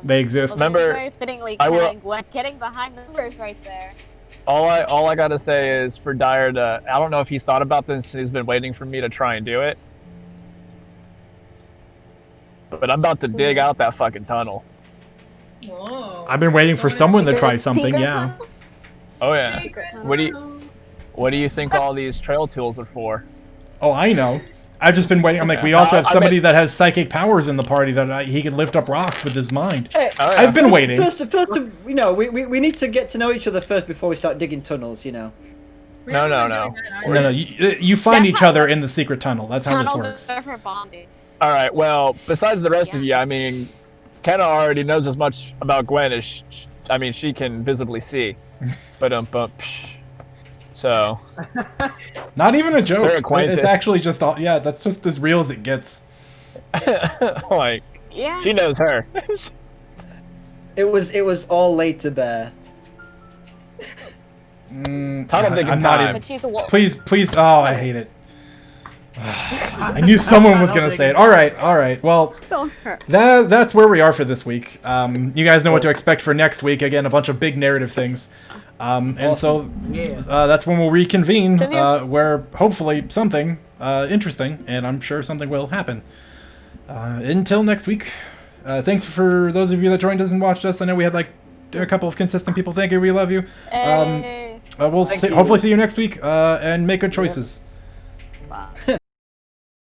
Speaker 1: They exist.
Speaker 2: Well,
Speaker 7: Remember,
Speaker 2: very fittingly
Speaker 7: I will-
Speaker 2: getting behind the numbers right there.
Speaker 7: All I gotta say is for Dyer to, I don't know if he's thought about this, he's been waiting for me to try and do it. But I'm about to dig out that fucking tunnel.
Speaker 3: Whoa.
Speaker 1: I've been waiting for someone to try something.
Speaker 2: Secret
Speaker 1: Yeah.
Speaker 2: tunnel?
Speaker 7: Oh yeah.
Speaker 3: Secret
Speaker 7: What do you think all these trail tools are for?
Speaker 1: Oh, I know. I've just been waiting. I'm like, we also have somebody that has psychic powers in the party that he can lift up rocks with his mind.
Speaker 4: Hey,
Speaker 7: Oh, yeah.
Speaker 1: I've been waiting.
Speaker 4: First, you know, we need to get to know each other first before we start digging tunnels. You know.
Speaker 3: We
Speaker 7: No,
Speaker 3: haven't
Speaker 7: no,
Speaker 3: been doing that
Speaker 1: No,
Speaker 3: either.
Speaker 1: no, you find each other in the secret tunnel. That's how this
Speaker 2: Tunnels
Speaker 1: works.
Speaker 2: are for bonding.
Speaker 7: All right. Well, besides the rest of you, I mean, Kenna already knows as much about Gwen as she can visibly see. But So
Speaker 1: Not even a joke.
Speaker 7: They're acquainted.
Speaker 1: It's actually just all. Yeah, that's just as real as it gets.
Speaker 7: like
Speaker 2: Yeah.
Speaker 7: she knows her.
Speaker 4: It was all laid to bear.
Speaker 7: Tunnel digging
Speaker 1: I'm not
Speaker 7: time.
Speaker 1: even.
Speaker 2: But she's a wolf.
Speaker 1: Please. Oh, I hate it. I knew someone was gonna say it. All right. Well,
Speaker 2: Don't hurt.
Speaker 1: that's where we are for this week. You guys know what to expect for next week. Again, a bunch of big narrative things. And so that's when we'll reconvene, where hopefully something interesting, and I'm sure something will happen. Until next week, thanks for those of you that joined us and watched us. I know we had like a couple of consistent people. Thank you. We love you.
Speaker 2: Hey.
Speaker 1: We'll
Speaker 6: Thank you.
Speaker 1: hopefully see you next week, and make good choices.
Speaker 6: Bye.